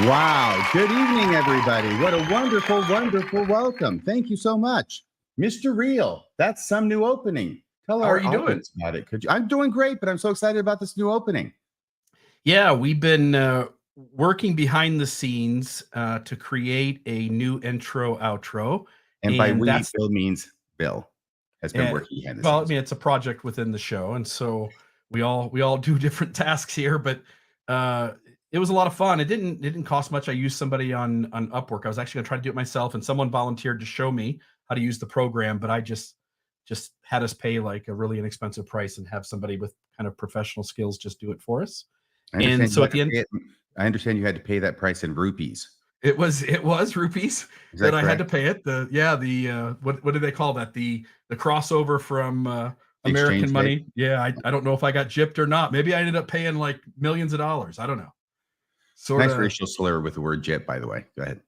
Wow. Good evening, everybody. What a wonderful, wonderful welcome. Thank you so much. Mr. Real, that's some new opening. Tell our audience about it. Could you? I'm doing great, but I'm so excited about this new opening. Yeah, we've been working behind the scenes to create a new intro, outro. And by we, Bill means Bill has been working behind the scenes. Well, I mean, it's a project within the show. And so we all do different tasks here, but it was a lot of fun. It didn't cost much. I used somebody on Upwork. I was actually gonna try to do it myself, and someone volunteered to show me how to use the program, but I just had us pay like a really inexpensive price and have somebody with kind of professional skills just do it for us. And so at the end, I understand you had to pay that price in rupees. It was rupees that I had to pay it. What do they call that? The crossover from American money. Yeah, I don't know if I got gypped or not. Maybe I ended up paying like millions of dollars. I don't know. Nice racial slur with the word gyp, by the way. Go ahead.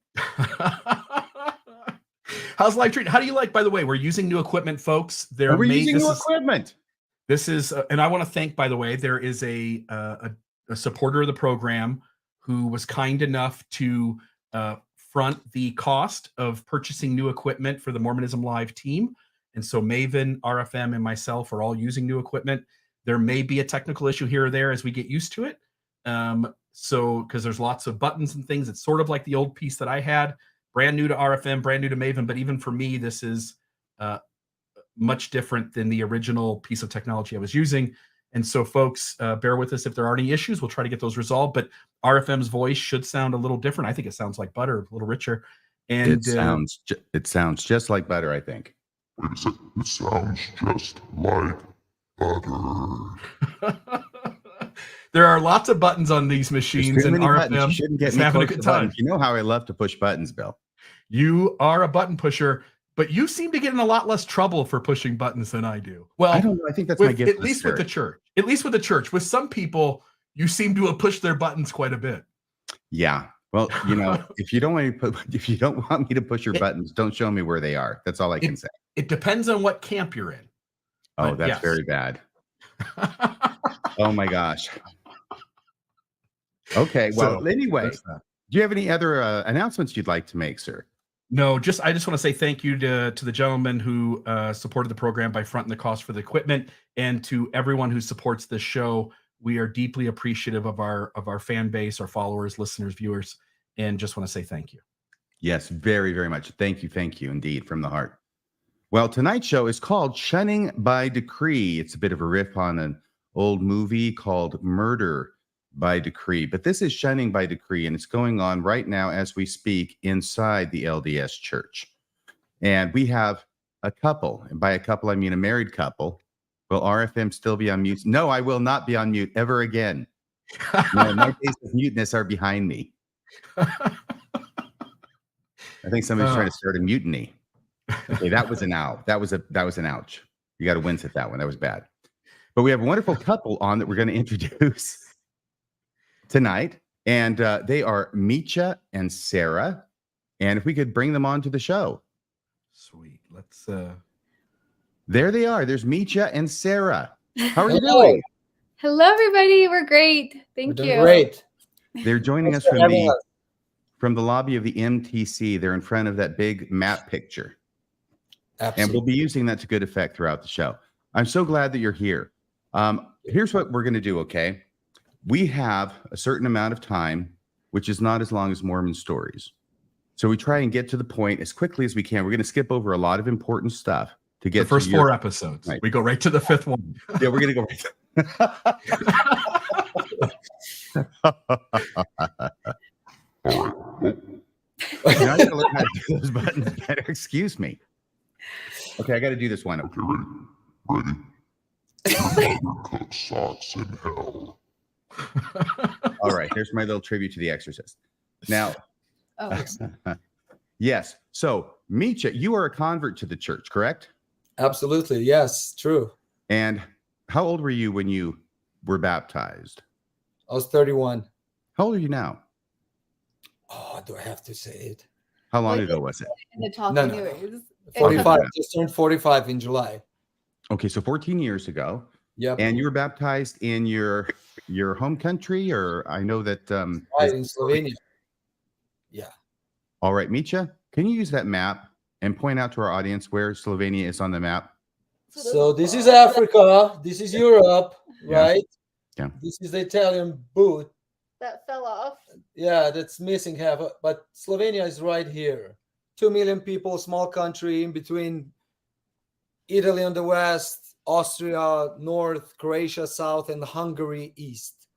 How's life treating? How do you like, by the way? We're using new equipment, folks. We're using new equipment. This is, and I want to thank, by the way, there is a supporter of the program who was kind enough to front the cost of purchasing new equipment for the Mormonism Live team. And so Maven, RFM, and myself are all using new equipment. There may be a technical issue here or there as we get used to it. So, because there's lots of buttons and things, it's sort of like the old piece that I had, brand new to RFM, brand new to Maven. But even for me, this is much different than the original piece of technology I was using. And so, folks, bear with us if there are any issues. We'll try to get those resolved. But RFM's voice should sound a little different. I think it sounds like butter, a little richer. And it sounds just like butter, I think. It sounds just like butter. There are lots of buttons on these machines, and RFM is having a good time. You know how I love to push buttons, Bill. You are a button pusher, but you seem to get in a lot less trouble for pushing buttons than I do. Well, I don't know. I think that's my gift. At least with the church. At least with the church. With some people, you seem to have pushed their buttons quite a bit. Yeah. Well, you know, if you don't want me to push your buttons, don't show me where they are. That's all I can say. It depends on what camp you're in. Oh, that's very bad. Oh my gosh. Okay. Well, anyway, do you have any other announcements you'd like to make, sir? No, I just want to say thank you to the gentleman who supported the program by fronting the cost for the equipment, and to everyone who supports this show. We are deeply appreciative of our fan base, our followers, listeners, viewers, and just want to say thank you. Yes, very, very much. Thank you indeed, from the heart. Well, tonight's show is called Shunning by Decree. It's a bit of a riff on an old movie called Murder by Decree, but this is Shunning by Decree, and it's going on right now as we speak inside the LDS Church. And we have a couple, and by a couple I mean a married couple. Will RFM still be on mute? No, I will not be on mute ever again. No, my days of muteness are behind me. I think somebody's trying to start a mutiny. Okay, that was an out. That was an ouch. You got to wince at that one. That was bad. But we have a wonderful couple on that we're going to introduce tonight, and they are Mecha and Sarah. And if we could bring them on to the show. Sweet. Let's There they are. There's Mecha and Sarah. How are you doing? Hello, everybody. We're great. Thank you. Great. They're joining us from the lobby of the MTC. They're in front of that big map picture. Absolutely. And we'll be using that to good effect throughout the show. I'm so glad that you're here. Here's what we're going to do, okay? We have a certain amount of time, which is not as long as Mormon stories. So we try and get to the point as quickly as we can. We're going to skip over a lot of important stuff to get the first 4 episodes. Right. We go right to the 5th one. Yeah, we're going to go right Now I got to learn how to do those buttons better. Excuse me. Okay, I got to do this one. Okay, ready? Cook socks in hell. All right, here's my little tribute to The Exorcist. Now, yes. So, Mecha, you are a convert to the church, correct? Absolutely. Yes, true. And how old were you when you were baptized? I was 31. How old are you now? Oh, do I have to say it? How long ago was it? No. 45. Just turned 45 in July. Okay, so 14 years ago. Yep. And you were baptized in your home country, or I know that right, in Slovenia. Yeah. All right, Mitya, can you use that map and point out to our audience where Slovenia is on the map? So this is Africa. This is Europe, Yeah. right? Yeah. This is the Italian boot. That fell off. Yeah, that's missing half. But Slovenia is right here. 2 million people, small country in between Italy on the west, Austria north, Croatia south, and Hungary east.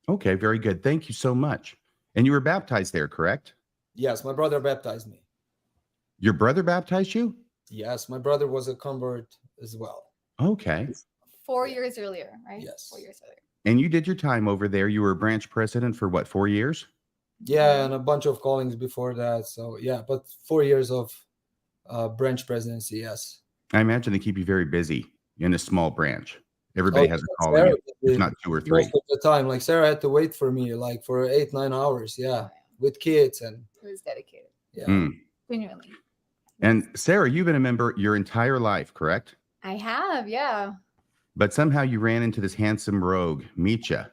Okay, very good. Thank you so much. And you were baptized there, correct? Yes, my brother baptized me. Your brother baptized you? Yes, my brother was a convert as well. Okay. 4 years earlier, right? Yes. 4 years earlier. And you did your time over there. You were branch president for what, 4 years? Yeah, and a bunch of callings before that. So yeah, but 4 years of branch presidency, yes. I imagine they keep you very busy in a small branch. Everybody has a calling, Sarah if did not 2 or 3. most of the time. Like Sarah had to wait for me like for 8-9 hours. Yeah, with kids and It was dedicated. yeah. Genuinely. And Sarah, you've been a member your entire life, correct? I have, yeah. But somehow you ran into this handsome rogue, Mitya,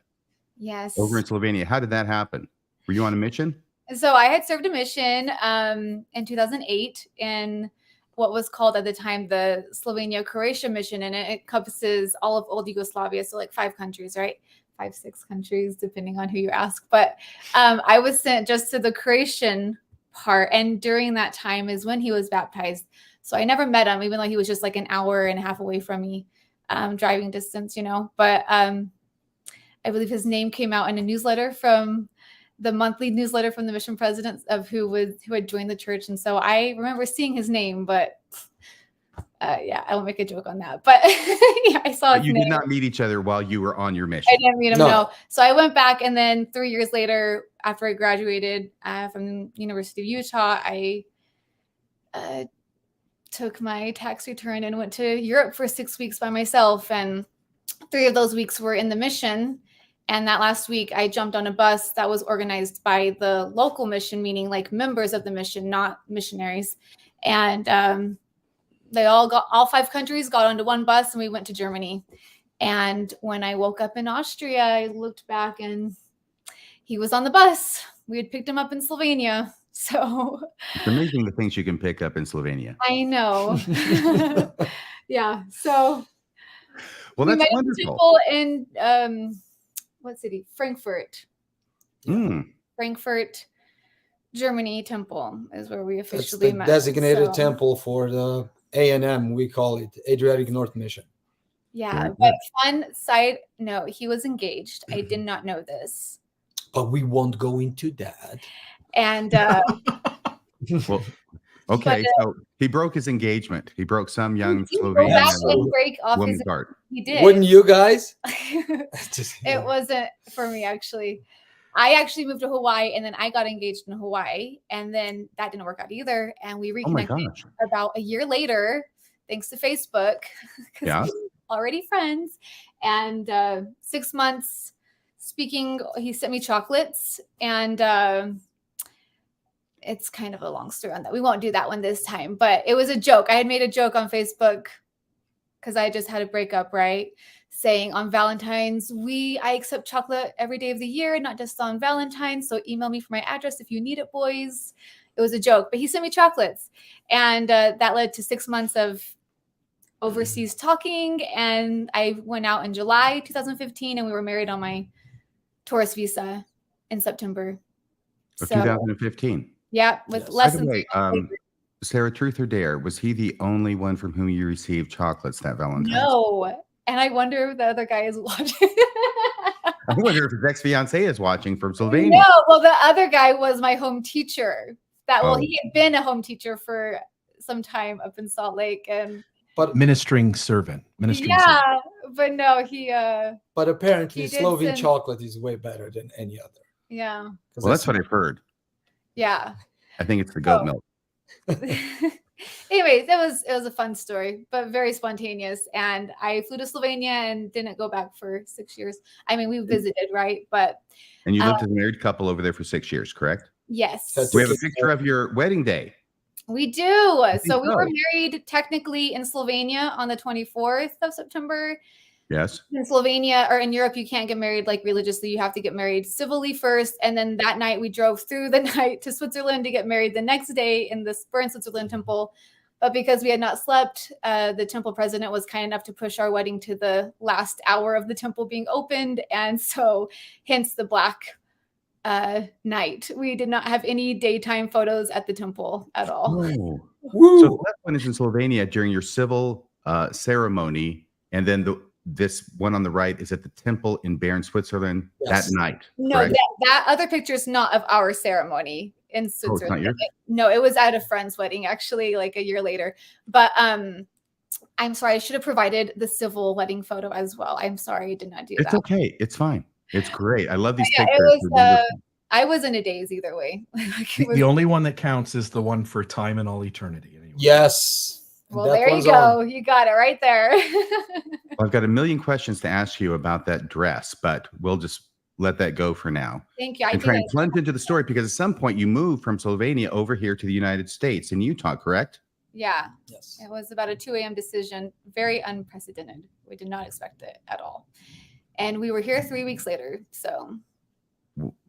Yes. over in Slovenia. How did that happen? Were you on a mission? So I had served a mission in 2008 in what was called at the time the Slovenia-Croatia mission, and it encompasses all of old Yugoslavia, so like 5 countries, right? 5, 6 countries, depending on who you ask. But I was sent just to the Croatian part, and during that time is when he was baptized. So I never met him, even though he was just like an hour and a half away from me, driving distance, you know. But I believe his name came out in a newsletter from the monthly newsletter from the mission presidents of who had joined the church. And so I remember seeing his name, but yeah, I won't make a joke on that. But yeah, I saw But his you name. did not meet each other while you were on your mission. I didn't meet him, No. no. So I went back, and then 3 years later, after I graduated from the University of Utah, I took my tax return and went to Europe for 6 weeks by myself. And 3 of those weeks were in the mission. And that last week, I jumped on a bus that was organized by the local mission, meaning like members of the mission, not missionaries. And all 5 countries got onto one bus, and we went to Germany. And when I woke up in Austria, I looked back, and he was on the bus. We had picked him up in Slovenia. So It's amazing the things you can pick up in Slovenia. I know. Yeah. So Well, we that's met at the wonderful. temple in what city? Frankfurt. Mm. Frankfurt, Germany temple is where we That's officially the met. designated So, temple for the A&M, we call it, Adriatic North Mission. Yeah, Very but fun side note, he was engaged. I did not know this. But we won't go into that. And Well, okay, But, so he broke his engagement. He broke some young he did go back Slovenian and break off woman's his. heart. He did. Wouldn't you guys? Just- It wasn't for me, actually. I actually moved to Hawaii, and then I got engaged in Hawaii, and then that didn't work out either. And we Oh my reconnected gosh. about a year later, thanks to Facebook, because Yeah. we were already friends. And 6 months speaking, he sent me chocolates, and it's kind of a long story on that. We won't do that one this time, but it was a joke. I had made a joke on Facebook because I just had a breakup, right? Saying on Valentine's, I accept chocolate every day of the year, not just on Valentine's. So email me for my address if you need it, boys. It was a joke, but he sent me chocolates. And that led to 6 months of overseas talking. And I went out in July 2015, and we were married on my tourist visa in September. Of 2015. Yeah, with Yes. By less the than way, Sarah, truth or dare, was he the only one from whom you received chocolates that Valentine's? No. And I wonder if the other guy is watching. I wonder if his ex-fiancée is watching from Slovenia. No, well, the other guy was my home teacher. Oh. He had been a home teacher for some time up in Salt Lake, and But Ministering servant. yeah, but no, he but apparently He did Slovene send- chocolate is way better than any other. yeah. 'Cause Well, that's what I've heard. Yeah. I think it's the goat Oh. milk. Anyways, it was a fun story, but very spontaneous. And I flew to Slovenia and didn't go back for 6 years. I mean, we visited, right? But And you lived as a married couple over there for 6 years, correct? yes, That's- We have a picture of your wedding day. we do. think So we were so. married technically in Slovenia on the 24th of September. Yes. In Slovenia or in Europe, you can't get married like religiously. You have to get married civilly first. And then that night we drove through the night to Switzerland to get married the next day in the Bern, Switzerland temple. But because we had not slept, the temple president was kind enough to push our wedding to the last hour of the temple being opened. And so hence the black night. We did not have any daytime photos at the temple at all. Oh. Woo! So that one is in Slovenia during your civil ceremony, and then this one on the right is at the temple in Bern, Switzerland Yes. that night. No, correct? that other picture is not of our ceremony in Oh, it's Switzerland. not yours? No, it was at a friend's wedding, actually, like a year later. But I'm sorry, I should have provided the civil wedding photo as well. I'm sorry I did not do It's that. okay. It's fine. It's great. I love these Yeah, it pictures. was, They're wonderful. I was in a daze either way. Like, it was, The only one that counts is the one for time and all eternity. Anyway. Yes. well, That there you one's go. on. You got it right there. I've got a million questions to ask you about that dress, but we'll just let that go for now. Thank you. I And think try and plunge into the story because at some point you moved from Slovenia over here to the United States in Utah, correct? yeah, Yes. it was about a 2 a.m. decision. Very unprecedented. We did not expect it at all. And we were here 3 weeks later. So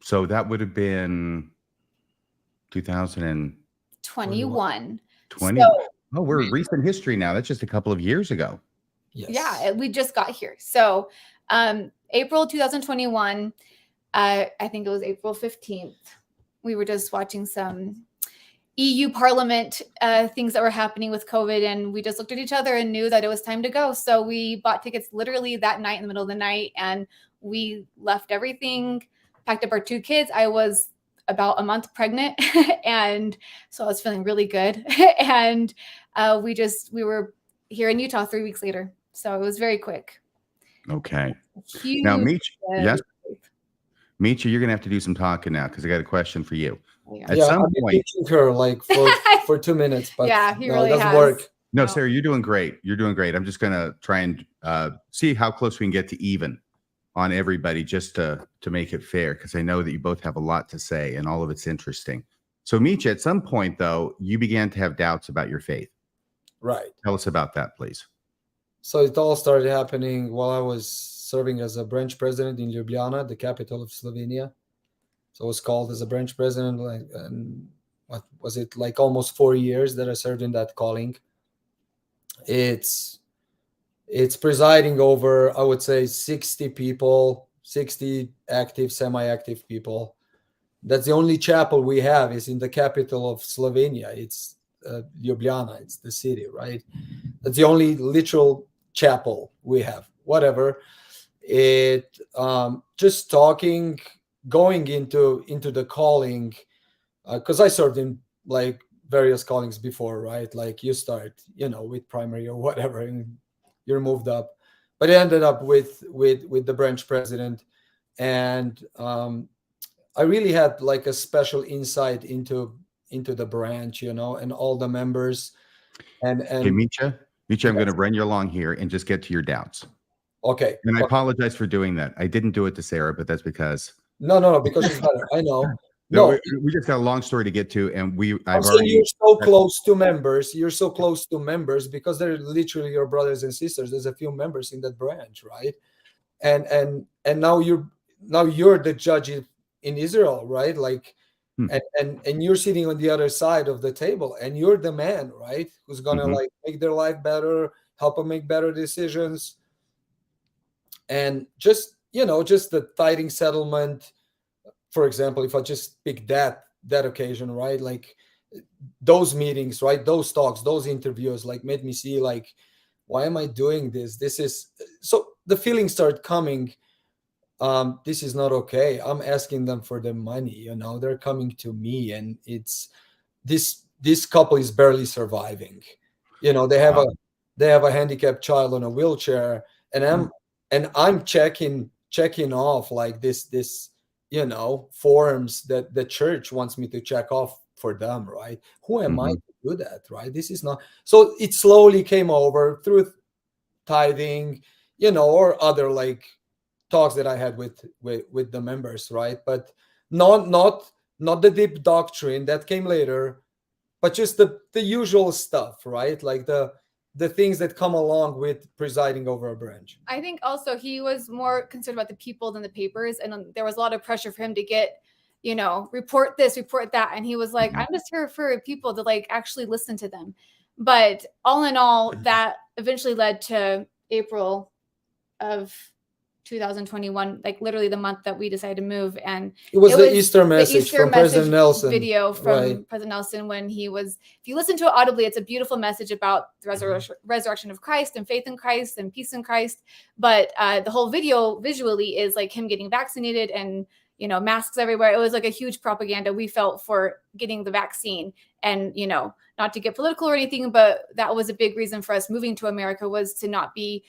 So that would have been 2020. 21. So, Oh, we're recent history now. That's just a couple of years ago. Yes. yeah, we just got here. So April 2021, I think it was April 15th. We were just watching some EU Parliament things that were happening with COVID, and we just looked at each other and knew that it was time to go. So we bought tickets literally that night in the middle of the night, and we left everything, packed up our 2 kids. I was about a month pregnant, and so I was feeling really good. And we were here in Utah 3 weeks later. So it was very quick. Okay. Huge. Now, Meech, yes, faith. Meech, you're going to have to do some talking now because I got a question for you. Yeah. At Yeah, some I've been point, teaching her like for 2 minutes, but Yeah, he no, really it doesn't has. work. no, No. Sarah, you're doing great. You're doing great. I'm just going to try and see how close we can get to even on everybody just to make it fair because I know that you both have a lot to say and all of it's interesting. So, Meech, at some point, though, you began to have doubts about your faith. Right. Tell us about that, please. So it all started happening while I was serving as a branch president in Ljubljana, the capital of Slovenia. So I was called as a branch president, and what was it, like almost 4 years that I served in that calling. It's presiding over, I would say, 60 people, 60 active, semi-active people. That's the only chapel we have is in the capital of Slovenia. It's Ljubljana, it's the city, right? That's the only literal chapel we have. Whatever. It just talking, going into the calling, because I served in like various callings before, right? Like you start, with primary or whatever, and you're moved up. But I ended up with the branch president, and I really had like a special insight into the branch, and all the members. And Okay, Meecha, I'm going to run you along here and just get to your doubts. okay. And I apologize for doing that. I didn't do it to Sarah, but that's because No, because she's better. I know. no, No, we just got a long story to get to, and I'm saying you're so close to members. You're so close to members because they're literally your brothers and sisters. There's a few members in that branch, right? And now you're the judge in Israel, right? Like, and you're sitting on the other side of the table, and you're the man, right? Who's gonna like make their life better, help them make better decisions, and just the tithing settlement. For example, if I just pick that occasion, right? Like those meetings, right? Those talks, those interviews, like made me see like, why am I doing this? This is so the feelings start coming. This is not okay. I'm asking them for their money, they're coming to me, and it's this couple is barely surviving. They have a handicapped child on a wheelchair, and I'm checking off like this forms that the church wants me to check off for them, right? Who am I to do that, right? This is not. So it slowly came over through tithing, or other like talks that I had with the members, right? But not the deep doctrine that came later, but just the usual stuff, right? Like the the things that come along with presiding over a branch. I think also he was more concerned about the people than the papers, and there was a lot of pressure for him to get, report this, report that, and he was like, Mhm. I'm just here for people to like actually listen to them. But all in all, that eventually led to April of 2021, like literally the month that we decided to move. And It was it the was Easter the message Easter from President message Nelson. video from right. President Nelson, when he was, if you listen to it audibly, it's a beautiful message about the resurrection of Christ and faith in Christ and peace in Christ. But the whole video visually is like him getting vaccinated and, masks everywhere. It was like a huge propaganda we felt for getting the vaccine. And, not to get political or anything, but that was a big reason for us moving to America, was to not be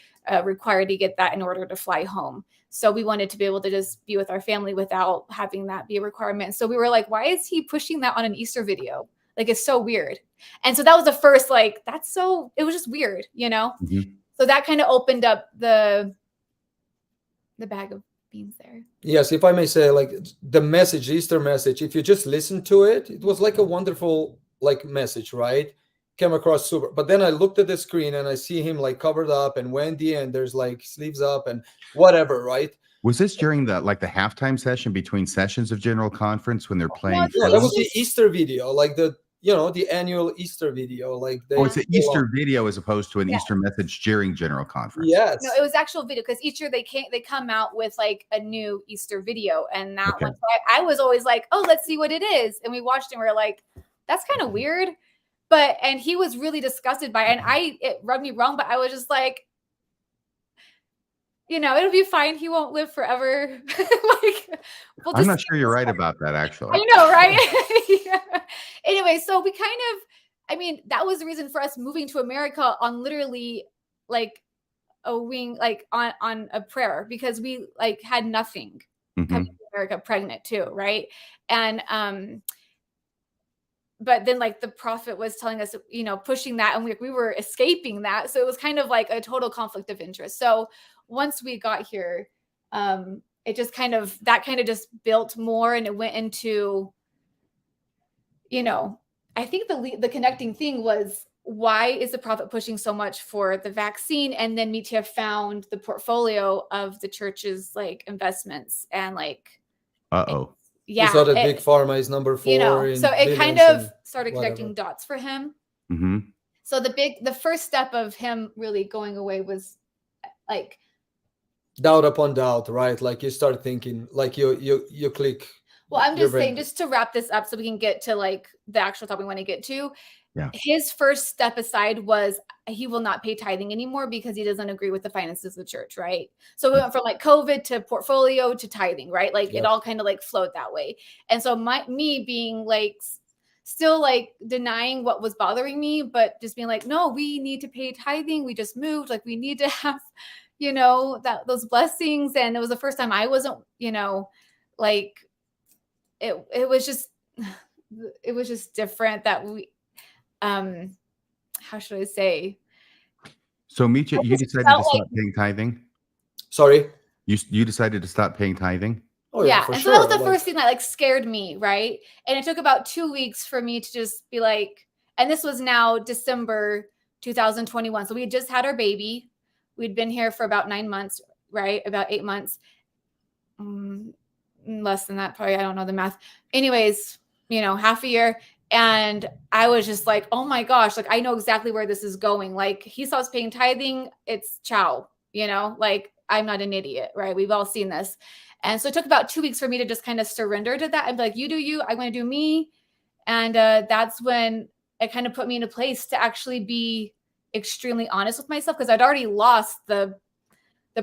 required to get that in order to fly home. So we wanted to be able to just be with our family without having that be a requirement. So we were like, why is he pushing that on an Easter video? Like, it's so weird. And so that was the first, like, it was just weird, Mhm. So that kind of opened up the bag of beans there. Yes, if I may say, like the message, Easter message, if you just listen to it, it was like a wonderful like message, right? Came across super. But then I looked at the screen and I see him like covered up and Wendy and there's like sleeves up and whatever, right? Was this during the halftime session between sessions of General Conference when they're playing? No, No, that was the It's- Easter video, like the annual Easter video, like they. Oh, it's an Easter video as opposed to an Yeah. Easter message during General Conference. Yes. No, it was actual video, because each year they come out with like a new Easter video, and that Okay. one, so I was always like, oh, let's see what it is, and we watched and we were like, that's kind of weird, and he was really disgusted by it, and it rubbed me wrong, but I was just like, it'll be fine. He won't live forever. I'm not sure you're right about that, actually. I know, right? Yeah. Anyway, so we that was the reason for us moving to America on literally like a wing, like on a prayer, because we like had nothing Mhm. coming to America, pregnant too, right? And but then like the prophet was telling us, pushing that, and we were escaping that. So it was kind of like a total conflict of interest. So once we got here, it just kind of just built more, and it went into, I think the connecting thing was, why is the prophet pushing so much for the vaccine? And then me to have found the portfolio of the church's like investments, and like, Uh-oh. You saw that Big Pharma is number 4. In so it kind billions of and started whatever. connecting dots for him. Hmm. So the first step of him really going away was like, doubt upon doubt, right? Like you start thinking, like you click. well, I'm your just brain. saying, just to wrap this up so we can get to like the actual topic we want to get to. Yeah. His first step aside was he will not pay tithing anymore because he doesn't agree with the finances of the church, right? So we went from like COVID to portfolio to tithing, right? Like Yep. it all kind of like flowed that way. And so me being like still like denying what was bothering me, but just being like, no, we need to pay tithing. We just moved. Like we need to have, those blessings. And it was the first time I wasn't, like it was just different that we, how should I say? So, Meecha, you decided to stop paying tithing? Sorry. You decided to stop paying tithing? Oh yeah. for And sure. so that was the Like, first thing that like scared me, right? And it took about 2 weeks for me to just be like, and this was now December 2021. So we had just had our baby. We'd been here for about 9 months, right? About 8 months. Less than that, probably. I don't know the math. Anyways, half a year. And I was just like, oh my gosh, like I know exactly where this is going. Like he stops paying tithing, it's ciao, like I'm not an idiot, right? We've all seen this. And so it took about 2 weeks for me to just kind of surrender to that and be like, you do you, I'm going to do me. And that's when it kind of put me in a place to actually be extremely honest with myself, because I'd already lost the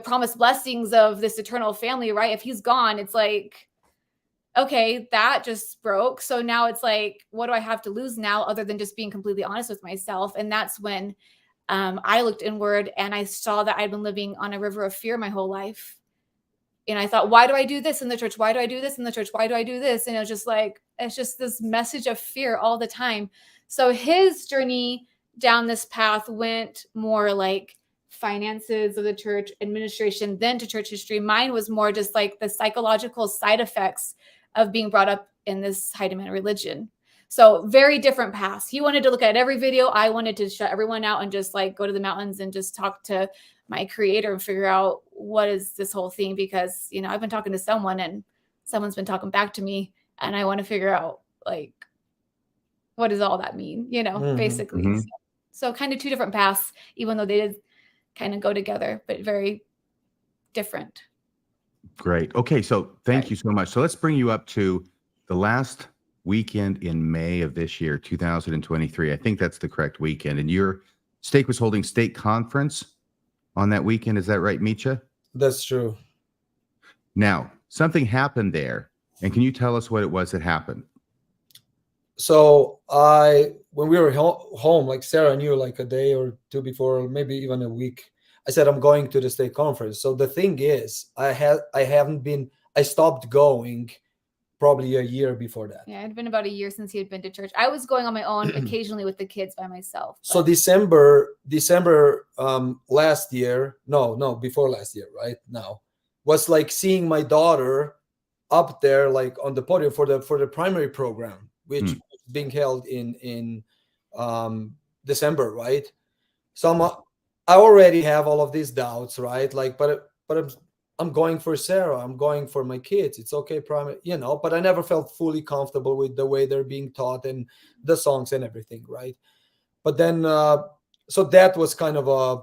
promised blessings of this eternal family, right? If he's gone, it's like, okay, that just broke. So now it's like, what do I have to lose now other than just being completely honest with myself? And that's when I looked inward and I saw that I'd been living on a river of fear my whole life. And I thought, why do I do this in the church? Why do I do this in the church? Why do I do this? And it was just like, it's just this message of fear all the time. So his journey down this path went more like finances of the church, administration, then to church history. Mine was more just like the psychological side effects of being brought up in this high demand religion. So very different paths. He wanted to look at every video. I wanted to shut everyone out and just like go to the mountains and just talk to my creator and figure out what is this whole thing, because, you know, I've been talking to someone and someone's been talking back to me, and I want to figure out like, what does all that mean, you know, basically. Mhm. So kind of two different paths, even though they did kind of go together, but very different. Great. Okay, so thank Right. you so much. So let's bring you up to the last weekend in May of this year, 2023. I think that's the correct weekend. And your stake was holding stake conference on that weekend. Is that right, Micha? That's true. Now, something happened there. And can you tell us what it was that happened? So when we were home, like Sarah knew like a day or two before, or maybe even a week, I said, I'm going to the state conference. So the thing is, I stopped going probably a year before that. Yeah, it had been about a year since he had been to church. I was going on my own, occasionally with the kids by myself. So but- December last year, no, before last year, right now, was like seeing my daughter up there, like on the podium for the primary program, which was being held in December, right? So I already have all of these doubts, right? Like, but I'm going for Sarah. I'm going for my kids. It's okay, primary, you know. But I never felt fully comfortable with the way they're being taught and the songs and everything, right? But then, so that was kind of a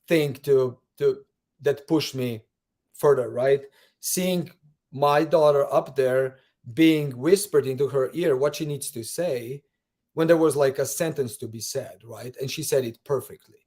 thing to that pushed me further, right? Seeing my daughter up there being whispered into her ear what she needs to say when there was like a sentence to be said, right? And she said it perfectly.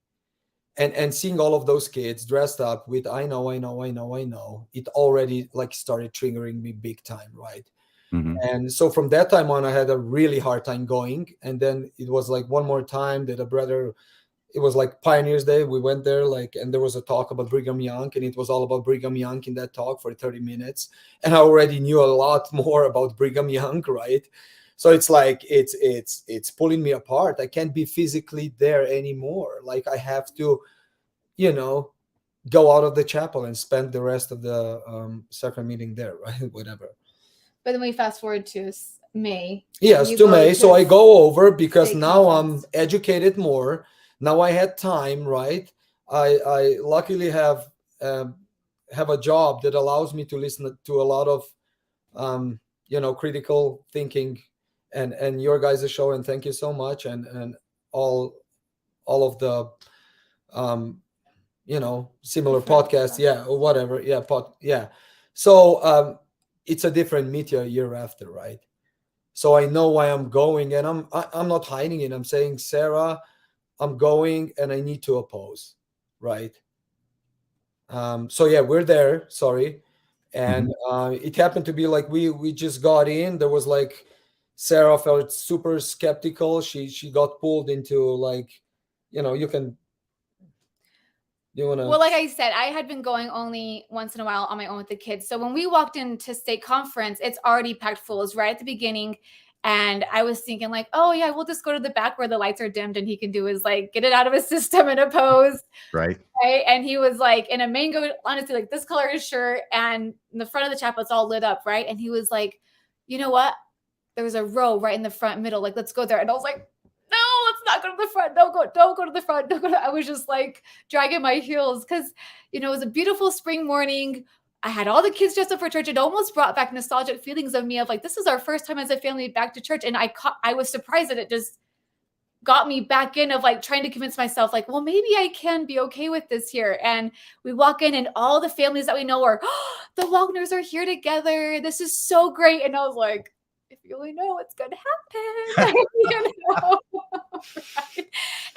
And seeing all of those kids dressed up with I know, it already like started triggering me big time, right? Mm-hmm. And so from that time on, I had a really hard time going. And then it was like one more time that it was like Pioneers Day. We went there, like, and there was a talk about Brigham Young, and it was all about Brigham Young in that talk for 30 minutes. And I already knew a lot more about Brigham Young, right? So it's like it's pulling me apart. I can't be physically there anymore. Like I have to, you know, go out of the chapel and spend the rest of the sacrament meeting there, right? Whatever. But then we fast forward to May. Yes, You to go May. to So I go over because state now conference. I'm educated more. Now I had time, right? I luckily have a job that allows me to listen to a lot of critical thinking and your guys' show, and thank you so much, and all of the similar Different podcasts, stuff. yeah, or whatever, yeah. So it's a different media year after, right? So I know why I'm going, and I'm not hiding it. I'm saying, Sarah, I'm going and I need to oppose, right? So yeah, we're there. Sorry. And it happened to be like we just got in. There was like Sarah felt super skeptical. She got pulled into like, you want to. Well, like I said, I had been going only once in a while on my own with the kids. So when we walked into state conference, it's already packed full. It's right at the beginning. And I was thinking like, oh yeah, we'll just go to the back where the lights are dimmed and he can do his like, get it out of his system and oppose. Right. Right. And he was like in a mango, honestly, like this color is shirt, and in the front of the chapel, it's all lit up. Right. And he was like, you know what? There was a row right in the front middle. Like, let's go there. And I was like, no, let's not go to the front. Don't go to the front. Don't go I was just like dragging my heels because, it was a beautiful spring morning. I had all the kids dressed up for church. It almost brought back nostalgic feelings of me of like, this is our first time as a family back to church. And I was surprised that it just got me back in of like trying to convince myself like, well, maybe I can be okay with this here. And we walk in and all the families that we know are, the Wagners are here together. This is so great. And I was like, if you only know what's going to happen. Right?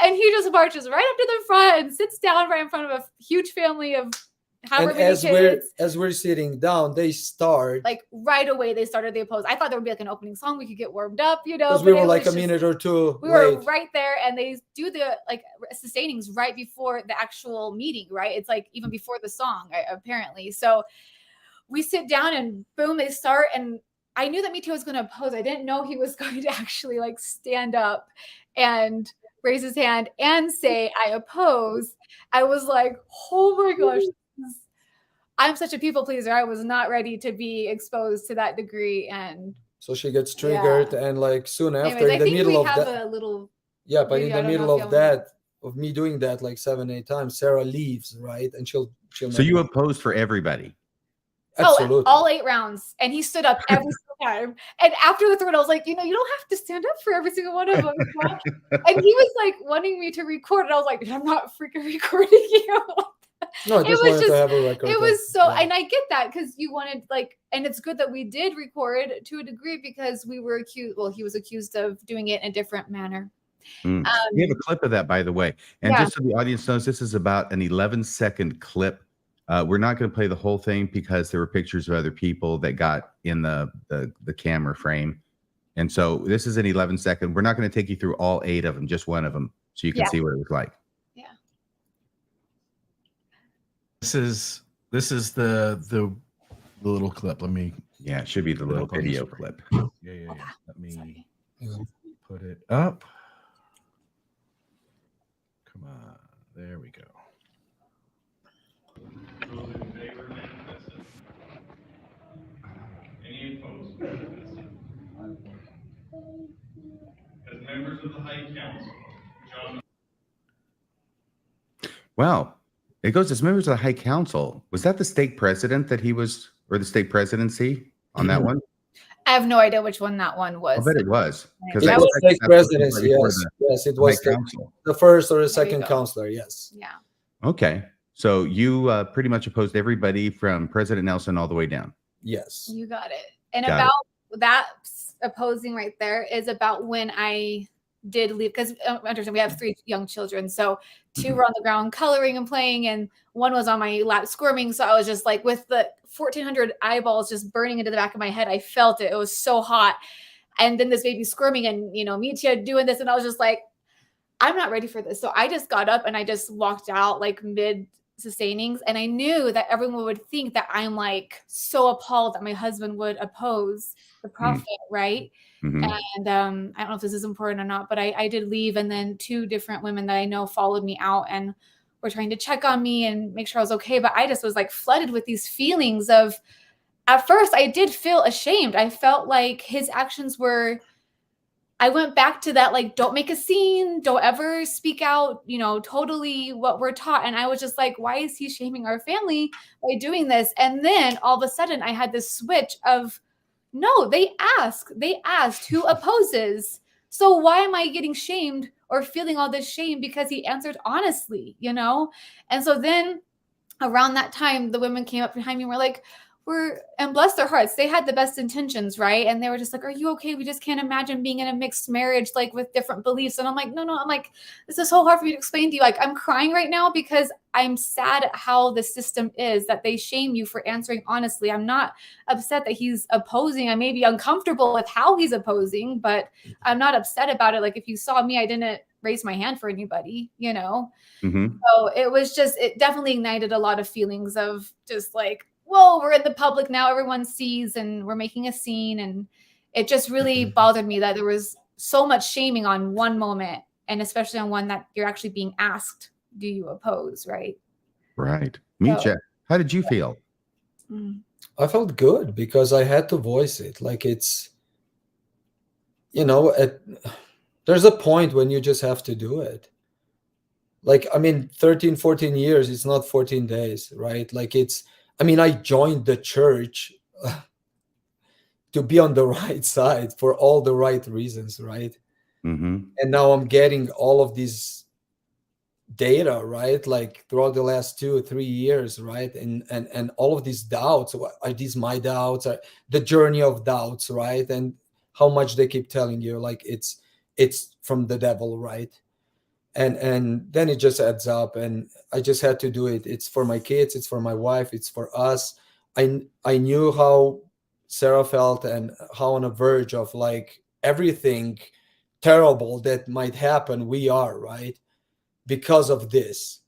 And he just marches right up to the front and sits down right in front of a huge family of however many kids. As we're sitting down, they start like right away. They started the oppose. I thought there would be like an opening song. We could get warmed up, because but we were like a minute or two we late. were right there, and they do the like sustainings right before the actual meeting, right? It's like even before the song, apparently. So we sit down and boom, they start. And I knew that Mito was going to oppose. I didn't know he was going to actually like stand up and raise his hand and say, I oppose. I was like, oh my gosh, I'm such a people pleaser. I was not ready to be exposed to that degree. And So she gets triggered, and like soon after, Anyways, in the middle of have that, a little. yeah, but in video. I the don't know middle if of y'all that, of me doing that like 7-8 times, Sarah leaves, right? And she'll So never you leave. opposed for everybody. Absolutely. Oh, all 8 rounds, and he stood up every single time. And after the third, I was like, you don't have to stand up for every single one of them. And he was like wanting me to record, and I was like, I'm not freaking recording you. No, I just wanted to have a record. It was so, yeah. and I get that because you wanted and it's good that we did record to a degree because we were accused. Well, he was accused of doing it in a different manner. We have a clip of that, by the way. And just so the audience knows, this is about an 11-second clip. We're not going to play the whole thing because there were pictures of other people that got in the camera frame. And so this is an 11-second. We're not going to take you through all 8 of them, just one of them, so you can see what it was like. Yeah. This is the little clip. Let me. Yeah, it should be the little video clip. Yeah. Let me put it up. Come on. There we go. Any opposed? As members of the High Council, John. Wow. It goes as members of the High Council. Was that the stake president that he was, or the stake presidency on that one? I have no idea which one that one was. I bet it was. It was stake presidency, yes, it was the first or the second counselor, yes. Yeah. Okay. So you pretty much opposed everybody from President Nelson all the way down. Yes. You got it. And about that opposing right there is about when I did leave, because understand we have 3 young children. So 2 were on the ground coloring and playing, and 1 was on my lap squirming. So I was just like with the 1,400 eyeballs just burning into the back of my head. I felt it. It was so hot. And then this baby squirming and, Mitya doing this. And I was just like, I'm not ready for this. So I just got up and I just walked out like mid sustainings. And I knew that everyone would think that I'm like so appalled that my husband would oppose the prophet, right? And I don't know if this is important or not, but I did leave. And then 2 different women that I know followed me out and were trying to check on me and make sure I was okay. But I just was like flooded with these feelings of, at first I did feel ashamed. I felt like his actions were, I went back to that, like, don't make a scene, don't ever speak out, totally what we're taught. And I was just like, why is he shaming our family by doing this? And then all of a sudden I had this switch of, no, they asked who opposes. So why am I getting shamed or feeling all this shame because he answered honestly, And so then around that time, the women came up behind me and were like, and bless their hearts, they had the best intentions, right? And they were just like, are you okay? We just can't imagine being in a mixed marriage, like with different beliefs. And I'm like, no, I'm like, this is so hard for me to explain to you. Like, I'm crying right now because I'm sad at how the system is, that they shame you for answering honestly. I'm not upset that he's opposing. I may be uncomfortable with how he's opposing, but I'm not upset about it. Like, if you saw me, I didn't raise my hand for anybody, So it was just, it definitely ignited a lot of feelings of just like, whoa, we're in the public now, everyone sees, and we're making a scene. And it just really bothered me that there was so much shaming on one moment, and especially on one that you're actually being asked, do you oppose, right? Right. Mitya, how did you feel? I felt good because I had to voice it. Like, it's, there's a point when you just have to do it. Like, 13, 14 years, it's not 14 days, right? Like, I joined the church to be on the right side for all the right reasons, right? And now I'm getting all of these data, right? Like throughout the last 2 or 3 years, right? And all of these doubts, are these my doubts? Are the journey of doubts, right? And how much they keep telling you, like it's from the devil, right? And then it just adds up, and I just had to do it. It's for my kids, it's for my wife, it's for us. I knew how Sarah felt and how on the verge of like everything terrible that might happen we are, right? Because of this.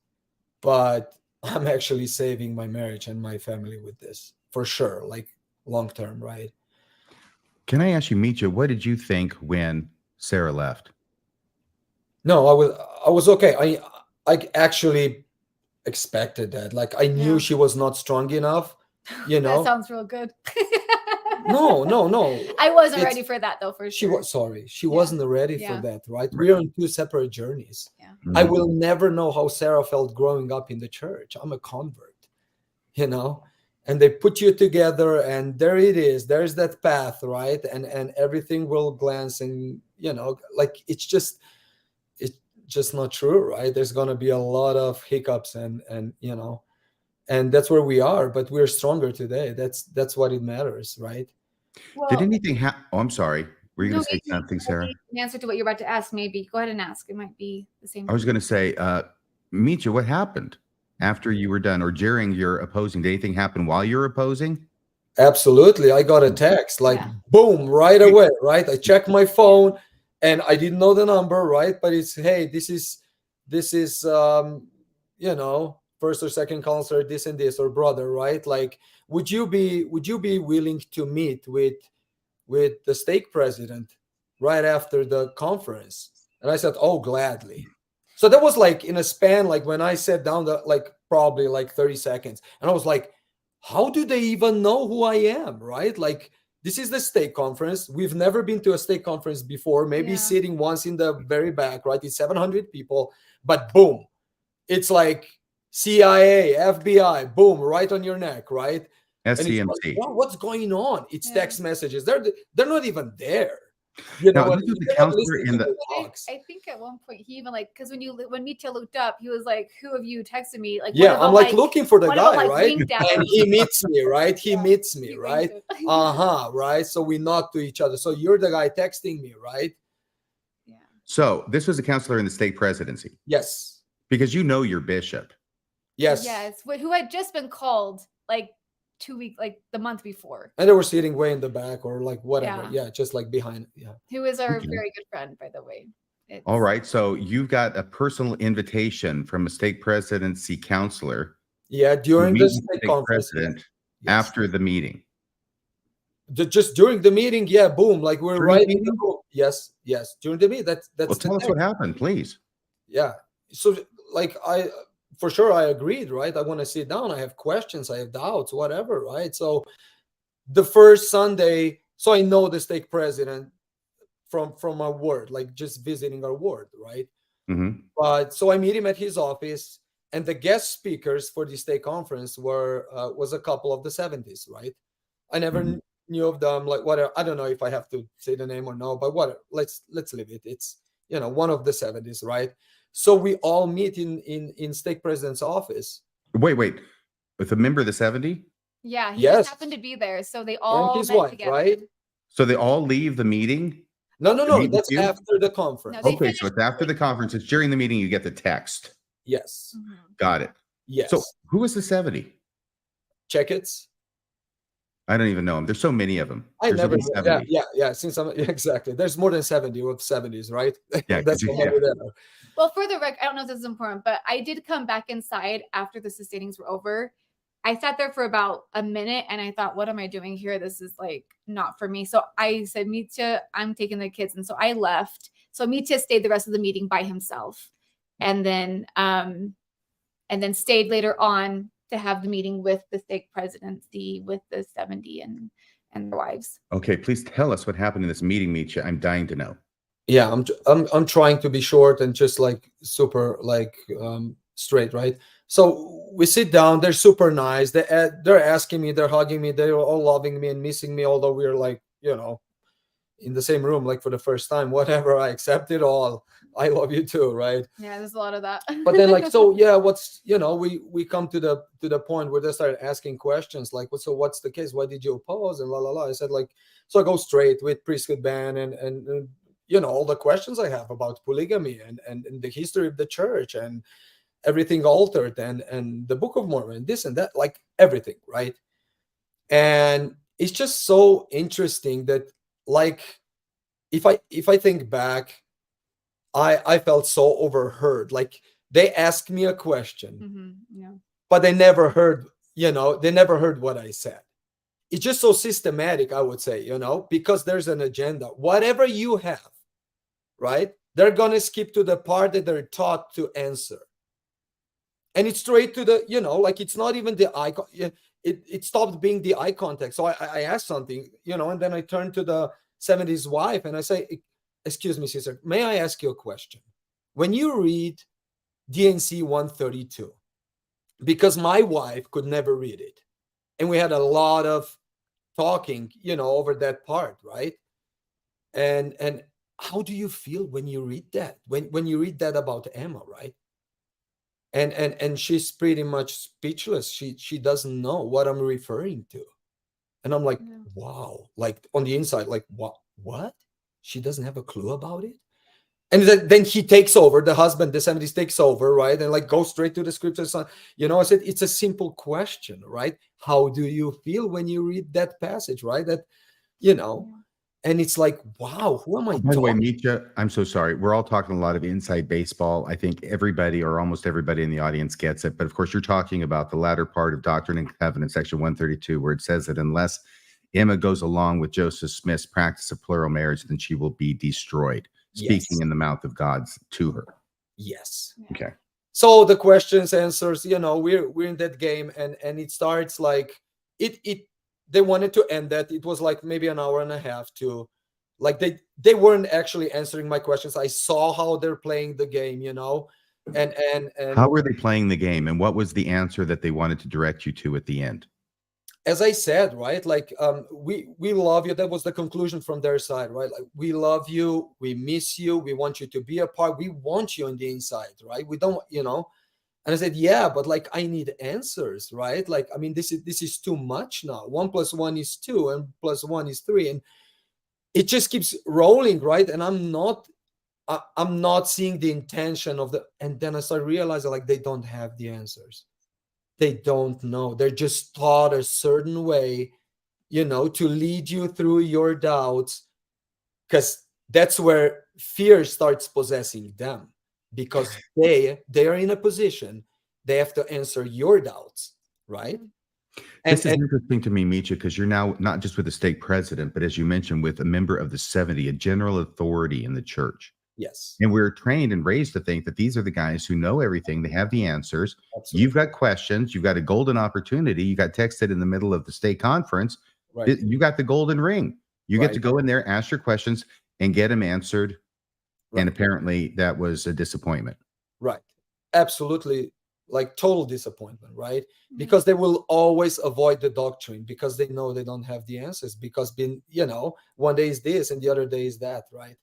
But I'm actually saving my marriage and my family with this, for sure, like long term, right? Can I ask you, Mitya, what did you think when Sarah left? No, I was okay. I actually expected that. Like, I knew she was not strong enough, That sounds real good. No. I wasn't It's- ready for that though, for She sure. was sorry. She Yeah. wasn't ready Yeah. for that, right? We're on two separate journeys. Yeah. I Mhm. will never know how Sarah felt growing up in the church. I'm a convert, you know, and they put you together, and there it is. There's that path, right? And everything will glance, and you know, like it's just not true, right? There's gonna be a lot of hiccups, and you know, and that's where we are. But we're stronger today. That's what it matters, right? Well, Did anything happen? Oh, I'm sorry. Were you no, going to say maybe- something, Sarah? maybe an answer to what you're about to ask, maybe. Go ahead and ask. It might be the same. I was going to say, Mitya, what happened after you were done or during your opposing? Did anything happen while you were opposing? Absolutely. I got a text like Yeah. boom right away, right? I checked my phone and I didn't know the number, right? But it's hey, this is you know, first or second counselor, this and this, or brother, right? Like, would you be willing to meet with the stake president right after the conference? And I said, oh, gladly. So that was like in a span, like when I sat down, like probably like 30 seconds. And I was like, how do they even know who I am, right? Like, this is the stake conference. We've never been to a stake conference before, maybe Yeah. sitting once in the very back, right? It's 700 people, but boom, it's like CIA, FBI, boom, right on your neck, right? And it's SCMC. like, wow, what's going on? It's Yeah. text messages. They're not even there. You know Now, what? this was the They're not counselor listening in to the- talks. I think at one point he even like, because when Mitya looked up, he was like, "Who of you texted me?" Like, Yeah, one of I'm them, like looking for the one of them, guy, like, right? winked at And him. he meets me, right? He Yeah, meets me, He right? winked at him. Right? So we nod to each other. So you're the guy texting me, right? Yeah. So this was a counselor in the stake presidency Yes. because you know your bishop. Yes. Yes. Who had just been called like 2 weeks, like the month before. And they were sitting way in the back or like whatever. Yeah. Yeah, just like behind. Yeah. Who is our Okay. very good friend, by the way. All right. So you've got a personal invitation from a stake presidency counselor Yeah. to During meet the with the stake stake conference. president Yes. after the meeting. Just during the meeting, yeah, boom, like we're During right the in the meeting? room. Yes, during the meeting. That's Well, the tell us thing. what happened, please. Yeah. So like for sure I agreed, right? I want to sit down. I have questions, I have doubts, whatever, right? So the first Sunday, so I know the stake president from our ward, like just visiting our ward, right? Mhm. But so I meet him at his office, and the guest speakers for the stake conference was a couple of the 70s, right? I never Mhm. knew of them. Like whatever, I don't know if I have to say the name or no, but whatever. Let's leave it. It's one of the 70s, right? So we all meet in stake president's office. Wait. With a member of the 70? Yeah, he Yes. just happened to be there, so they all And his met wife, together. right? So they all leave the meeting? No, To meet with that's you? after the conference. No, they Okay, finished so it's after the conference. It's during the meeting you get the text. Yes. Mhm. Got it. Yes. So who was the 70? Check it. I don't even know them. There's so many of them. I There's never. at least 70. Yeah. Since I'm exactly, there's more than 70 of 70s, right? Yeah, That's 'cause you- over there. Well, for the record, I don't know if this is important, but I did come back inside after the sustainings were over. I sat there for about a minute and I thought, what am I doing here? This is like not for me. So I said, Mitya, I'm taking the kids. And so I left. So Mitya stayed the rest of the meeting by himself. And then stayed later on to have the meeting with the stake presidency with the 70 and their wives. Okay, please tell us what happened in this meeting, Mitya. I'm dying to know. Yeah, I'm trying to be short and just like super like straight, right? So we sit down. They're super nice. They're asking me. They're hugging me. They're all loving me and missing me. Although we're like in the same room like for the first time. Whatever. I accept it all. I love you too, right? Yeah, there's a lot of that. But then like so yeah, what's we come to the point where they start asking questions like what's the case? Why did you oppose? And la la la. I said like so I go straight with priesthood ban and all the questions I have about polygamy and the history of the church and everything altered and the Book of Mormon, this and that, like everything, right? And it's just so interesting that like if I think back, I felt so overheard. Like they asked me a question, Yeah. but they never heard what I said. It's just so systematic, I would say, because there's an agenda. Whatever you have, right? They're going to skip to the part that they're taught to answer. And it's straight to the, like it's not even the eye. It stopped being the eye contact. So I asked something, and then I turned to the 70s wife and I say, excuse me, sister, may I ask you a question? When you read DNC 132, because my wife could never read it, and we had a lot of talking, over that part, right? And how do you feel when you read that? When you read that about Emma, right? And she's pretty much speechless. She doesn't know what I'm referring to. And I'm like, wow, like on the inside, like, what? She doesn't have a clue about it? And then he takes over, the husband, the 70s takes over, right? And like go straight to the scriptures. I said, it's a simple question, right? How do you feel when you read that passage, right? That, and it's like, wow, who am I By the way, talking? Misha, I'm so sorry. We're all talking a lot of inside baseball. I think everybody or almost everybody in the audience gets it. But of course, you're talking about the latter part of Doctrine and Covenants, section 132, where it says that unless Emma goes along with Joseph Smith's practice of plural marriage, then she will be destroyed. Speaking in the mouth of God's to her. Yes. Okay. So the questions, answers, we're in that game, and it starts like they wanted to end that. It was like maybe an hour and a half to, like they weren't actually answering my questions. I saw how they're playing the game, and how were they playing the game, and what was the answer that they wanted to direct you to at the end? As I said, right, like we love you. That was the conclusion from their side, right? Like, we love you, we miss you, we want you to be a part, we want you on the inside, right? We don't, And I said, yeah, but like I need answers, right? Like, I mean, this is too much now. 1 + 1 is 2, and +1 is 3, and it just keeps rolling, right? And I'm not seeing the intention of the. And then I started realizing, like, they don't have the answers. They don't know. They're just taught a certain way, to lead you through your doubts, because that's where fear starts possessing them, because they are in a position, they have to answer your doubts, right? This is interesting to me, Misha, because you're now not just with the stake president, but as you mentioned, with a member of the 70, a general authority in the church. Yes. And we're trained and raised to think that these are the guys who know everything. They have the answers. Absolutely. You've got questions. You've got a golden opportunity. You got texted in the middle of the state conference. Right. You got the golden ring. You Right. get to go in there, ask your questions, and get them answered. Right. And apparently that was a disappointment. Right. Absolutely. Like total disappointment, right? Because they will always avoid the doctrine, because they know they don't have the answers, because one day is this and the other day is that, right?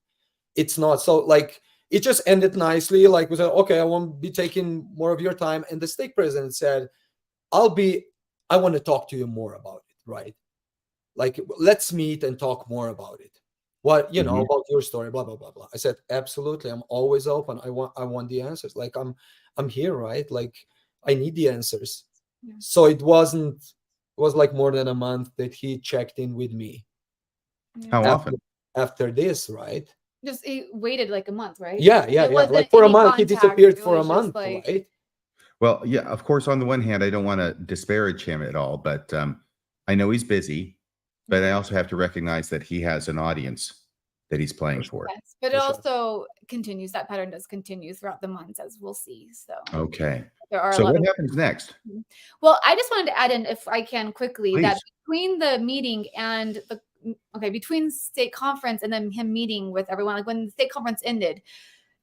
It's not. So like it just ended nicely. Like we said, okay, I won't be taking more of your time. And the stake president said, I want to talk to you more about it, right? Like, let's meet and talk more about it. What, about your story, blah, blah, blah, blah. I said, absolutely. I'm always open. I want the answers. Like I'm here, right? Like I need the answers. Yeah. So it was like more than a month that he checked in with me. How often? After this, right? Just he waited like a month, right? Yeah. Like for a month, he disappeared for a month, like, right? Well, yeah, of course, on the one hand, I don't want to disparage him at all, but I know he's busy, but I also have to recognize that he has an audience that he's playing for. Yes, but it also continues. That pattern does continue throughout the months, as we'll see. So okay. There are so what happens next? Well, I just wanted to add in, if I can quickly, Please. that between the meeting and between state conference and then him meeting with everyone, like when the state conference ended,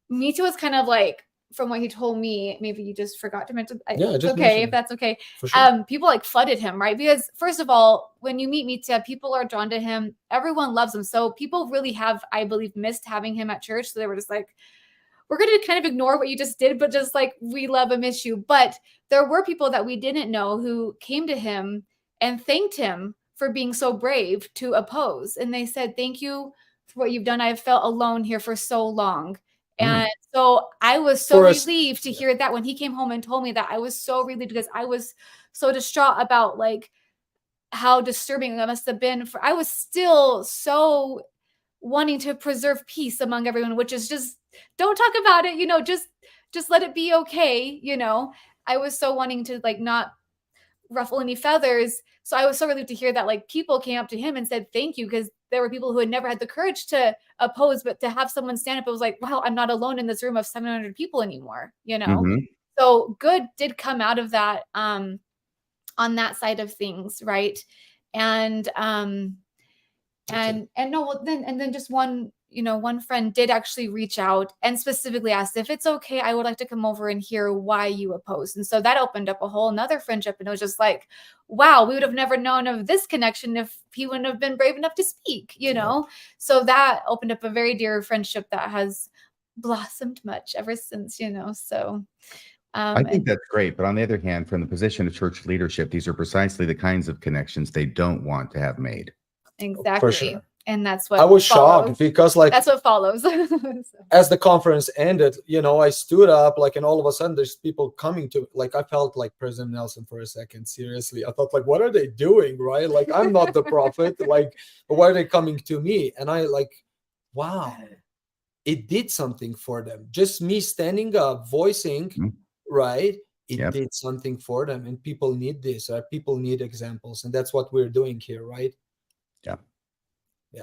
Mita was kind of like, from what he told me, maybe you just forgot to mention. Yeah, it's okay if that's okay. Sure. People like flooded him, right? Because first of all, when you meet Mita, people are drawn to him. Everyone loves him. So people really have, I believe, missed having him at church. So they were just like, we're going to kind of ignore what you just did, but just like, we love and miss you. But there were people that we didn't know who came to him and thanked him for being so brave to oppose. And they said, thank you for what you've done. I've felt alone here for so long. And so I was so relieved to hear that when he came home and told me that. I was so relieved, because I was so distraught about like how disturbing that must have been. I was still so wanting to preserve peace among everyone, which is just, don't talk about it, just let it be okay. I was so wanting to like not ruffle any feathers. So I was so relieved to hear that like people came up to him and said thank you, because there were people who had never had the courage to oppose, but to have someone stand up, it was like, wow, I'm not alone in this room of 700 people anymore, So good did come out of that on that side of things, right? And then just one friend did actually reach out and specifically asked if it's okay, I would like to come over and hear why you oppose. And so that opened up a whole another friendship. And it was just like, wow, we would have never known of this connection if he wouldn't have been brave enough to speak, So that opened up a very dear friendship that has blossomed much ever since, So I think that's great. But on the other hand, from the position of church leadership, these are precisely the kinds of connections they don't want to have made. Exactly. For sure. And that's what I was follows. shocked because That's what follows. as the conference ended, I stood up and all of a sudden there's people coming to I felt like President Nelson for a second. Seriously, I thought what are they doing, right? I'm not the prophet, but why are they coming to me? And I wow, it did something for them. Just me standing up, voicing, right? It did something for them, and people need this. People need examples, and that's what we're doing here, right? Yeah.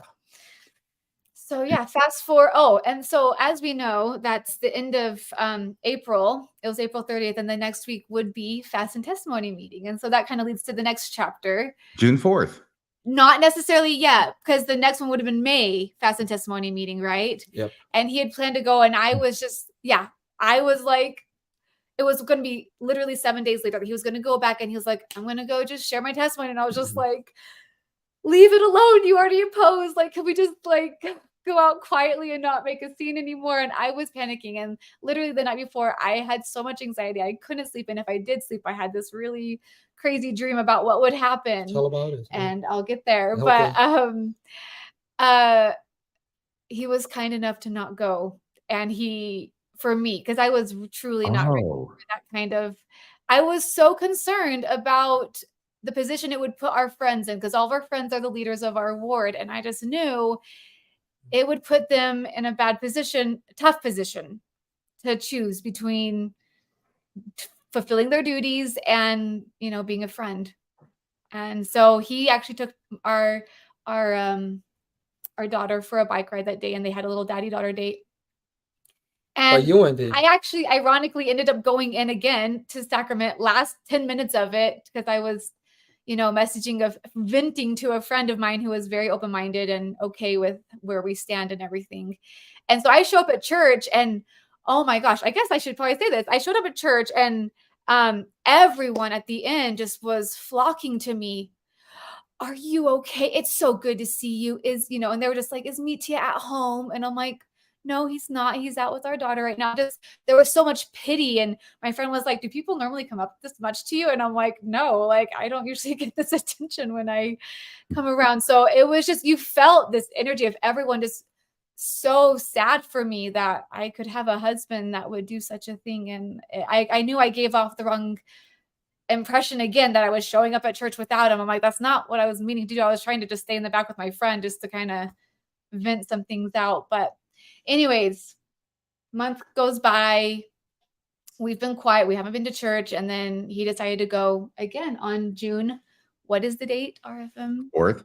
So fast forward. Oh, and so as we know, that's the end of April. It was April 30th, and the next week would be Fast and Testimony meeting. And so that kind of leads to the next chapter. June 4th. Not necessarily yet, because the next one would have been May Fast and Testimony meeting, right? Yep. And he had planned to go, and I was just, I was like, it was going to be literally 7 days later. He was going to go back, and he was like, I'm going to go just share my testimony. And I was just like, leave it alone. You already opposed. Can we just go out quietly and not make a scene anymore? And I was panicking. And literally the night before, I had so much anxiety. I couldn't sleep. And if I did sleep, I had this really crazy dream about what would happen. Tell about it. And I'll get there. Okay. But he was kind enough to not go. And for me, because I was truly not ready for that kind of, I was so concerned about the position it would put our friends in, because all of our friends are the leaders of our ward. And I just knew it would put them in a bad position, tough position to choose between fulfilling their duties and, being a friend. And so he actually took our daughter for a bike ride that day, and they had a little daddy-daughter date. And but you went in. I actually ironically ended up going in again to Sacrament last 10 minutes of it, because I was messaging venting to a friend of mine who was very open-minded and okay with where we stand and everything. And so I show up at church, and oh my gosh, I guess I should probably say this. I showed up at church, and everyone at the end just was flocking to me. Are you okay? It's so good to see you. And they were just like, is Mitya at home? And I'm like, no, he's not. He's out with our daughter right now. There was so much pity. And my friend was like, do people normally come up this much to you? And I'm like, no, I don't usually get this attention when I come around. So it was just, you felt this energy of everyone just so sad for me that I could have a husband that would do such a thing. And I knew I gave off the wrong impression again, that I was showing up at church without him. I'm like, that's not what I was meaning to do. I was trying to just stay in the back with my friend just to kind of vent some things out. But anyways, month goes by. We've been quiet. We haven't been to church. And then he decided to go again on June. What is the date, RFM? 4th.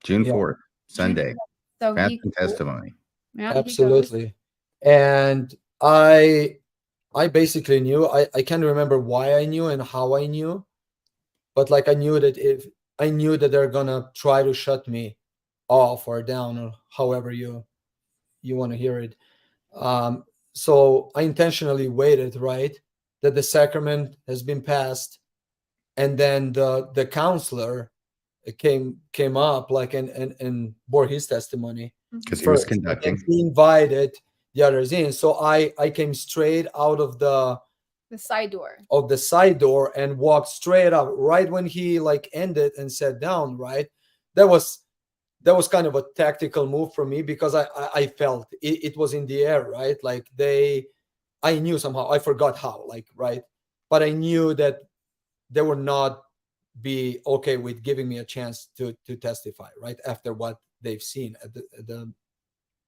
June 4th, Sunday. So Fast and Testimony. Yeah, absolutely. And I basically knew, I can't remember why I knew and how I knew, but I knew that they're gonna try to shut me off or down, or however you want to hear it. So I intentionally waited, right, that the sacrament has been passed, and then the counselor came up and bore his testimony, because he was conducting. He invited the others in. So I came straight out of the side door and walked straight up right when he ended and sat down, right? That was kind of a tactical move for me, because I felt it was in the air, right? I knew somehow, I forgot how, right? But I knew that they would not be okay with giving me a chance to testify, right? After what they've seen at the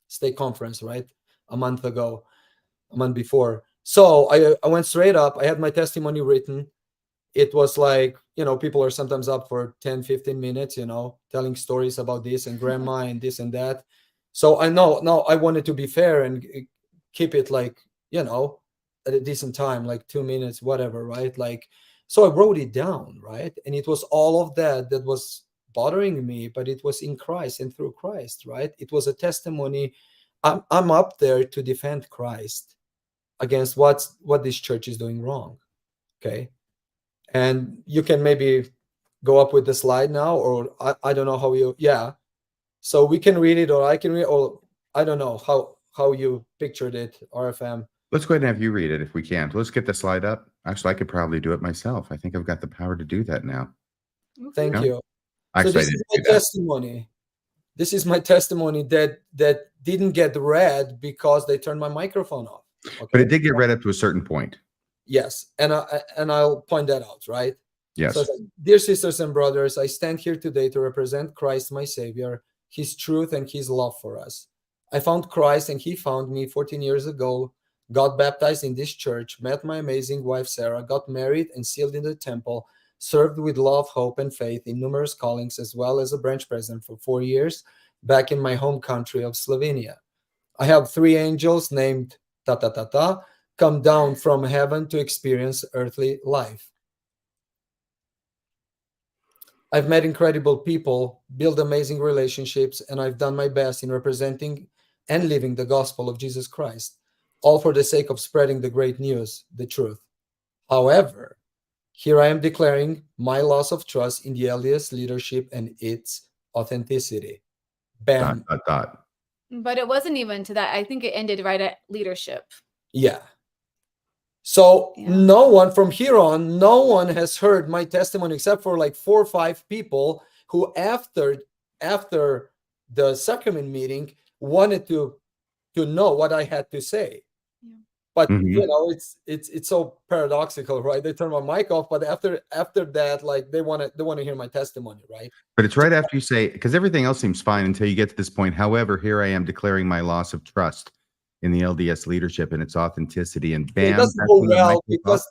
stake conference, right? A month before. So I went straight up. I had my testimony written. It was people are sometimes up for 10, 15 minutes, telling stories about this and grandma and this and that. So I know, no, I wanted to be fair and keep it at a decent time, like 2 minutes, whatever, right? Like, so I wrote it down, right? And it was all of that was bothering me, but it was in Christ and through Christ, right? It was a testimony. I'm up there to defend Christ against what this church is doing wrong. Okay. And you can maybe go up with the slide now, or I don't know how you, yeah. So we can read it, or I can read, or I don't know how you pictured it, RFM. Let's go ahead and have you read it if we can. Let's get the slide up. Actually, I could probably do it myself. I think I've got the power to do that now. Thank Yeah. you. Actually, So this is my testimony. This is my testimony that didn't get read because they turned my microphone off. Okay? But it did get read up to a certain point. Yes, and I'll point that out, right? Yes. So, dear sisters and brothers, I stand here today to represent Christ, my Savior, His truth and His love for us. I found Christ and He found me 14 years ago, got baptized in this church, met my amazing wife Sarah, got married and sealed in the temple, served with love, hope, and faith in numerous callings, as well as a branch president for 4 years back in my home country of Slovenia. I have 3 angels named Ta-ta-ta-ta come down from heaven to experience earthly life. I've met incredible people, built amazing relationships, and I've done my best in representing and living the gospel of Jesus Christ, all for the sake of spreading the great news, the truth. However, here I am declaring my loss of trust in the LDS leadership and its authenticity. Bam. ... But it wasn't even to that. I think it ended right at leadership. Yeah. So no one from here on, no one has heard my testimony except for like 4 or 5 people who after the sacrament meeting wanted to know what I had to say. Yeah. But you know, it's so paradoxical, right? They turn my mic off, but after that, like they want to hear my testimony, right? But it's right after you say, because everything else seems fine until you get to this point. However, here I am declaring my loss of trust in the LDS leadership and its authenticity, and bam, it doesn't go well because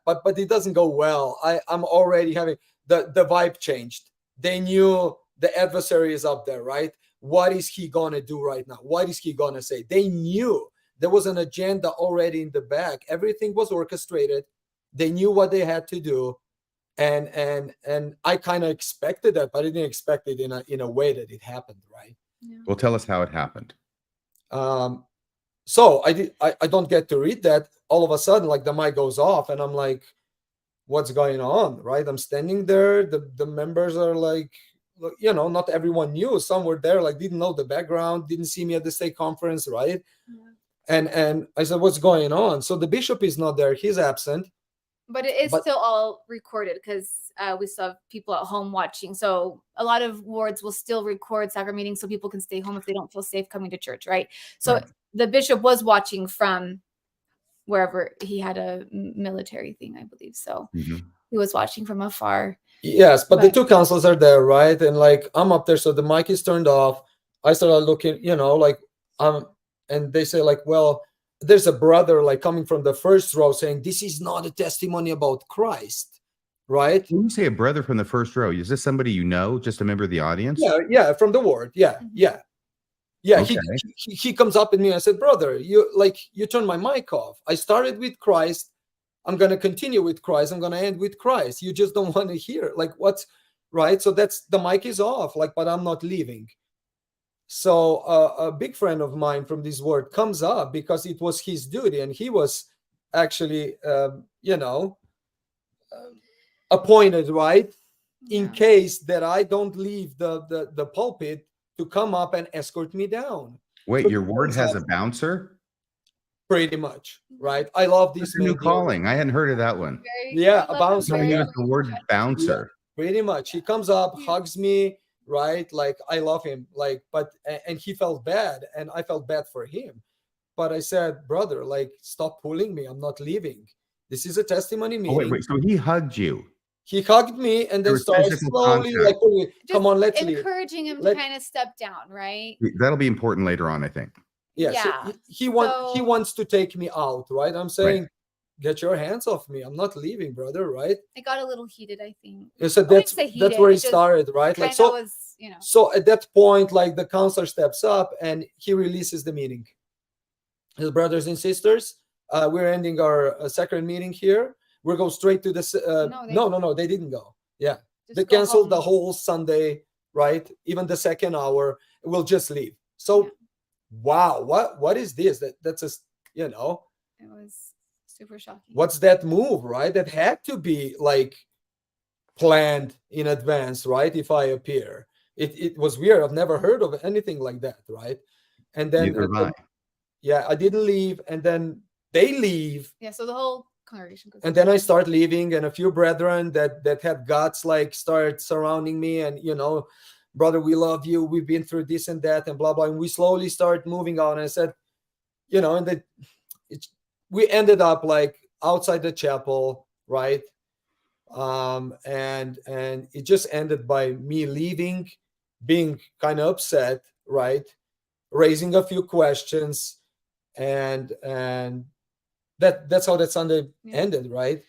but it doesn't go well. I'm already having the vibe changed. They knew the adversary is up there, right? What is he gonna do right now? What is he gonna say? They knew there was an agenda already in the back. Everything was orchestrated. They knew what they had to do, and I kind of expected that, but I didn't expect it in a way that it happened, right? Yeah. Well, tell us how it happened. So I don't get to read that. All of a sudden, like the mic goes off, and I'm like, what's going on, right? I'm standing there. The members are like, you know, not everyone knew. Some were there, like didn't know the background, didn't see me at the state conference, right? Yeah. And I said, what's going on? So the bishop is not there. He's absent. But it is still all recorded because we still have people at home watching. So a lot of wards will still record sacrament meetings so people can stay home if they don't feel safe coming to church, right? So the bishop was watching from wherever he had a military thing, I believe. So he was watching from afar. Yes, but the 2 counselors are there, right? And like I'm up there, so the mic is turned off. I started looking, you know, like and they say like, well, there's a brother like coming from the first row saying this is not a testimony about Christ, right? When you say a brother from the first row, is this somebody you know, just a member of the audience? Yeah, from the ward. Yeah. Okay. He comes up at me and I said, brother, you turned my mic off. I started with Christ. I'm going to continue with Christ. I'm going to end with Christ. You just don't want to hear like what's right. So that's the mic is off, like, but I'm not leaving. So a big friend of mine from this ward comes up because it was his duty. And he was actually, appointed, right? In case that I don't leave the pulpit to come up and escort me down. Wait, your ward has a bouncer? Pretty much, right? I love this new calling. I hadn't heard of that one. Yeah, a bouncer. The word bouncer. Yeah, pretty much. He comes up, hugs me, right? Like I love him, like, and he felt bad, and I felt bad for him. But I said, brother, like, stop pulling me. I'm not leaving. This is a testimony meeting. Wait. So he hugged you. He hugged me and then started slowly, like, come on, let's leave. Encouraging him to kind of step down, right? That'll be important later on, I think. Yeah. So he wants to take me out, right? I'm saying, get your hands off me. I'm not leaving, brother, right? It got a little heated, I think. So that's where he started, right? Like so. So at that point, like the counselor steps up and he releases the meeting. His brothers and sisters, we're ending our sacrament meeting here. We'll go straight to this. No, they didn't go. Yeah, Just they go canceled the home. whole Sunday, right? Even the second hour. We'll just leave. So, Yeah. wow, what is this? That's a, It was super shocking. what's that move, right? That had to be like planned in advance, right? If I appear, it was weird. I've never heard of anything like that, right? And then, Neither have I. yeah, I didn't leave, and then they leave, Yeah, so the whole congregation goes. and then I start leaving, and a few brethren that had guts like start surrounding me, and brother, we love you. We've been through this and that, and blah blah. And we slowly start moving on. And I said, and then we ended up like outside the chapel, right? And it just ended by me leaving, being kind of upset, right? Raising a few questions, and that's how that Sunday ended, right?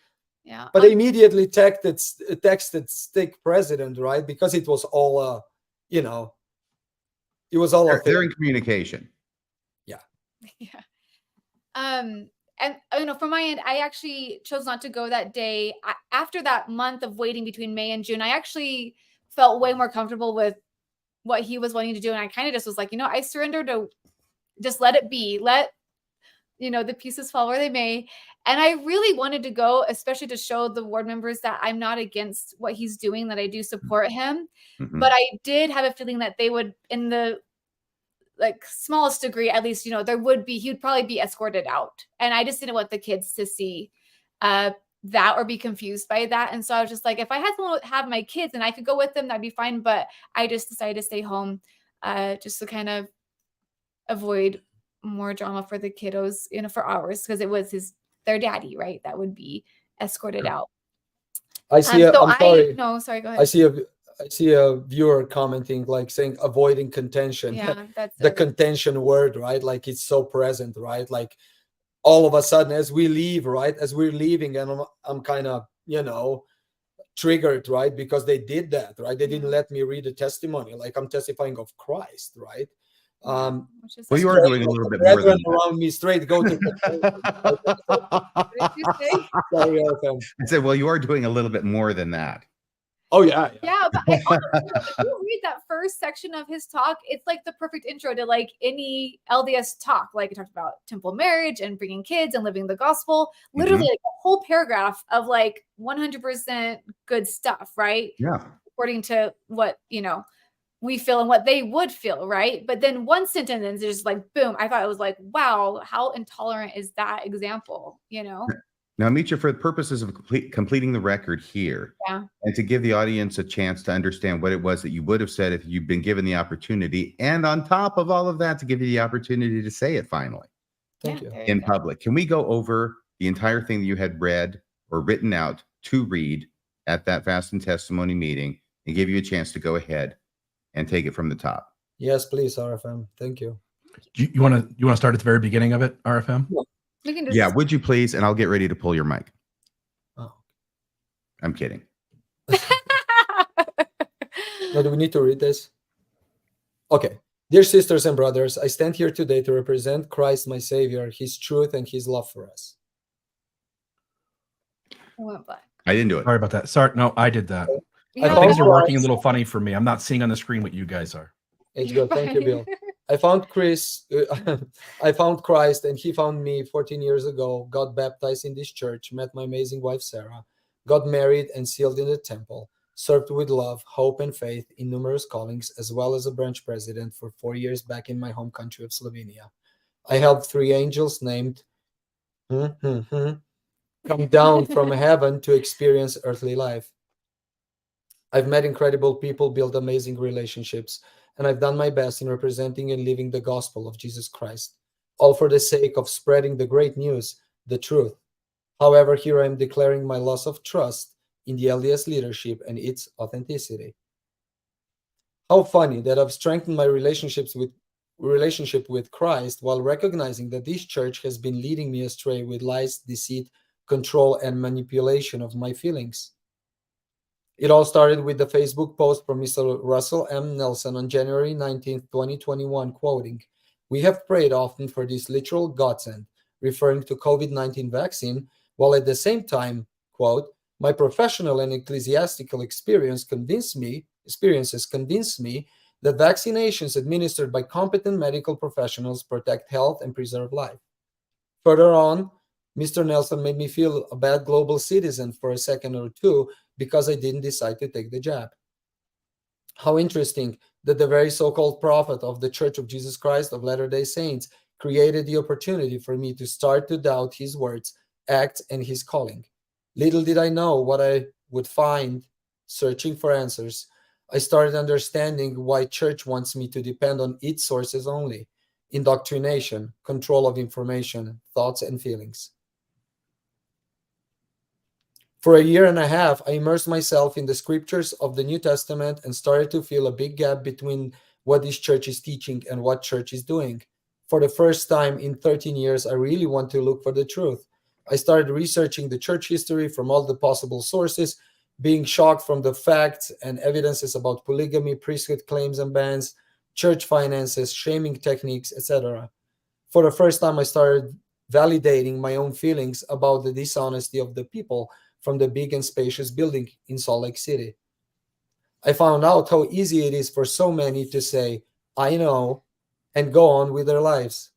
Yeah. But I immediately texted stake president, right? Because it was all it was all They're in communication. Yeah. And from my end, I actually chose not to go that day. After that month of waiting between May and June, I actually felt way more comfortable with what he was wanting to do, and I kind of just was like, I surrender to just let it be. Let the pieces fall where they may. And I really wanted to go, especially to show the ward members that I'm not against what he's doing, that I do support him. Mhm. But I did have a feeling that they would, in the smallest degree, at least, he would probably be escorted out. And I just didn't want the kids to see that or be confused by that. And so I was just like, if I had someone have my kids and I could go with them, that'd be fine. But I just decided to stay home just to kind of avoid more drama for the kiddos, for hours, because it was their daddy, right? That would be escorted out. I see. I'm sorry. No, sorry. Go ahead. I see a viewer commenting, like saying avoiding contention. Yeah, that's the contention word, right? Like it's so present, right? Like all of a sudden, as we leave, right? As we're leaving, and I'm kind of, triggered, right? Because they did that, right? They didn't let me read the testimony. Like I'm testifying of Christ, right? Well, you are doing a little bit more than around me straight. Go to. Sorry, I said, well, you are doing a little bit more than that. Oh yeah. Yeah, but if you read that first section of his talk, it's like the perfect intro to like any LDS talk. Like it talked about temple marriage and bringing kids and living the gospel. Literally, like a whole paragraph of like 100% good stuff, right? Yeah. According to what we feel and what they would feel, right? But then one sentence is just like boom. I thought it was like, wow, how intolerant is that example? Now, Mitra, for the purposes of completing the record here, and to give the audience a chance to understand what it was that you would have said if you'd been given the opportunity, and on top of all of that, to give you the opportunity to say it finally Thank you. in public. Can we go over the entire thing that you had read or written out to read at that fast and testimony meeting and give you a chance to go ahead and take it from the top? Yes, please, RFM. Thank you. You want to start at the very beginning of it, RFM? We can just... Yeah, would you please? And I'll get ready to pull your mic. Oh. I'm kidding. No, do we need to read this? Okay. Dear sisters and brothers, I stand here today to represent Christ, my Savior, His truth, and His love for us. I went black. I didn't do it. Sorry about that. Sorry, no, I did that. Yeah. Things are working a little funny for me. I'm not seeing on the screen what you guys are. It's good. Thank you, Bill. I found Christ, and he found me 14 years ago, got baptized in this church, met my amazing wife, Sarah, got married and sealed in the temple, served with love, hope, and faith in numerous callings, as well as a branch president for 4 years back in my home country of Slovenia. I helped 3 angels named come down from heaven to experience earthly life. I've met incredible people, built amazing relationships, and I've done my best in representing and living the gospel of Jesus Christ, all for the sake of spreading the great news, the truth. However, here I am declaring my loss of trust in the LDS leadership and its authenticity. How funny that I've strengthened my relationship with Christ while recognizing that this church has been leading me astray with lies, deceit, control, and manipulation of my feelings. It all started with the Facebook post from Mr. Russell M. Nelson on January 19, 2021, quoting, "We have prayed often for this literal godsend, referring to COVID-19 vaccine, while at the same time, quote, my professional and ecclesiastical experiences convince me that vaccinations administered by competent medical professionals protect health and preserve life. Further on, Mr. Nelson made me feel a bad global citizen for a second or two because I didn't decide to take the jab. How interesting that the very so-called prophet of the Church of Jesus Christ of Latter-day Saints created the opportunity for me to start to doubt his words, acts, and his calling. Little did I know what I would find searching for answers. I started understanding why church wants me to depend on its sources only: indoctrination, control of information, thoughts, and feelings. For a year and a half, I immersed myself in the scriptures of the New Testament and started to feel a big gap between what this church is teaching and what church is doing. For the first time in 13 years, I really want to look for the truth. I started researching the church history from all the possible sources, being shocked from the facts and evidences about polygamy, priesthood claims and bans, church finances, shaming techniques, etc. For the first time, I started validating my own feelings about the dishonesty of the people from the big and spacious building in Salt Lake City. I found out how easy it is for so many to say, I know, and go on with their lives.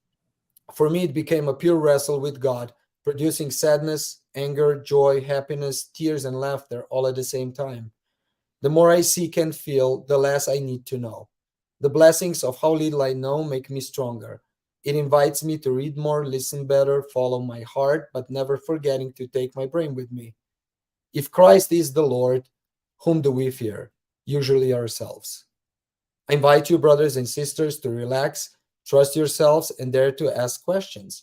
For me, it became a pure wrestle with God, producing sadness, anger, joy, happiness, tears, and laughter all at the same time. The more I seek and feel, the less I need to know. The blessings of how little I know make me stronger. It invites me to read more, listen better, follow my heart, but never forgetting to take my brain with me. If Christ is the Lord, whom do we fear? Usually ourselves. I invite you, brothers and sisters, to relax, trust yourselves, and dare to ask questions.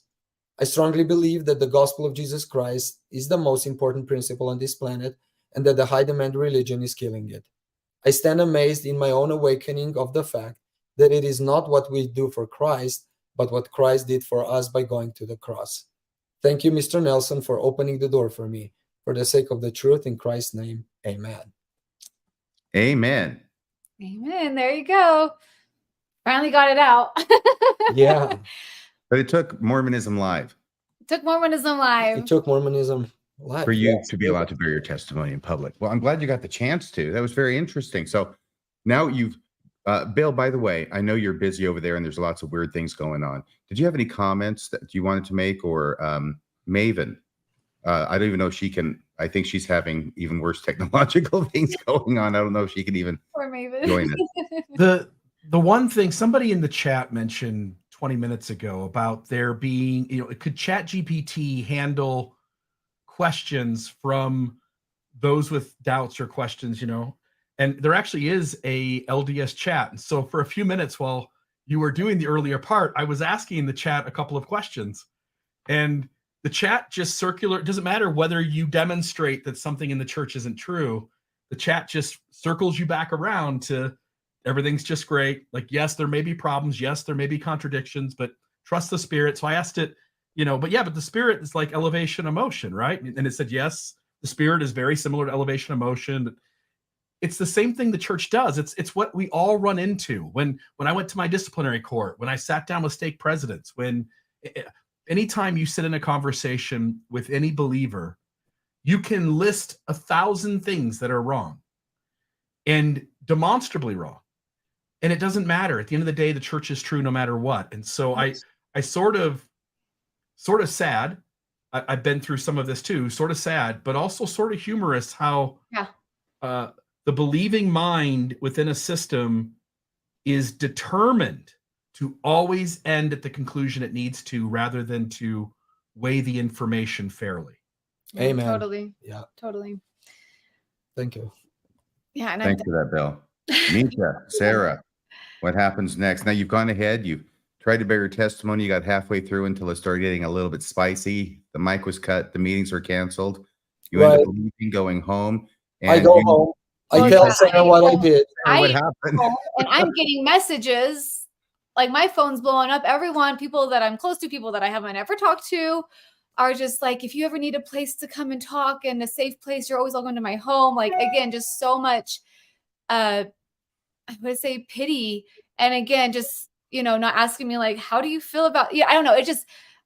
I strongly believe that the gospel of Jesus Christ is the most important principle on this planet, and that the high demand religion is killing it. I stand amazed in my own awakening of the fact that it is not what we do for Christ, but what Christ did for us by going to the cross. Thank you, Mr. Nelson, for opening the door for me. For the sake of the truth, in Christ's name, amen. Amen. Amen. There you go. Finally got it out. Yeah. But it took Mormonism Live Took Mormonism live. It took Mormonism live. for you Yes. to be allowed to bear your testimony in public. Well, I'm glad you got the chance to. That was very interesting. So now you've, Bill, by the way, I know you're busy over there and there's lots of weird things going on. Did you have any comments that you wanted to make? Or Maven? I don't even know if she can. I think she's having even worse technological things going on. I don't know if she can even Poor Maven. join us. The one thing somebody in the chat mentioned 20 minutes ago about there being, could ChatGPT handle questions from those with doubts or questions, and there actually is a LDS chat. And so for a few minutes while you were doing the earlier part, I was asking the chat a couple of questions, and the chat just circular. It doesn't matter whether you demonstrate that something in the church isn't true. The chat just circles you back around to everything's just great. Like, yes, there may be problems. Yes, there may be contradictions, but trust the Spirit. So I asked it, but the Spirit is like elevation emotion, right? And it said, yes, the Spirit is very similar to elevation emotion. It's the same thing the church does. It's what we all run into. When I went to my disciplinary court, when I sat down with stake presidents, anytime you sit in a conversation with any believer, you can list 1,000 things that are wrong and demonstrably wrong. And it doesn't matter. At the end of the day, the church is true no matter what. And so I sort of sad. I've been through some of this too, sort of sad, but also sort of humorous how the believing mind within a system is determined to always end at the conclusion it needs to, rather than to weigh the information fairly. Amen. Totally. Yeah. Totally. Thank you. Yeah. And Thanks for that, Bill. Misha, Sarah, what happens next? Now you've gone ahead, you've tried to bear your testimony, you got halfway through until it started getting a little bit spicy. The mic was cut, the meetings were canceled. You end up leaving, going home. And I go home. I tell Sarah what I did. What happened? And I'm getting messages, like my phone's blowing up. Everyone, people that I'm close to, people that I haven't ever talked to, are just like, if you ever need a place to come and talk and a safe place, you're always welcome to my home. Like, again, just so much, I would say pity. And again, just, not asking me like, how do you feel about, I don't know. It just,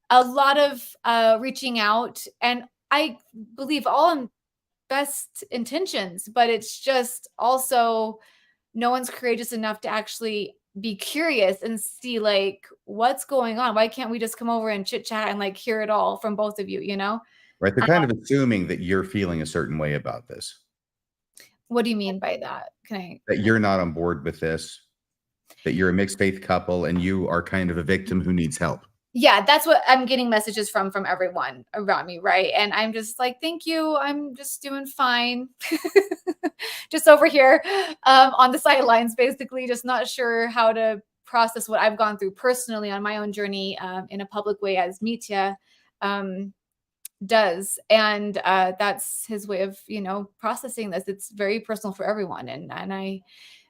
a lot of reaching out, and I believe all in best intentions, but it's just also no one's courageous enough to actually be curious and see like what's going on. Why can't we just come over and chit chat and like hear it all from both of you, you know? Right. They're kind of assuming that you're feeling a certain way about this, What do you mean by that? Can I? that you're not on board with this, that you're a mixed faith couple and you are kind of a victim who needs help. Yeah, that's what I'm getting messages from everyone around me, right? And I'm just like, thank you. I'm just doing fine. Just over here on the sidelines, basically, just not sure how to process what I've gone through personally on my own journey in a public way, as Mitya does. And that's his way of, processing this. It's very personal for everyone. And I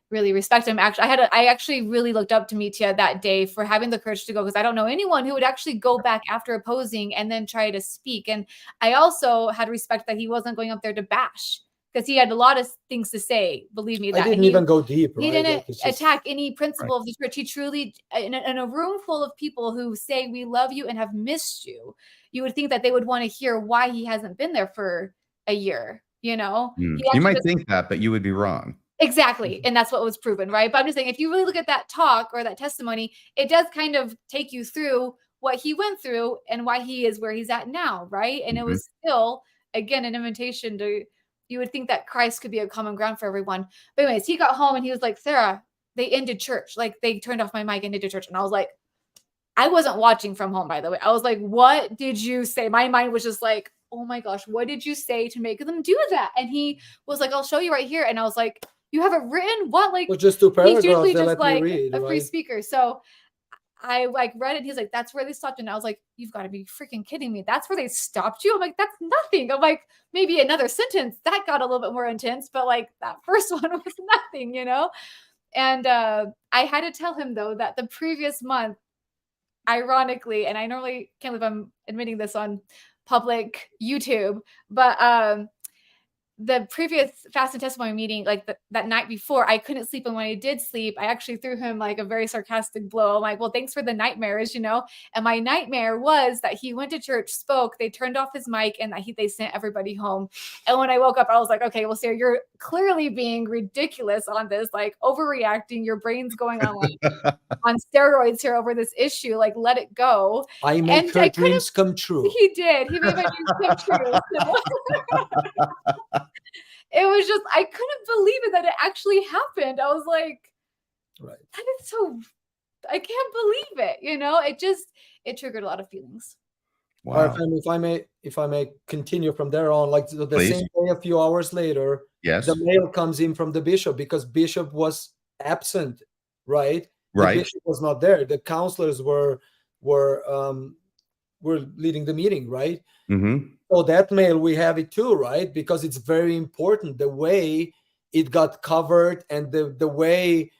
really respect him. Actually, I actually really looked up to Mitya that day for having the courage to go, because I don't know anyone who would actually go back after opposing and then try to speak. And I also had respect that he wasn't going up there to bash, because he had a lot of things to say. Believe me, that I didn't even go deep. He right? didn't Like, just, attack any principle of the church. He truly, in a room full of people who say we love you and have missed you, you would think that they would want to hear why he hasn't been there for a year. He You might think that, but you would be wrong. Exactly. And that's what was proven, right? But I'm just saying, if you really look at that talk or that testimony, it does kind of take you through what he went through and why he is where he's at now, right? And it was still, again, an invitation to, you would think that Christ could be a common ground for everyone. But anyways, he got home and he was like, Sarah, they ended church. Like, they turned off my mic and ended church. And I was like, I wasn't watching from home, by the way. I was like, what did you say? My mind was just like, oh my gosh, what did you say to make them do that? And he was like, I'll show you right here. And I was like, you have it written? What? Like, well, just 2 paragraphs. he's usually They just let like me read, a free right? speaker. So I like read it. And he's like, that's where they stopped. And I was like, you've got to be freaking kidding me. That's where they stopped you? I'm like, that's nothing. I'm like, maybe another sentence that got a little bit more intense, but like that first one was nothing, And I had to tell him though that the previous month, ironically, and I normally can't believe I'm admitting this on public YouTube, but the previous fast and testimony meeting, like that night before, I couldn't sleep. And when I did sleep, I actually threw him like a very sarcastic blow. I'm like, well, thanks for the nightmares, And my nightmare was that he went to church, spoke, they turned off his mic, and that they sent everybody home. And when I woke up, I was like, okay, well, Sarah, you're clearly being ridiculous on this, like overreacting. Your brain's going on like on steroids here over this issue. Like, let it go. I make her dreams come true. He did. He made my dreams come true. So. It was just, I couldn't believe it that it actually happened. I was like, right. That is so, I can't believe it. It triggered a lot of feelings. Wow. If I may continue from there on, like the Please. same day, a few hours later, Yes. the mail comes in from the bishop, because bishop was absent, right? Right. The bishop was not there. The counselors were leading the meeting, right? Mm-hmm. So that mail, we have it too, right? Because it's very important, the way it got covered and the way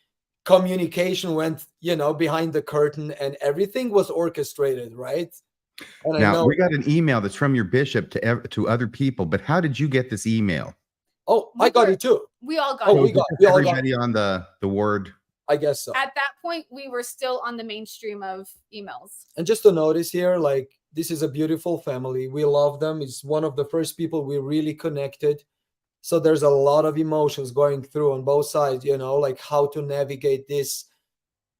communication went, behind the curtain, and everything was orchestrated, right? And Now, we got an email that's from your bishop to other people, but how did you get this email? Oh, I got it too. We all got Oh, it. we all got Everybody on the ward. I guess so. At that point, we were still on the mainstream of emails. And just to notice here, like, this is a beautiful family. We love them. It's one of the first people we really connected. So there's a lot of emotions going through on both sides, like how to navigate this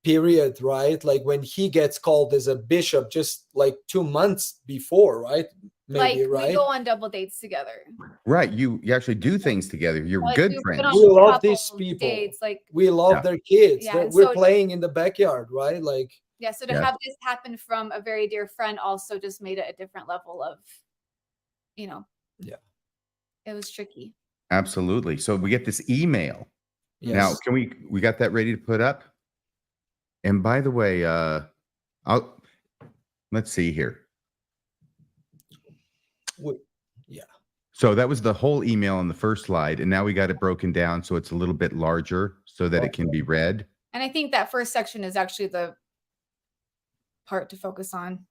period, right? Like when he gets called as a bishop just like 2 months before, right? Maybe, like, right? we go on double dates together. Right. You actually do things together. You're Like, good we friends. went on We love couple these people. dates, like, We love their kids. Yeah, and We're so- playing in the backyard, right? Like, yeah. So to Yeah. have this happen from a very dear friend also just made it a different level of, Yeah. It was tricky. Absolutely. So we get this email. yes. Now, can we got that ready to put up? And by the way, let's see here. Yeah. So that was the whole email on the first slide, and now we got it broken down so it's a little bit larger so that it can be read. And I think that first section is actually the part to focus on.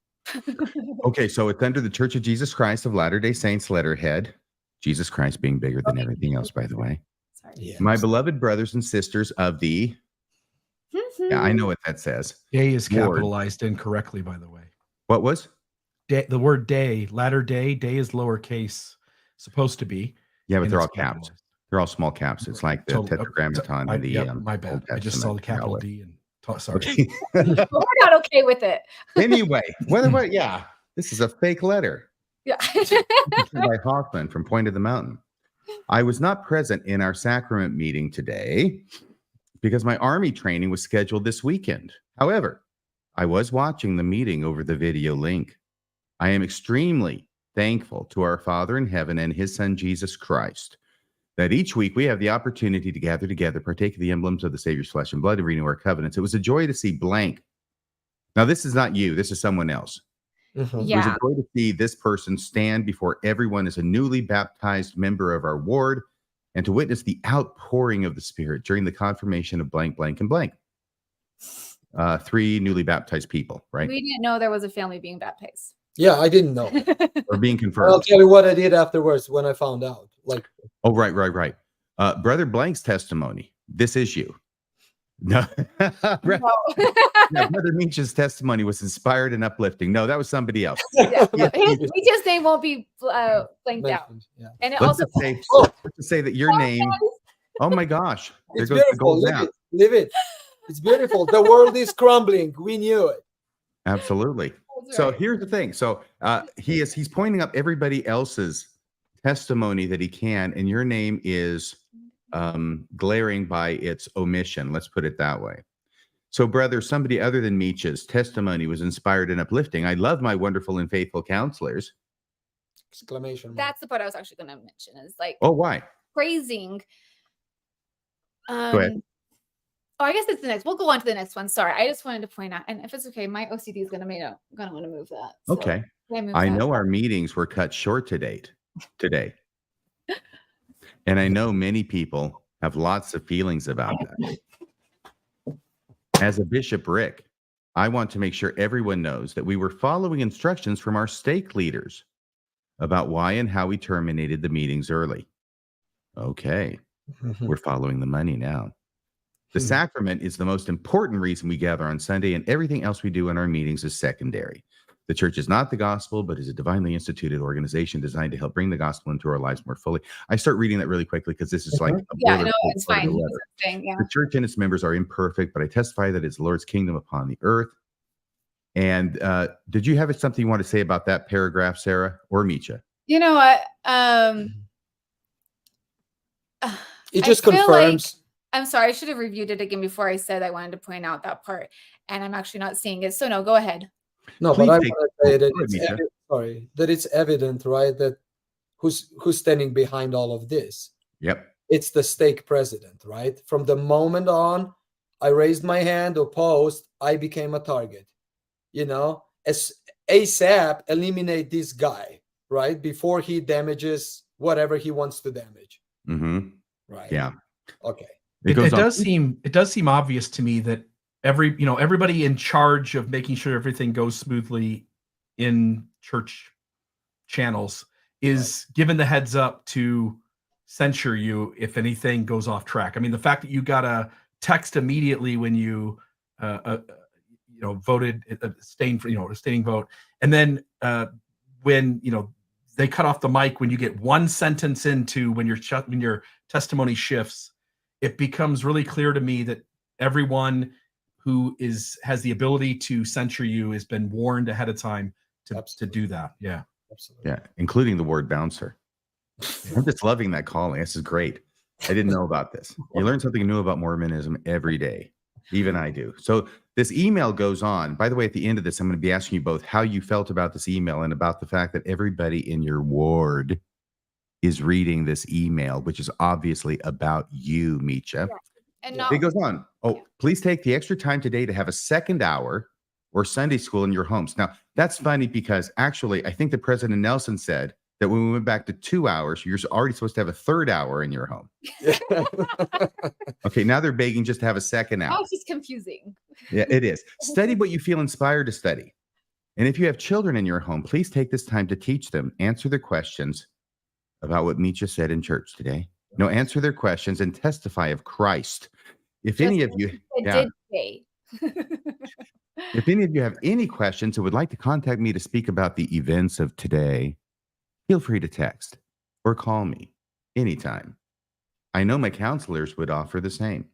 Okay, so it's under the Church of Jesus Christ of Latter-day Saints letterhead. Jesus Christ being bigger than everything else, by the way. Sorry. Yeah. My beloved brothers and sisters of the... Yeah, I know what that says. A is Ward. capitalized incorrectly, by the way. What was? the word day, latter day is lowercase, supposed to be. Yeah, but and they're it's all caps. capitalized. They're all small caps. It's like the Totally. tetragrammaton in the My bad. Old I just saw the Testament, capital Yahweh. D and sorry. Okay. But we're not okay with it. Anyway, what? Yeah, this is a fake letter. Yeah. By Hoffman from Point of the Mountain. I was not present in our sacrament meeting today because my Army training was scheduled this weekend. However, I was watching the meeting over the video link. I am extremely thankful to our Father in heaven and his Son, Jesus Christ, that each week we have the opportunity to gather together, partake of the emblems of the Savior's flesh and blood, and renew our covenants. It was a joy to see blank. Now, this is not you. This is someone else. Mhm. It was Yeah. a joy to see this person stand before everyone as a newly baptized member of our ward and to witness the outpouring of the Spirit during the confirmation of blank, blank, and blank. 3 newly baptized people, right? We didn't know there was a family being baptized. Yeah, I didn't know. Or being I'll confirmed. tell you what I did afterwards when I found out. Like, Oh, right. Brother Blank's testimony. This is you. No. Right. No. Yeah, Brother Meach's testimony was inspired and uplifting. No, that was somebody else. Yeah. Yeah. His name won't be blanked out. mentioned, yeah. And it Let's also just say that your name. Oh my gosh. There It's goes the beautiful. gold Live down. it. Live it. It's beautiful. The world is crumbling. We knew it. Absolutely. That's So right. here's the thing. So he's pointing up everybody else's testimony that he can, and your name is glaring by its omission. Let's put it that way. So, brother, somebody other than Meech's testimony was inspired and uplifting. I love my wonderful and faithful counselors. Exclamation mark. That's the part I was actually going to mention is like Oh, why? praising. ahead. Oh, I guess it's the next. We'll go on to the next one. Sorry, I just wanted to point out, and if it's okay, my OCD is gonna want to move that. So Okay. can move I that? know our meetings were cut short today. And I know many people have lots of feelings about that. As a Bishop Rick, I want to make sure everyone knows that we were following instructions from our stake leaders about why and how we terminated the meetings early. Okay, Mhm. we're following the money now. The Hmm. sacrament is the most important reason we gather on Sunday, and everything else we do in our meetings is secondary. The church is not the gospel, but is a divinely instituted organization designed to help bring the gospel into our lives more fully. I start reading that really quickly because this is like a Yeah, no, boilerplate it's part of fine. the He letter. was saying, yeah. The church and its members are imperfect, but I testify that it's the Lord's kingdom upon the earth. And did you have something you want to say about that paragraph, Sarah or Meecha? You know what? It I just feel like- confirms. I'm sorry. I should have reviewed it again before I said I wanted to point out that part, and I'm actually not seeing it. So no, go ahead. No, Please but I take- want to say that Go ahead, it's Misha. that it's evident, right? That who's standing behind all of this? Yep. It's the stake president, right? From the moment on, I raised my hand, opposed, I became a target. You know, as ASAP, eliminate this guy, right? Before he damages whatever he wants to damage, Mm-hmm. right? Yeah. Okay. It It goes on. does seem obvious to me that everybody in charge of making sure everything goes smoothly in church channels is given the heads up to censure you if anything goes off track. I mean, the fact that you got a text immediately when you voted abstaining vote, and then when they cut off the mic when you get one sentence into when your testimony shifts, it becomes really clear to me that everyone who has the ability to censure you has been warned ahead of time to Absolutely. do that. Yeah. Absolutely. Yeah, including the ward bouncer. I'm just loving that calling. This is great. I didn't know about this. You learn something new about Mormonism every day. Even I do. So this email goes on. By the way, at the end of this, I'm going to be asking you both how you felt about this email and about the fact that everybody in your ward is reading this email, which is obviously about you, Meecha. And Yeah. not It goes on. Oh, please take the extra time today to have a second hour or Sunday school in your homes. Now, that's funny because actually, I think that President Nelson said that when we went back to 2 hours, you're already supposed to have a third hour in your home. Okay, now they're begging just to have a second now hour. it's just confusing. Yeah, it is. Study what you feel inspired to study. And if you have children in your home, please take this time to teach them, answer their questions about what Meecha said in church today. No, answer their questions and testify of Christ. If any of you, It yeah. did say. If any of you have any questions or would like to contact me to speak about the events of today, feel free to text or call me anytime. I know my counselors would offer the same.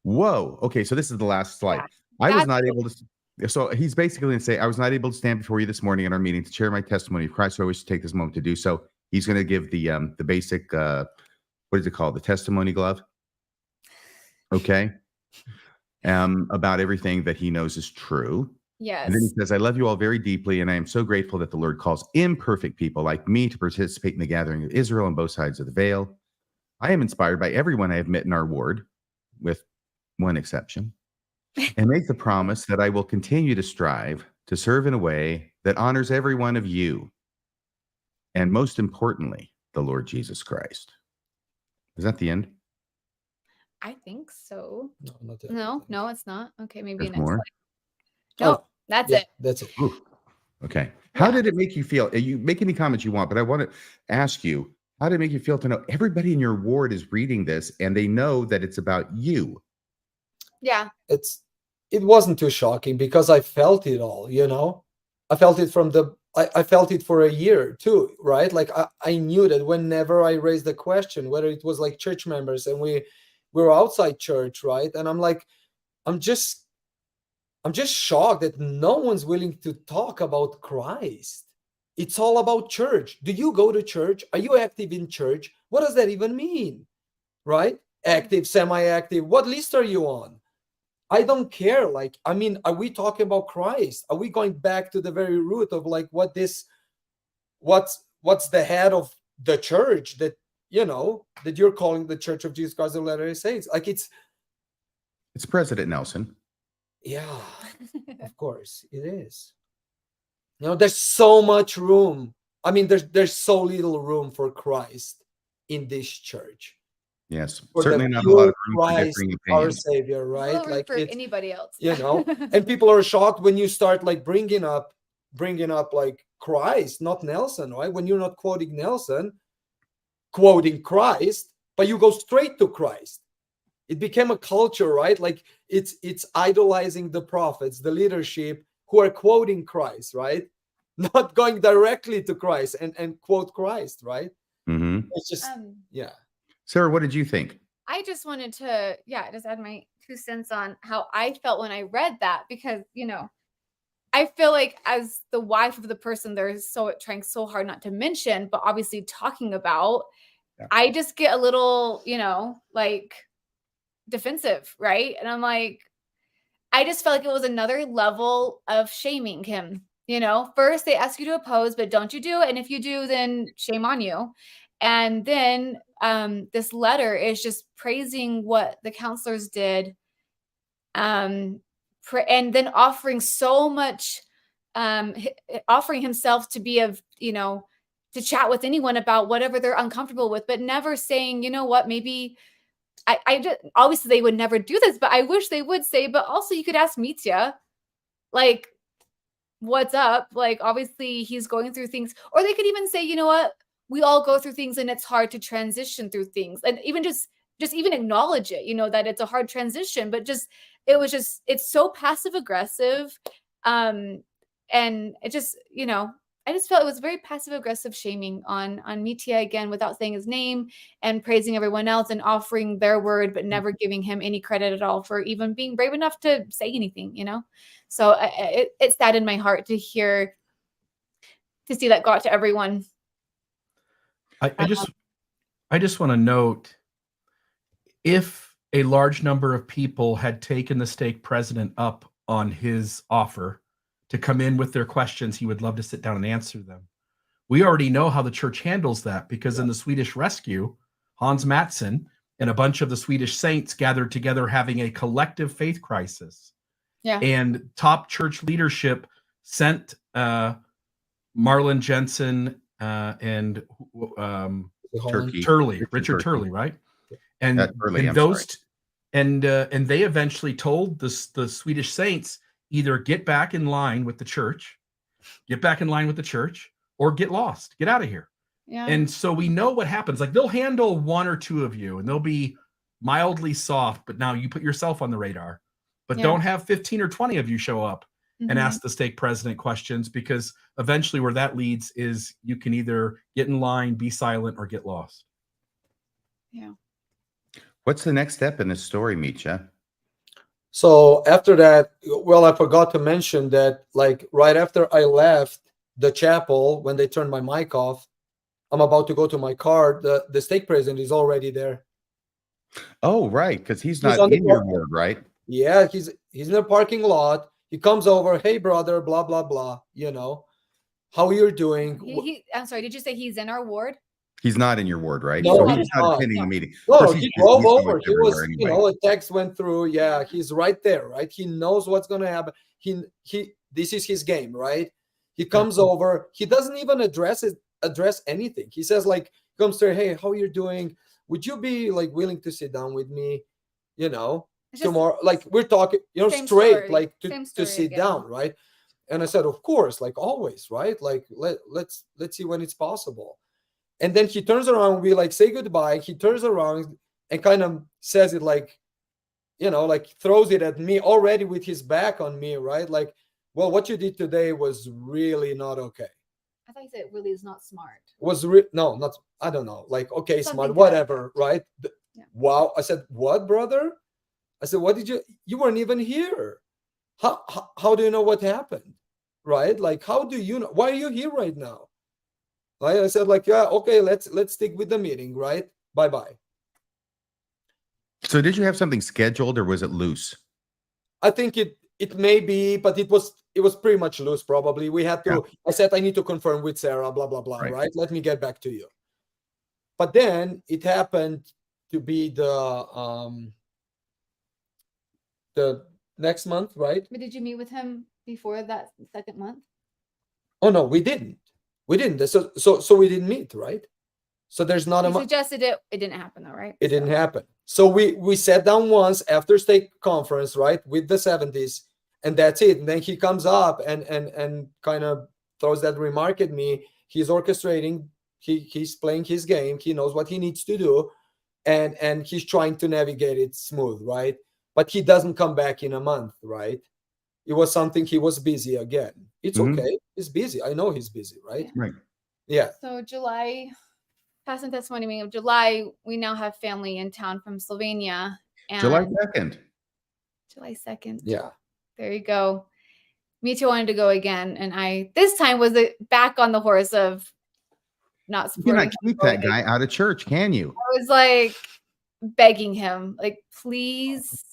Whoa. Okay, so this is the last slide. Yeah, I was that's not cool. able to. So he's basically going to say, I was not able to stand before you this morning in our meeting to share my testimony of Christ. So I wish to take this moment to do so. He's going to give the basic, what is it called? The testimony glove. Okay. About everything that he knows is true. Yes. And then he says, I love you all very deeply, and I am so grateful that the Lord calls imperfect people like me to participate in the gathering of Israel on both sides of the veil. I am inspired by everyone I have met in our ward, with one exception, and make the promise that I will continue to strive to serve in a way that honors every one of you, and most importantly, the Lord Jesus Christ. Is that the end? I think so. No, not yet. No, it's not. Okay, maybe There's next more. slide. No, Oh, that's yeah, it. that's it. Ooh, okay. How Yeah. did it make you feel? You make any comments you want, but I want to ask you, how did it make you feel to know everybody in your ward is reading this and they know that it's about you? Yeah. It wasn't too shocking because I felt it all, you know. I felt it I felt it for a year too, right? Like I knew that whenever I raised the question, whether it was like church members and we were outside church, right? And I'm like, I'm just shocked that no one's willing to talk about Christ. It's all about church. Do you go to church? Are you active in church? What does that even mean? Right? Active, semi-active. What list are you on? I don't care. Like, I mean, are we talking about Christ? Are we going back to the very root of like what's the head of the church that, you know, that you're calling the Church of Jesus Christ of Latter-day Saints? Like it's President Nelson. yeah, of course it is. You know, there's so much room. I mean, there's so little room for Christ in this church. Yes, For certainly the not a lot of pure room for Christ, differing our opinions. Savior, No right? room Like for it's, anybody else. you know, and people are shocked when you start like bringing up like Christ, not Nelson, right? When you're not quoting Nelson, quoting Christ, but you go straight to Christ. It became a culture, right? Like it's idolizing the prophets, the leadership who are quoting Christ, right? Not going directly to Christ and quote Christ, right? Mm-hmm. It's just yeah. Sarah, what did you think? I just wanted to, just add my 2 cents on how I felt when I read that, because, you know, I feel like as the wife of the person they're trying so hard not to mention, but obviously talking about, Yeah. I just get a little, you know, like defensive, right? And I'm like, I just felt like it was another level of shaming him. You know, first they ask you to oppose, but don't you do it? And if you do, then shame on you. And then this letter is just praising what the counselors did, and then offering so much, offering himself to be of, you know, to chat with anyone about whatever they're uncomfortable with, but never saying, you know what, maybe I just, obviously they would never do this, but I wish they would say, but also you could ask Mitya, like, what's up? Like, obviously he's going through things, or they could even say, you know what, we all go through things and it's hard to transition through things. And even just even acknowledge it, you know, that it's a hard transition, but it's so passive aggressive. And it just, you know, I just felt it was very passive aggressive shaming on Mitya again, without saying his name, and praising everyone else and offering their word, but never giving him any credit at all for even being brave enough to say anything, you know? So it saddened my heart to see that got to everyone. I just want to note, if a large number of people had taken the stake president up on his offer to come in with their questions, he would love to sit down and answer them. We already know how the church handles that, because in the Swedish rescue, Hans Mattsson and a bunch of the Swedish saints gathered together having a collective faith crisis. Yeah. And top church leadership sent Marlon Jensen and Turley. Richard Turley, right? And Turley, and those and they eventually told the Swedish saints, either get back in line with the church, or get lost, get out of here. Yeah. And so we know what happens. Like, they'll handle one or two of you and they'll be mildly soft, but now you put yourself on the radar. but Yeah. don't have 15 or 20 of you show up and Mhm. ask the stake president questions, because eventually where that leads is you can either get in line, be silent, or get lost. Yeah. What's the next step in this story, Misha? So after that, well, I forgot to mention that, like, right after I left the chapel, when they turned my mic off, I'm about to go to my car. The stake president is already there. Oh, right, because he's He's not on the in your park- ward, right? Yeah, he's in the parking lot. He comes over, hey brother, blah blah blah. How you're doing? I'm sorry. Did you say he's in our ward? He's not in your ward, right? No, so he's he's not not. attending No. the meeting. Of No, course, he drove he's over. going He was, everywhere a text went through. Yeah, Yeah. he's right there, right? He knows what's gonna happen. He this is his game, right? He comes over. He doesn't even address anything. He says, like, comes there, hey, how you doing? Would you be like willing to sit down with me? It's just Tomorrow, like, we're talking, same straight, story. like, Same to story sit again. down, right? And I said, of course, like always, right? Like, let's see when it's possible. And then he turns around, we like say goodbye. He turns around and kind of says it like, like throws it at me already with his back on me, right? Like, well, what you did today was really not okay. I thought you said really is not smart. No, not, I don't know. Like, okay, Something smart, to that whatever, effect. right? Yeah. Wow. I said, what, brother? I said, what did you weren't even here. How do you know what happened? Right? Like, how do you know? Why are you here right now? Like I said, like, yeah, okay, let's stick with the meeting, right? Bye-bye. So did you have something scheduled or was it loose? I think it may be, but it was pretty much loose, probably. We had to, I said, I need to confirm with Sarah, blah, blah, blah, right? Let me get back to you. But then it happened to be the next month, right? But did you meet with him before that second month? Oh no, we didn't. So we didn't meet, right? So there's not You suggested it. It didn't happen though, right? It didn't happen. So we sat down once after stake conference, right, with the 70s, and that's it. And then he comes up and kind of throws that remark at me. He's orchestrating. He's playing his game. He knows what he needs to do, and he's trying to navigate it smooth, right? But he doesn't come back in a month, right? It was something, he was busy again. It's okay. He's busy. I know he's busy, right? Right. Yeah. So July, passing testimony meeting of July, we now have family in town from Slovenia. And July 2nd. July 2nd. Yeah. There you go. Me too wanted to go again. And I, this time was back on the horse of not You supporting cannot keep that guy out of church, can you? I was like begging him, like, please,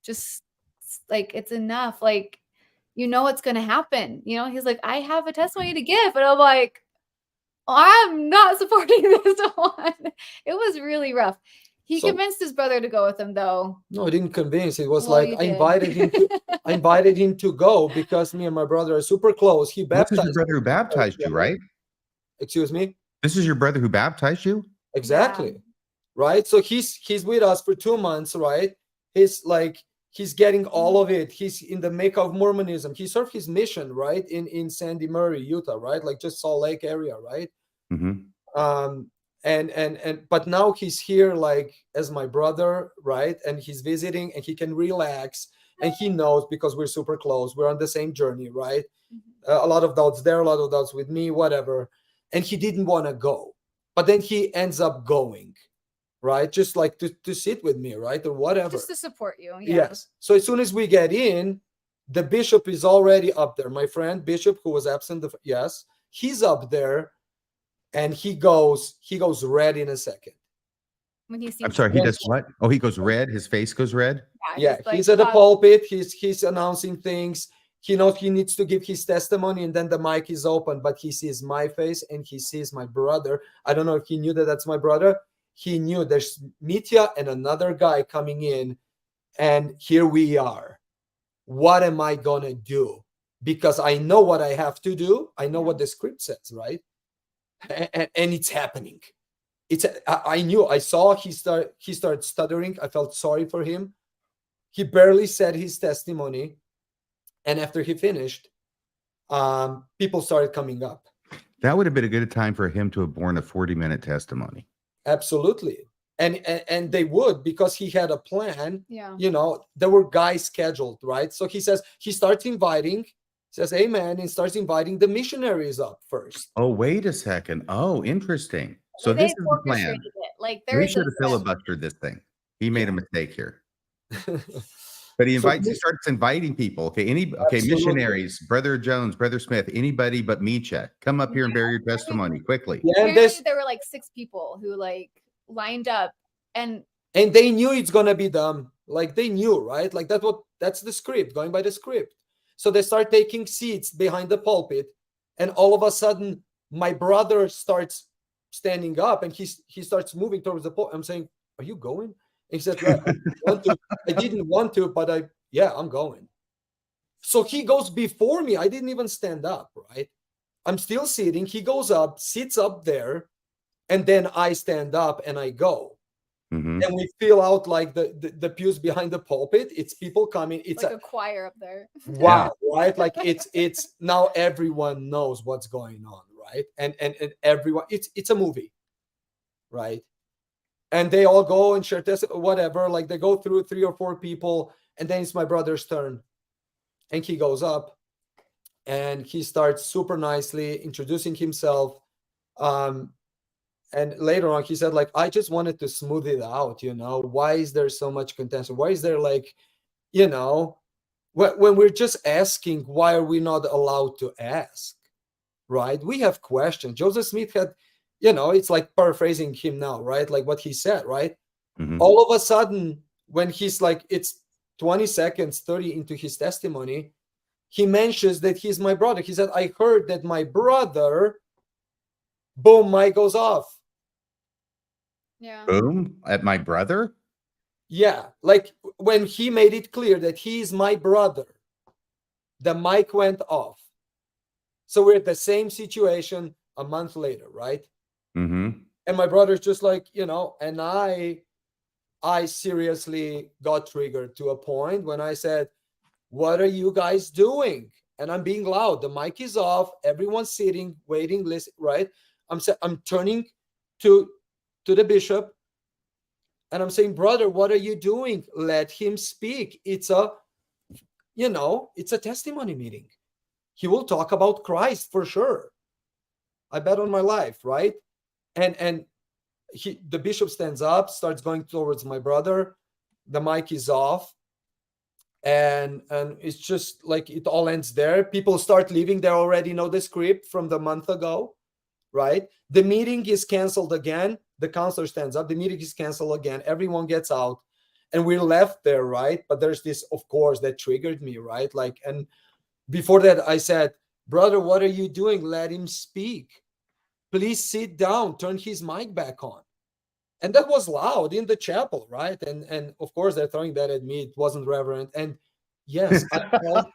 just like, it's enough. Like, you know what's going to happen. He's like, I have a testimony to give. And I'm like, I'm not supporting this one. It was really rough. He convinced his brother to go with him, though. No, I didn't convince. It was Well, like you I did. invited him to go because me and my brother are super close. He This baptized. is your brother who baptized you, right? Excuse me? This is your brother who baptized you? Exactly. Yeah. Right? So he's with us for 2 months, right? He's getting all of it. He's in the make of Mormonism. He served his mission, right? In Sandy Murray, Utah, right? Like just Salt Lake area, right? Mm-hmm. But now he's here like as my brother, right? And he's visiting and he can relax and he knows because we're super close. We're on the same journey, right? A lot of doubts there, a lot of doubts with me, whatever. And he didn't want to go, but then he ends up going, right? Just like to sit with me, right? Or whatever. Just to support you. Yeah. Yes. So as soon as we get in, the bishop is already up there. My friend bishop, who was absent, yes, he's up there, and he goes red in a second. When he sees I'm sorry, he does what? Oh, he goes red. His face goes red. Yeah, like, he's at the pulpit. He's announcing things. He knows he needs to give his testimony, and then the mic is open. But he sees my face and he sees my brother. I don't know if he knew that that's my brother. He knew there's Mitya and another guy coming in, and here we are. What am I gonna do? Because I know what I have to do. I know what the script says, right? And it's happening. I knew. I saw he started stuttering. I felt sorry for him. He barely said his testimony, and after he finished, people started coming up. That would have been a good time for him to have borne a 40-minute testimony. Absolutely. and they would, because he had a plan. Yeah. You know, there were guys scheduled, right? So he says, he starts inviting, says amen, and starts inviting the missionaries up first. Oh, wait a second. Oh, interesting. So They this is the plan. orchestrated it. Like there We is should a have filibustered this thing. He made Yeah. a mistake here. But he So invites, he this- starts inviting people. Okay, Absolutely. missionaries, Brother Jones, Brother Smith, anybody but Micha, come up here and bear your testimony quickly. yeah, and apparently there were like 6 people who like lined up, and they knew it's gonna be them. Like they knew, right? Like that's the script, going by the script. So they start taking seats behind the pulpit, and all of a sudden my brother starts standing up, and he starts moving towards the pulpit. I'm saying, "Are you going?" And he said, "Yeah, I didn't want to, but I'm going." So he goes before me. I didn't even stand up, right? I'm still sitting. He goes up, sits up there, and then I stand up and I go. Mhm. And we fill out like the pews behind the pulpit. It's people coming. It's like a choir up there. wow, right? Like it's now everyone knows what's going on, right? And everyone, it's a movie, right? And they all go and share this, whatever. Like they go through 3 or 4 people, and then it's my brother's turn, and he goes up, and he starts super nicely introducing himself. And later on, he said, like, I just wanted to smooth it out. You know, why is there so much contention? Why is there like, you know, when we're just asking, why are we not allowed to ask? Right? We have questions. Joseph Smith had, you know, it's like paraphrasing him now, right? Like what he said, right? Mhm. All of a sudden, when he's like, it's 20 seconds, 30 into his testimony, he mentions that he's my brother. He said, I heard that my brother, boom, mic goes off. Yeah. Boom, at my brother. Yeah, like when he made it clear that he is my brother, the mic went off. So we're at the same situation a month later, right? Mm-hmm. And my brother's just like, you know, and I seriously got triggered to a point when I said, what are you guys doing? And I'm being loud. The mic is off. Everyone's sitting, waiting, listen, right? I'm turning to the bishop, and I'm saying, brother, what are you doing? Let him speak. It's a testimony meeting. He will talk about Christ for sure. I bet on my life, right? And the bishop stands up, starts going towards my brother. The mic is off. And it's just like it all ends there. People start leaving. They already know the script from the month ago, right? The meeting is canceled again. The counselor stands up. The meeting is canceled again. Everyone gets out, and we're left there, right? But there's this, of course, that triggered me, right? Like, and before that, I said, brother, what are you doing? Let him speak. Please sit down. Turn his mic back on. And that was loud in the chapel, right? And of course, they're throwing that at me. It wasn't reverent. And yes, I felt,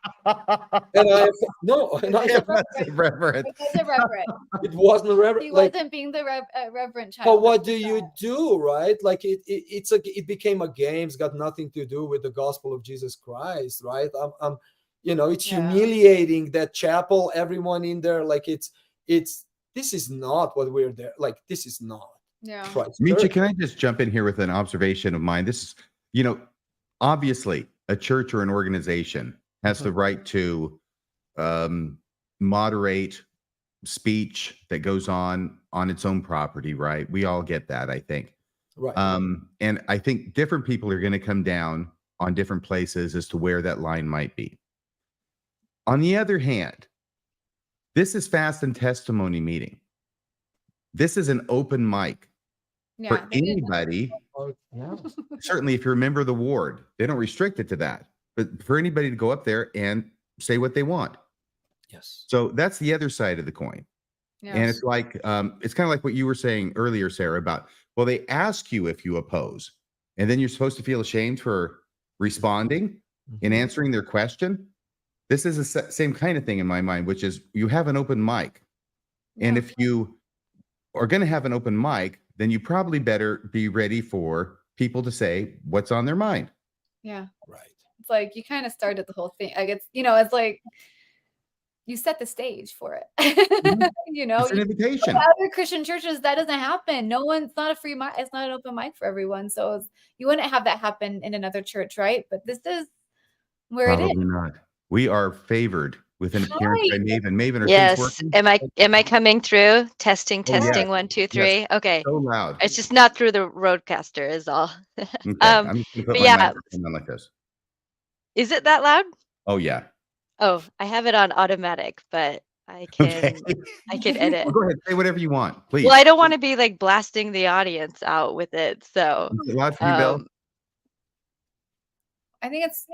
and I no, and I It was irreverent. It was irreverent. it wasn't reverent. He Like, wasn't being the reverent child. but what do you do, right? Like it became a game. It's got nothing to do with the gospel of Jesus Christ, right? It's Yeah. humiliating that chapel, everyone in there. Like it's this is not what we're there. Like this is not. Yeah. Christ Micha, Church. can I just jump in here with an observation of mine? This is, obviously a church or an organization has the right to moderate speech that goes on its own property, right? We all get that, I think. Right. And I think different people are going to come down on different places as to where that line might be. On the other hand, this is fast and testimony meeting. This is an open mic Yeah. for anybody. Yeah. Certainly, if you're a member of the ward, they don't restrict it to that. But for anybody to go up there and say what they want. Yes. So that's the other side of the coin. Yeah. And it's like, it's kind of like what you were saying earlier, Sarah, about, well, they ask you if you oppose, and then you're supposed to feel ashamed for responding and answering their question. This is the same kind of thing in my mind, which is you have an open mic. And Yeah. if you are going to have an open mic, then you probably better be ready for people to say what's on their mind. Yeah. Right. It's like you kind of started the whole thing. Like it's like you set the stage for it. Mhm. You know, It's an you, invitation. other Christian churches, that doesn't happen. No one's, it's not a free mic. It's not an open mic for everyone. So you wouldn't have that happen in another church, right? But this is where it is. Probably not. We are favored with an appearance by Hi. Maven. Maven, are things Yes. working? Am I coming through? Testing, Oh, yes. testing, 1, 2, 3. Okay. So loud. It's just not through the roadcaster is all. Okay, Um, I'm just gonna put but my yeah, microphone on like this. is it that loud? Oh yeah. Oh, I have it on automatic, but I Okay. can edit. Well, go ahead. Say whatever you want, please. Well, I don't want to be like blasting the audience out with it. So, Is it loud for you, Bill? I think it's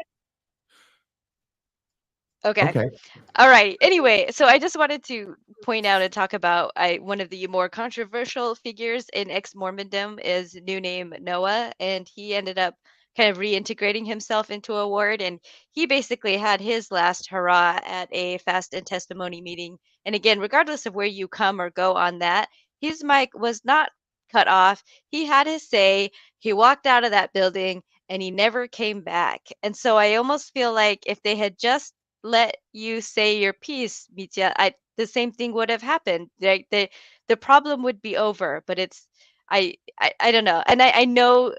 okay. Okay. All right. Anyway, so I just wanted to point out and talk about one of the more controversial figures in ex-Mormondom is new name Noah, and he ended up kind of reintegrating himself into a ward, and he basically had his last hurrah at a fast and testimony meeting. And again, regardless of where you come or go on that, his mic was not cut off. He had his say. He walked out of that building and he never came back. And so I almost feel like if they had just let you say your piece, Mitya, the same thing would have happened. Like the problem would be over. But it's I don't know. And I know,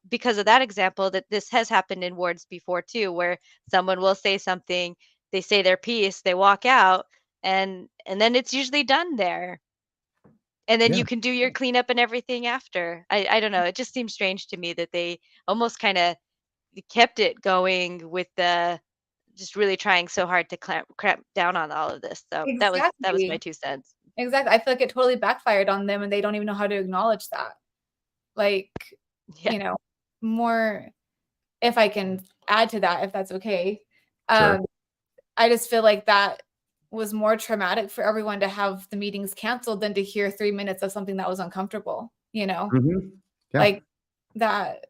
because of that example, that this has happened in wards before too, where someone will say something, they say their piece, they walk out, and then it's usually done there. And then Yeah. you can do your cleanup and everything after. I don't know. It just seems strange to me that they almost kind of kept it going with the just really trying so hard to clamp down on all of this. So that was my exactly. 2 cents. Exactly. I feel like it totally backfired on them and they don't even know how to acknowledge that. Like, Yeah. More, if I can add to that, if that's okay. Sure. I just feel like that was more traumatic for everyone to have the meetings canceled than to hear 3 minutes of something that was uncomfortable, Mhm. Yeah. like that.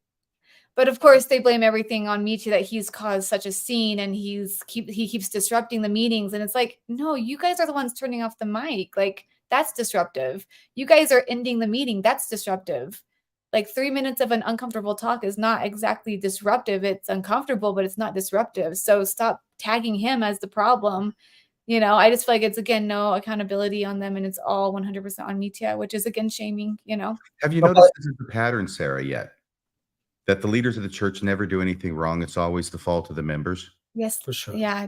But of course, they blame everything on Michi, that he's caused such a scene and he keeps disrupting the meetings. And it's like, no, you guys are the ones turning off the mic. Like, that's disruptive. You guys are ending the meeting. That's disruptive. Like 3 minutes of an uncomfortable talk is not exactly disruptive. It's uncomfortable, but it's not disruptive. So stop tagging him as the problem. I just feel like it's, again, no accountability on them, and it's all 100% on Mitya, which is, again, shaming. Have you noticed this is the pattern, Sarah, yet? That the leaders of the church never do anything wrong. It's always the fault of the members. Yes, For sure. Yeah,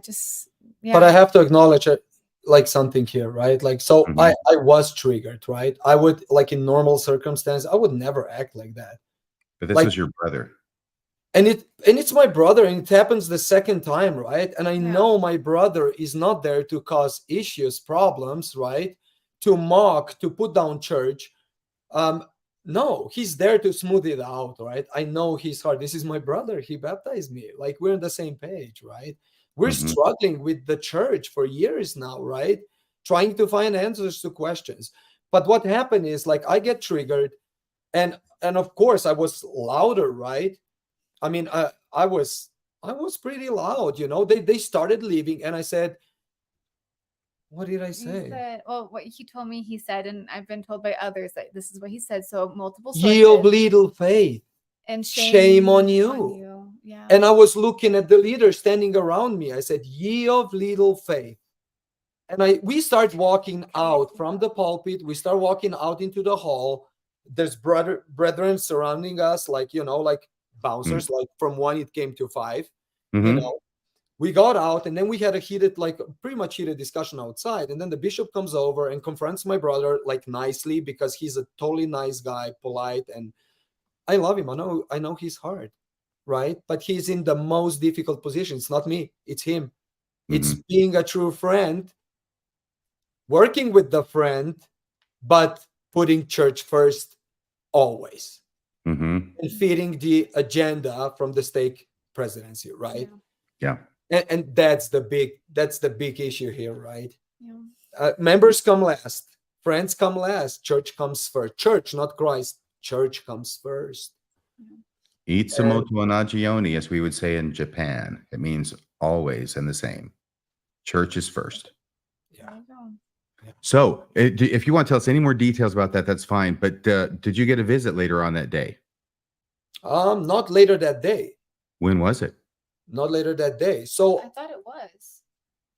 But I have to acknowledge it, like something here, right? Like, so Mhm. I was triggered, right? I would, like, in normal circumstances, I would never act like that. But this Like- was your brother. And it's my brother, and it happens the second time, right? And I Yeah. know my brother is not there to cause issues, problems, right? To mock, to put down church. No, he's there to smooth it out, right? I know his heart. This is my brother. He baptized me. Like, we're on the same page, right? We're Mhm. struggling with the church for years now, right? Trying to find answers to questions. But what happened is, like, I get triggered, and of course I was louder, right? I mean, I was pretty loud, They started leaving, and I said, what did I He say? said, well, what he told me, he said, and I've been told by others that this is what he said. So multiple Ye of sources, little faith. and shame on you. Yeah. And I was looking at the leaders standing around me. I said, ye of little faith. And we start walking out from the pulpit. We start walking out into the hall. There's brethren surrounding us, like, like bouncers, like from 1, it came to 5, Mhm. We got out, and then we had a pretty much heated discussion outside. And then the bishop comes over and confronts my brother, like, nicely, because he's a totally nice guy, polite, and I love him. I know his heart, right? But he's in the most difficult position. It's not me, it's him. It's Mhm. being a true friend, working with the friend, but putting church first always, Mhm. and feeding the agenda from the stake presidency, right? Yeah. And that's the big issue here, right? Yeah. Members come last, friends come last, church comes first. Church, not Christ. Church comes first. Itsumoto onagioni, as we would say in Japan. It means always and the same. Church is first. Yeah. There you go. So if you want to tell us any more details about that, that's fine. But did you get a visit later on that day? Not later that day. When was it? Not later that day. I So thought it was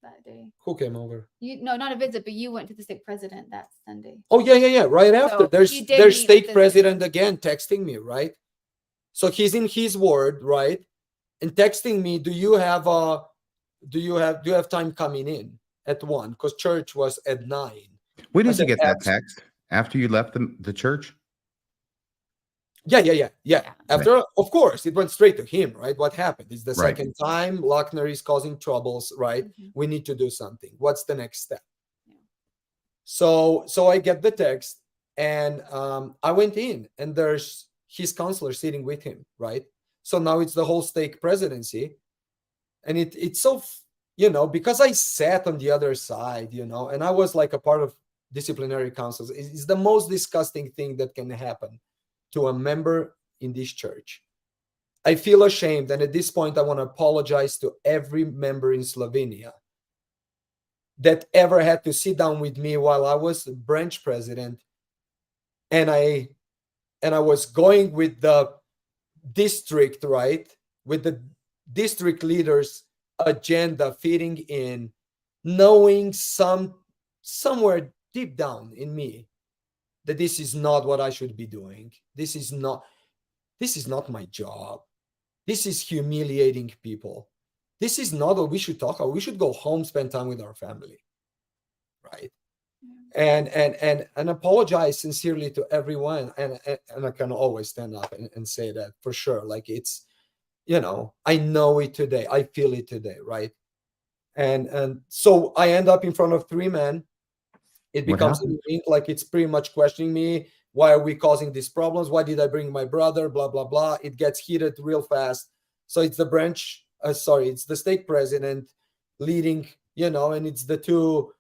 that that day. Who came over? You no, not a visit, but you went to the stake president that Sunday. Oh yeah. Right after, So there's he did meet with stake the- president again texting me, right? So he's in his word, right, and texting me, do you have time coming in at 1? Because church was at 9. When I did you said, get that "Absolutely." text? After you left the church? Yeah. After, of course, it went straight to him, right? What happened? It's the Right. second time Lochner is causing troubles, right? Mhm. We need to do something. What's the next step? Yeah. So I get the text, and I went in, and there's his counselor sitting with him, right? So now it's the whole stake presidency, and it's so because I sat on the other side, and I was like a part of disciplinary councils. It's the most disgusting thing that can happen to a member in this church. I feel ashamed, and at this point I want to apologize to every member in Slovenia that ever had to sit down with me while I was branch president, and I was going with the district, right, with the district leaders agenda fitting in, knowing somewhere deep down in me that this is not what I should be doing. This is not my job. This is humiliating people. This is not what we should talk about. We should go home, spend time with our family, right? And apologize sincerely to everyone. And I can always stand up and say that for sure. Like, it's, I know it today. I feel it today, right? And so I end up in front of 3 men. It What becomes happened? like it's pretty much questioning me. Why are we causing these problems? Why did I bring my brother? Blah, blah, blah. It gets heated real fast. So it's it's the stake president leading, and it's the 2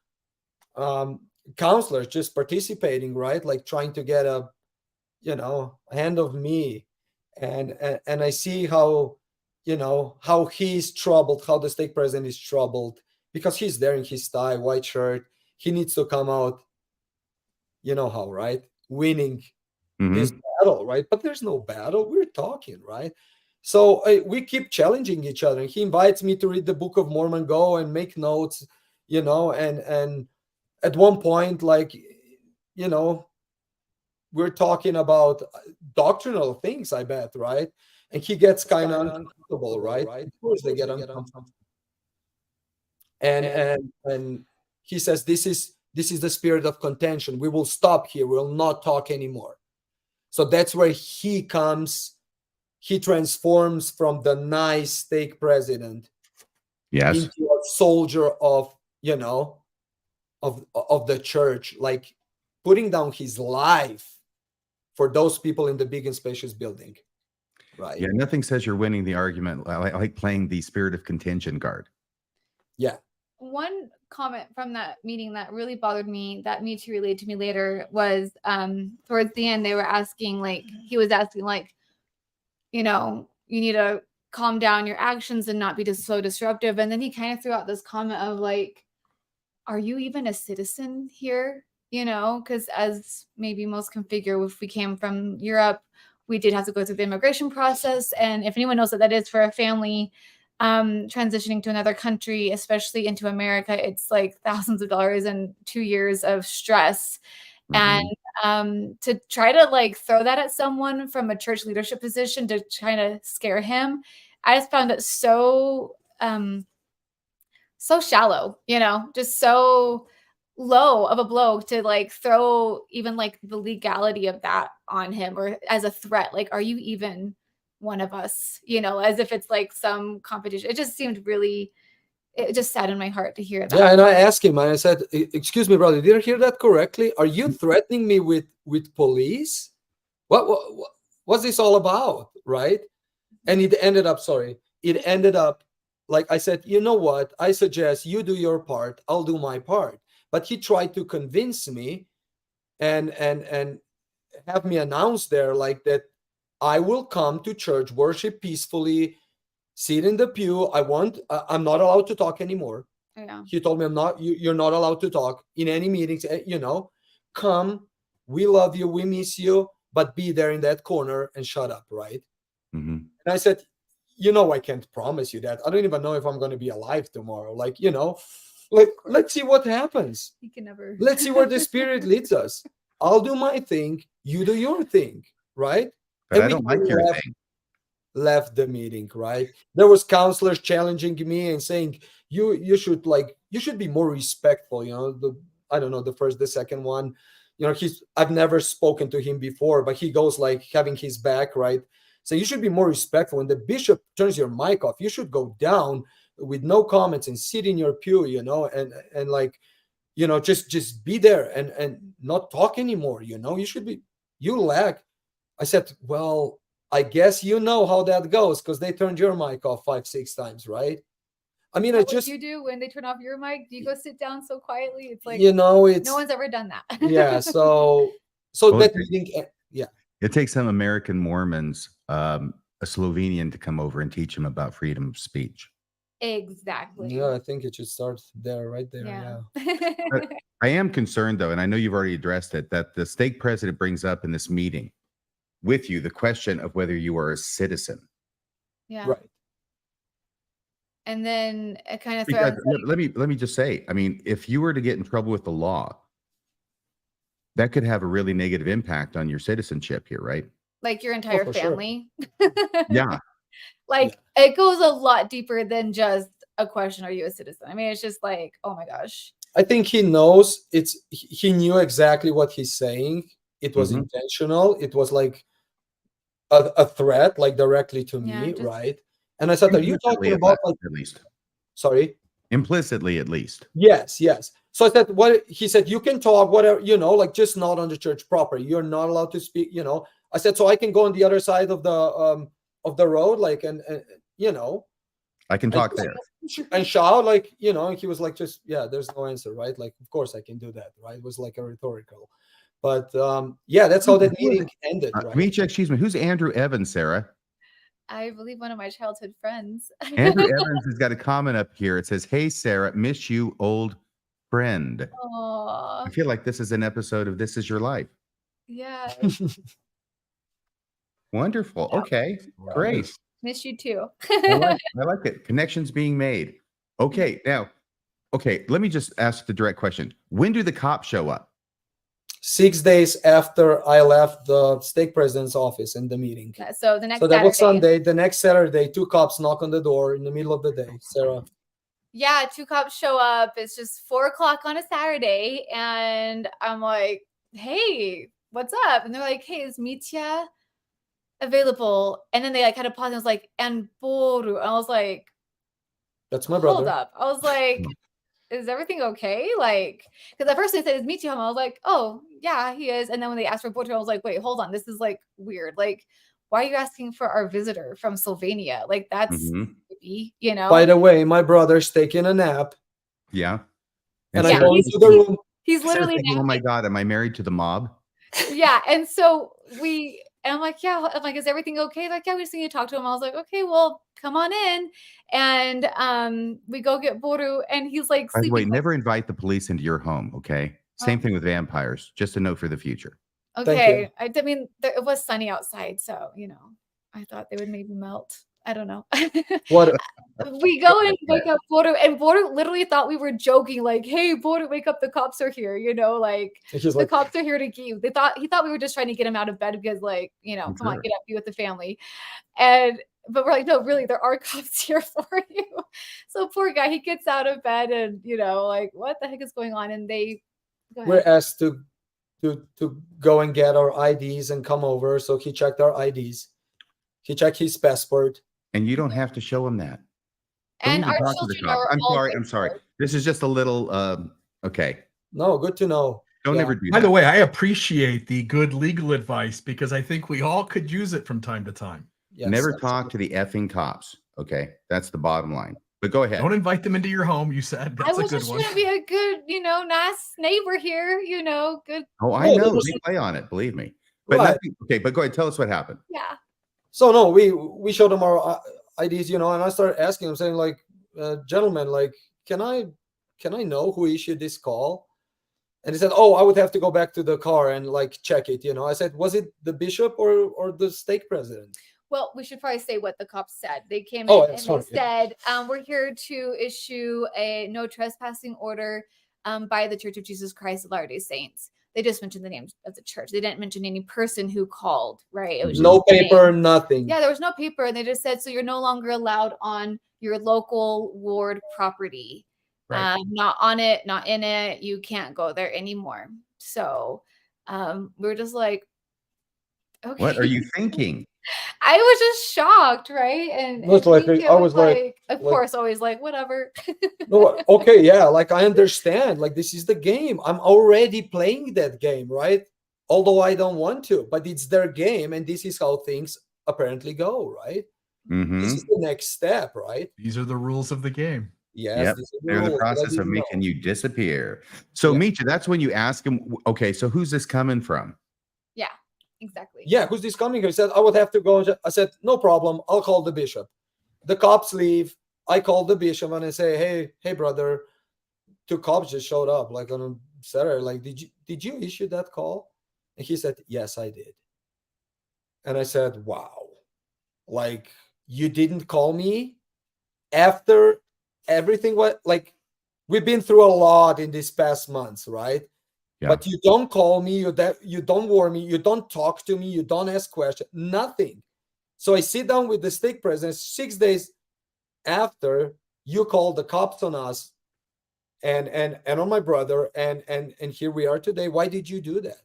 counselors just participating, right? Like trying to get a hand of me. And I see how, how he's troubled, how the stake president is troubled, because he's there in his tie, white shirt. He needs to come out, how, right? Winning this battle, right? But there's no battle. We're talking, right? So we keep challenging each other. And he invites me to read the Book of Mormon, go and make notes, and at one point, like, we're talking about doctrinal things, I bet, right? And he gets kind of uncomfortable, right? Of course they get uncomfortable. And he says, this is the spirit of contention. We will stop here. We will not talk anymore. So that's where he comes. He transforms from the nice stake president Yes. into a soldier of, of the church, like putting down his life for those people in the big and spacious building. Right. Yeah. Nothing says you're winning the argument like playing the spirit of contention card. Yeah. One comment from that meeting that really bothered me, that Me Too relayed to me later, was towards the end, they were asking, like, he was asking, like, you need to calm down your actions and not be just so disruptive. And then he kind of threw out this comment of, like, are you even a citizen here? Because as maybe most can figure, if we came from Europe, we did have to go through the immigration process. And if anyone knows what that is for a family transitioning to another country, especially into America, it's like thousands of dollars and 2 years of stress. And to try to like throw that at someone from a church leadership position to try to scare him, I just found it so shallow, just so low of a blow to like throw even like the legality of that on him, or as a threat. Like, are you even one of us? As if it's like some competition. It just seemed really, it just saddened my heart to hear that. Yeah, and I asked him, and I said, "Excuse me, brother, did I hear that correctly? Are you threatening me with police? What's this all about?" Right? And it ended up like I said, you know what? I suggest you do your part. I'll do my part. But he tried to convince me and have me announce there like that I will come to church, worship peacefully, sit in the pew. I'm not allowed to talk anymore. Yeah. He told me you're not allowed to talk in any meetings, come, we love you, we miss you, but be there in that corner and shut up, right? And I said, I can't promise you that. I don't even know if I'm going to be alive tomorrow. Like, Like, let's see what happens. He can never. Let's see where the Spirit leads us. I'll do my thing. You do your thing, right? But And I we don't like your thing. left the meeting, right? There was counselors challenging me and saying you should be more respectful, the first, the second one, I've never spoken to him before, but he goes like having his back, right? So you should be more respectful. When the bishop turns your mic off, you should go down with no comments and sit in your pew, and like, just be there and not talk anymore. You lag. I said, well, I guess you know how that goes because they turned your mic off 5-6 times, right? I mean, What you do when they turn off your mic? Do you go sit down so quietly? It's like, it's no one's ever done that. yeah. So Well, that meeting, yeah. It takes some American Mormons, a Slovenian, to come over and teach them about freedom of speech. Exactly. Yeah, I think it should start there, right there. Yeah. But I am concerned, though, and I know you've already addressed it, that the stake president brings up in this meeting with you the question of whether you are a citizen. Yeah. Right. And then it kind of Because, throws. let me just say, I mean, if you were to get in trouble with the law, that could have a really negative impact on your citizenship here, right? Like your entire for sure. family. Yeah. Like it goes a lot deeper than just a question, are you a citizen? I mean, it's just like, oh my gosh. I think he knows he knew exactly what he's saying. It was intentional. It was like a threat, like directly to me, right? And I said, are you talking about like, at least? Sorry? Implicitly, at least. Yes. So I said, what he said, you can talk, whatever, like just not on the church property. You're not allowed to speak, I said, so I can go on the other side of the road, like, and I can talk there. And shout, like, and he was like, just, yeah, there's no answer, right? Like, of course I can do that, right? It was like a rhetorical. But yeah, that's how that meeting ended, right? Let me check, excuse me, who's Andrew Evans, Sarah? I believe one of my childhood friends. Andrew Evans has got a comment up here. It says, hey, Sarah, miss you, old friend. Aww. I feel like this is an episode of This Is Your Life. Yeah. Wonderful. Okay, great. Miss you too. I like it. Connections being made. Okay, now, let me just ask the direct question. When do the cops show up? 6 days after I left the stake president's office in the meeting. Yeah, so the next So that was Saturday. Sunday. The next Saturday, 2 cops knock on the door in the middle of the day. Sarah. Yeah, 2 cops show up. It's just 4:00 on a Saturday. And I'm like, hey, what's up? And they're like, hey, is Mitya available? And then they like kind of paused and was like, and Boru. And I was like, that's my brother. Hold up. I was like, is everything okay? Like, because at first they said, is Mitya home? I was like, oh, yeah, he is. And then when they asked for Boru, I was like, wait, hold on. This is like weird. Like, why are you asking for our visitor from Slovenia? Like, that's creepy, By the way, my brother's taking a nap. Yeah. And I go into the room. He's literally thinking, oh my God, am I married to the mob? Yeah. And so and I'm like, yeah. I'm like, is everything okay? Like, yeah, we just need to talk to him. I was like, okay, well, come on in. And we go get Boru, and he's like, by the way, never invite the police into your home, okay? Same thing with vampires. Just a note for the future. Okay. I mean, it was sunny outside, so I thought they would maybe melt. I don't know. What? We go and wake up Boru, and Boru literally thought we were joking, like, "Hey, Boru, wake up! The cops are here." Like the cops are here to get you. He thought we were just trying to get him out of bed because, like, come on, get up, be with the family. But we're like, no, really, there are cops here for you. So poor guy, he gets out of bed, and like, what the heck is going on? And we're asked to go and get our IDs and come over. So he checked our IDs. He checked his passport. And you don't have to show him that. And our children are I'm sorry. This is just a little, okay. No, good to know. Don't ever do that. By the way, I appreciate the good legal advice because I think we all could use it from time to time. Yes, never talk to the effing cops. Okay. That's the bottom line. But go ahead. Don't invite them into your home, you said. That's a good one. I was just trying to be a good, nice neighbor here, good. Oh, I know. They play on it, believe me. But okay, but go ahead. Tell us what happened. Yeah. So no, we showed them our IDs, and I started asking them, saying like, gentlemen, like, can I know who issued this call? And he said, oh, I would have to go back to the car and like check it. I said, was it the bishop or the stake president? Well, we should probably say what the cops said. They came Oh, in and sorry, they said, we're here to issue a no trespassing order by the Church of Jesus Christ of Latter-day Saints. They just mentioned the name of the church. They didn't mention any person who called, right? It was just No the name. paper, nothing. Yeah, there was no paper. And they just said, so you're no longer allowed on your local ward property. Right. Not on it, not in it. You can't go there anymore. So we're just like, okay. What are you thinking? I was just shocked, right? And It's like, Mika I was like, of course, always like, whatever. No, okay, yeah, like I understand. Like this is the game. I'm already playing that game, right? Although I don't want to, but it's their game, and this is how things apparently go, right? Mm-hmm. This is the next step, right? These are the rules of the game. Yes, Yep. this is They're in the rule, but I process of didn't know. making you disappear. So, Yeah. Misha, that's when you ask him, okay, so who's this coming from? Yeah, exactly. Yeah, who's this coming? He said, I would have to go. I said, no problem. I'll call the bishop. The cops leave. I call the bishop and I say, hey, brother, 2 cops just showed up like on a Saturday. Like, did you issue that call? And he said, yes, I did. And I said, wow, like you didn't call me after everything? What, like, we've been through a lot in these past months, right? Yeah. But you don't call me, you don't warn me, you don't talk to me, you don't ask questions, nothing. So I sit down with the stake president 6 days after you called the cops on us and on my brother, and here we are today. Why did you do that?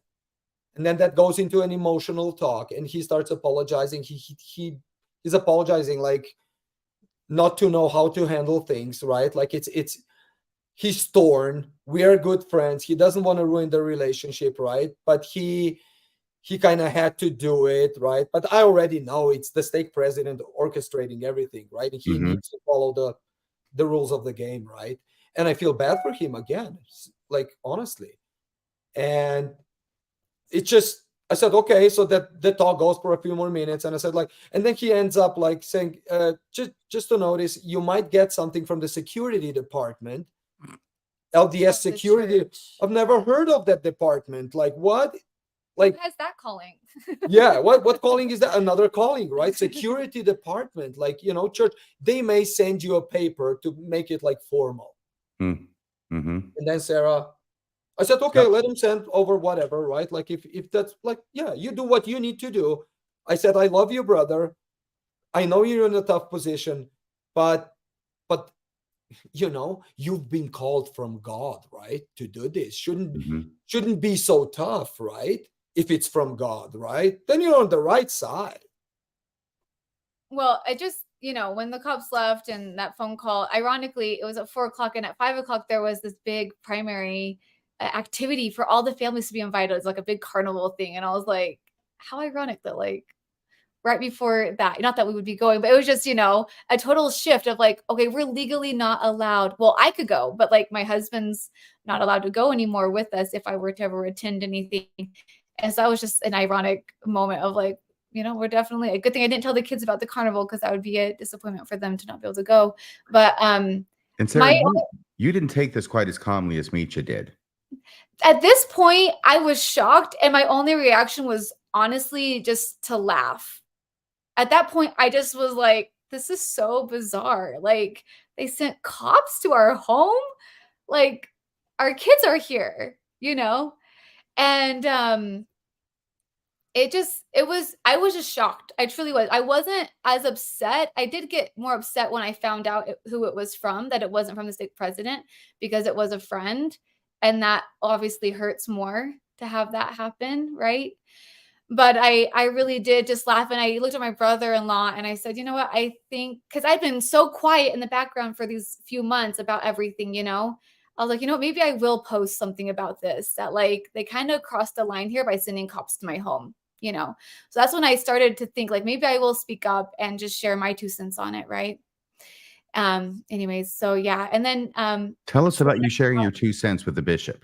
And then that goes into an emotional talk, and he starts apologizing. He's apologizing like not to know how to handle things, right? Like he's torn. We are good friends. He doesn't want to ruin the relationship, right? But he kind of had to do it, right? But I already know it's the stake president orchestrating everything, right? And he needs to follow the rules of the game, right? And I feel bad for him again, like honestly. And it's just, I said, okay, so that the talk goes for a few more minutes. And I said, like, and then he ends up like saying, just to notice, you might get something from the security department. LDS security. I've never heard of that department. Like what? Like, who has that calling? yeah, what calling is that? Another calling, right? Security department, like, church, they may send you a paper to make it like formal. Mm-hmm. And then Sarah, I said, okay, let him send over whatever, right? Like if that's like, yeah, you do what you need to do. I said, I love you, brother. I know you're in a tough position, but you've been called from God, right? To do this. Shouldn't be so tough, right? If it's from God, right? Then you're on the right side. Well, I just, when the cops left and that phone call, ironically, it was at 4:00, and at 5:00 there was this big primary activity for all the families to be invited. It was like a big carnival thing. And I was like, how ironic that like right before that, not that we would be going, but it was just, a total shift of like, okay, we're legally not allowed. Well, I could go, but like my husband's not allowed to go anymore with us if I were to ever attend anything. And so that was just an ironic moment of like, we're definitely a good thing I didn't tell the kids about the carnival, because that would be a disappointment for them to not be able to go. But and Sarah, you didn't take this quite as calmly as Misha did. At this point, I was shocked, and my only reaction was honestly just to laugh. At that point, I just was like, this is so bizarre. Like, they sent cops to our home. Like, our kids are here, And I was just shocked. I truly was. I wasn't as upset. I did get more upset when I found out who it was from, that it wasn't from the stake president, because it was a friend. And that obviously hurts more to have that happen, right? But I really did just laugh, and I looked at my brother-in-law and I said, you know what, I think, because I've been so quiet in the background for these few months about everything, I was like, maybe I will post something about this, that like they kind of crossed the line here by sending cops to my home, So that's when I started to think like maybe I will speak up and just share my 2 cents on it, right? Anyways, so yeah. And then tell us about you sharing your 2 cents with the bishop.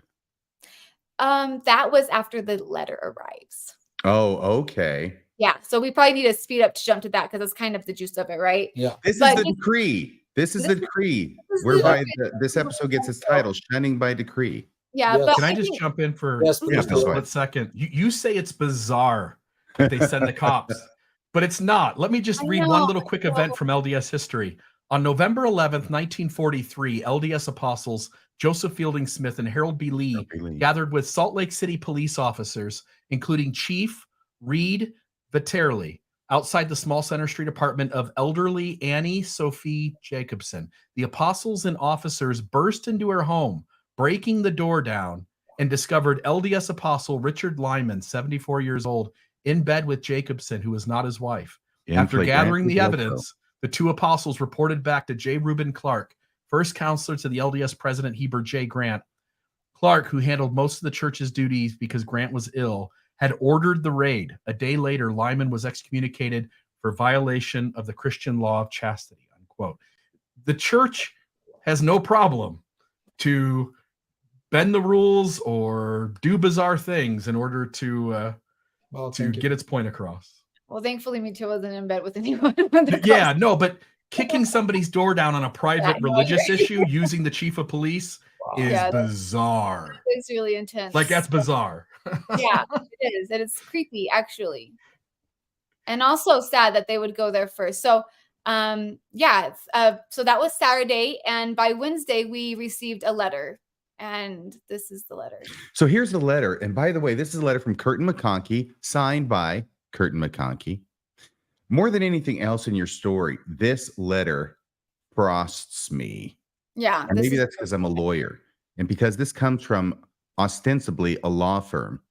That was after the letter arrives. Oh, okay. Yeah, so we probably need to speed up to jump to that, because that's kind of the juice of it, right? Yeah. This is the decree. This is the decree whereby this episode gets its title, Shunning by Decree. Yeah, Yes. but Can I just jump in for Yes, just a please. split second? You say it's bizarre that they send the cops. but it's not. Let me just I read know, one little quick I know. event from LDS history. On November 11th, 1943, LDS apostles Joseph Fielding Smith and Harold B. Lee gathered with Salt Lake City police officers, including Chief Reed Viterli, outside the small Center Street apartment of elderly Annie Sophie Jacobson. The apostles and officers burst into her home, breaking the door down, and discovered LDS apostle Richard Lyman, 74 years old, in bed with Jacobson, who was not his wife. After gathering the evidence, the two apostles reported back to J. Reuben Clark, first counselor to the LDS president Heber J. Grant. Clark, who handled most of the church's duties because Grant was ill, had ordered the raid. A day later, Lyman was excommunicated for violation of the Christian law of chastity, unquote. The church has no problem to bend the rules or do bizarre things in order to get its point across. Well, thankfully, me too wasn't in bed with anyone. Yeah, no, but kicking somebody's door down on a private religious issue using the chief of police is bizarre. It's really intense. Like, that's bizarre. Yeah, it is. And it's creepy, actually. And also sad that they would go there first. So, so that was Saturday. And by Wednesday, we received a letter. And this is the letter. So here's the letter. And by the way, this is a letter from Kirton McConkie, signed by Kirton McConkie. More than anything else in your story, this letter frosts me. Yeah. And maybe that's because I'm a lawyer and because this comes from ostensibly a law firm.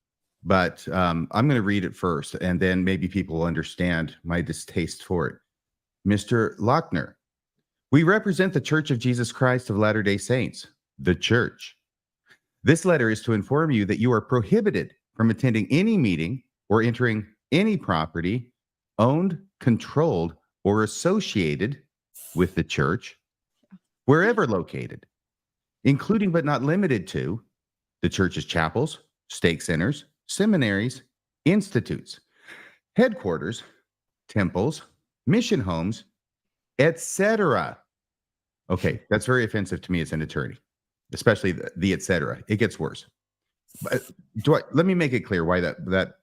But I'm going to read it first, and then maybe people will understand my distaste for it. Mr. Lochner, we represent the Church of Jesus Christ of Latter-day Saints, the church. This letter is to inform you that you are prohibited from attending any meeting or entering any property owned, controlled, or associated with the church, wherever located, including but not limited to the church's chapels, stake centers, seminaries, institutes, headquarters, temples, mission homes, etc. Okay, that's very offensive to me as an attorney, especially the etc. It gets worse. But let me make it clear why that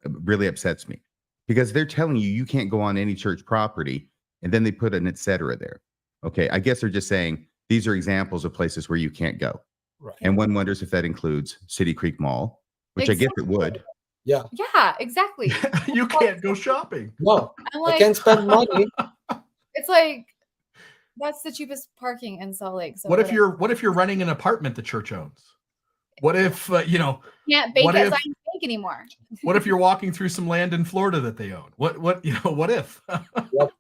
really upsets me. Because they're telling you can't go on any church property, and then they put an etc. there. Okay, I guess they're just saying these are examples of places where you can't go. Right. And one wonders if that includes City Creek Mall, which I guess it would. Yeah. Yeah, exactly. You can't go shopping. No, I'm I can't spend money. It's like, that's the cheapest parking in Salt Lake. So what if you're renting an apartment the church owns? What if can't bake as I bake anymore? What if you're walking through some land in Florida that they own? What if? Yep.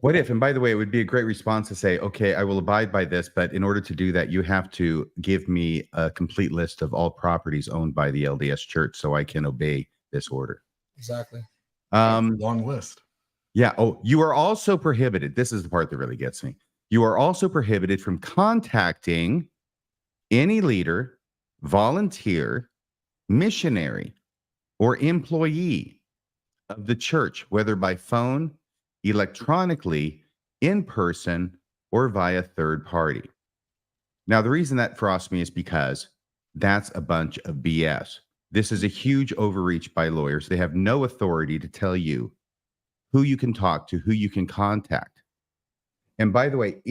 What if? And by the way, it would be a great response to say, okay, I will abide by this, but in order to do that, you have to give me a complete list of all properties owned by the LDS Church so I can obey this order. Exactly. Long list. Yeah. Oh, you are also prohibited. This is the part that really gets me. You are also prohibited from contacting any leader, volunteer, missionary, or employee of the church, whether by phone, electronically, in person, or via third party. Now, the reason that frosts me is because that's a bunch of BS. This is a huge overreach by lawyers. They have no authority to tell you who you can talk to, who you can contact. And by the way,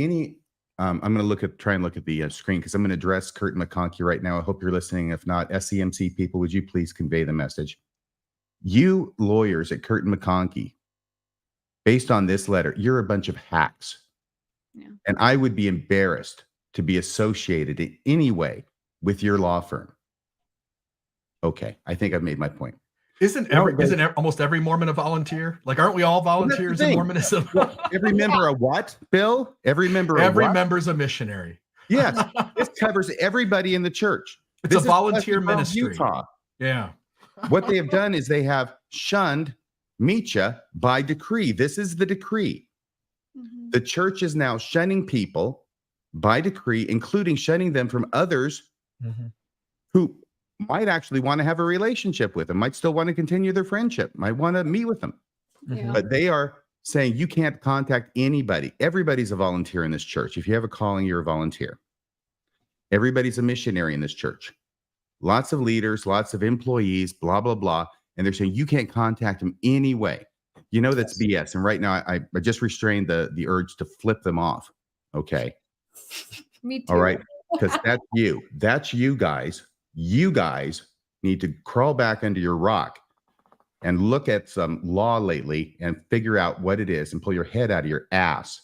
I'm going to try and look at the screen because I'm going to address Kirton McConkie right now. I hope you're listening. If not, SCMC people, would you please convey the message? You lawyers at Kirton McConkie, based on this letter, you're a bunch of hacks. Yeah. And I would be embarrassed to be associated in any way with your law firm. Okay, I think I've made my point. Isn't almost every Mormon a volunteer? Like, aren't we all volunteers in Mormonism? Every member of what, Bill? Every member's a missionary. Yes, this covers everybody in the church. It's a volunteer ministry. Utah. Yeah. What they have done is they have shunned Micha by decree. This is the decree. Mm-hmm. The church is now shunning people by decree, including shunning them from others who might actually want to have a relationship with them, might still want to continue their friendship, might want to meet with them. Yeah. But they are saying you can't contact anybody. Everybody's a volunteer in this church. If you have a calling, you're a volunteer. Everybody's a missionary in this church. Lots of leaders, lots of employees, blah, blah, blah. And they're saying you can't contact them anyway. You know that's BS. And right now, I just restrained the urge to flip them off. Okay. Me too. All right. Because that's you. That's you guys. You guys need to crawl back under your rock and look at some law lately and figure out what it is and pull your head out of your ass.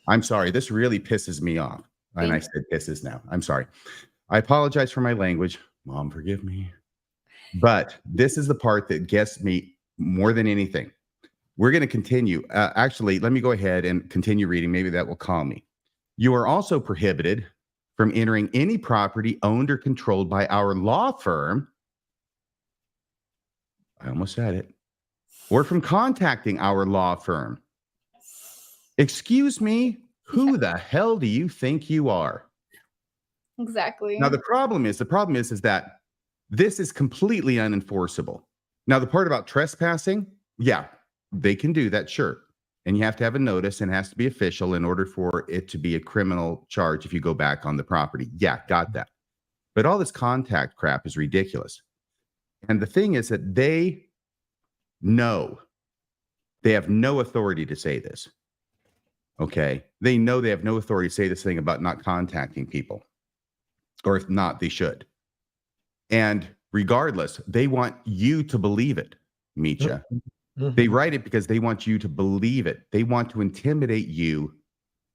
I'm sorry. This really pisses me off. And I said pisses now. I'm sorry. I apologize for my language. Mom, forgive me. But this is the part that gets me more than anything. We're going to continue. Actually, let me go ahead and continue reading. Maybe that will calm me. You are also prohibited from entering any property owned or controlled by our law firm. I almost said it. Or from contacting our law firm. Excuse me, who the hell do you think you are? Exactly. Now, the problem is that this is completely unenforceable. Now, the part about trespassing, yeah, they can do that, sure. And you have to have a notice and it has to be official in order for it to be a criminal charge if you go back on the property. Yeah, got that. But all this contact crap is ridiculous. And the thing is that they know they have no authority to say this. Okay? They know they have no authority to say this thing about not contacting people. Or if not, they should. And regardless, they want you to believe it, Micha. They write it because they want you to believe it. They want to intimidate you,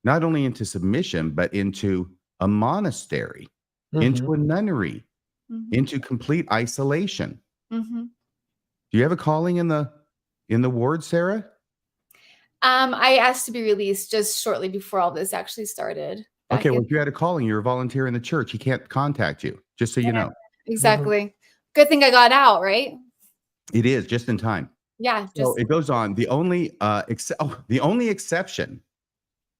not only into submission, but into a monastery, into a nunnery, into complete isolation. Do you have a calling in the ward, Sarah? I asked to be released just shortly before all this actually started. Okay, well, if you had a calling, you're a volunteer in the church. He can't contact you, just so you know. Exactly. Good thing I got out, right? It is just in time. Yeah. So it goes on. The only exception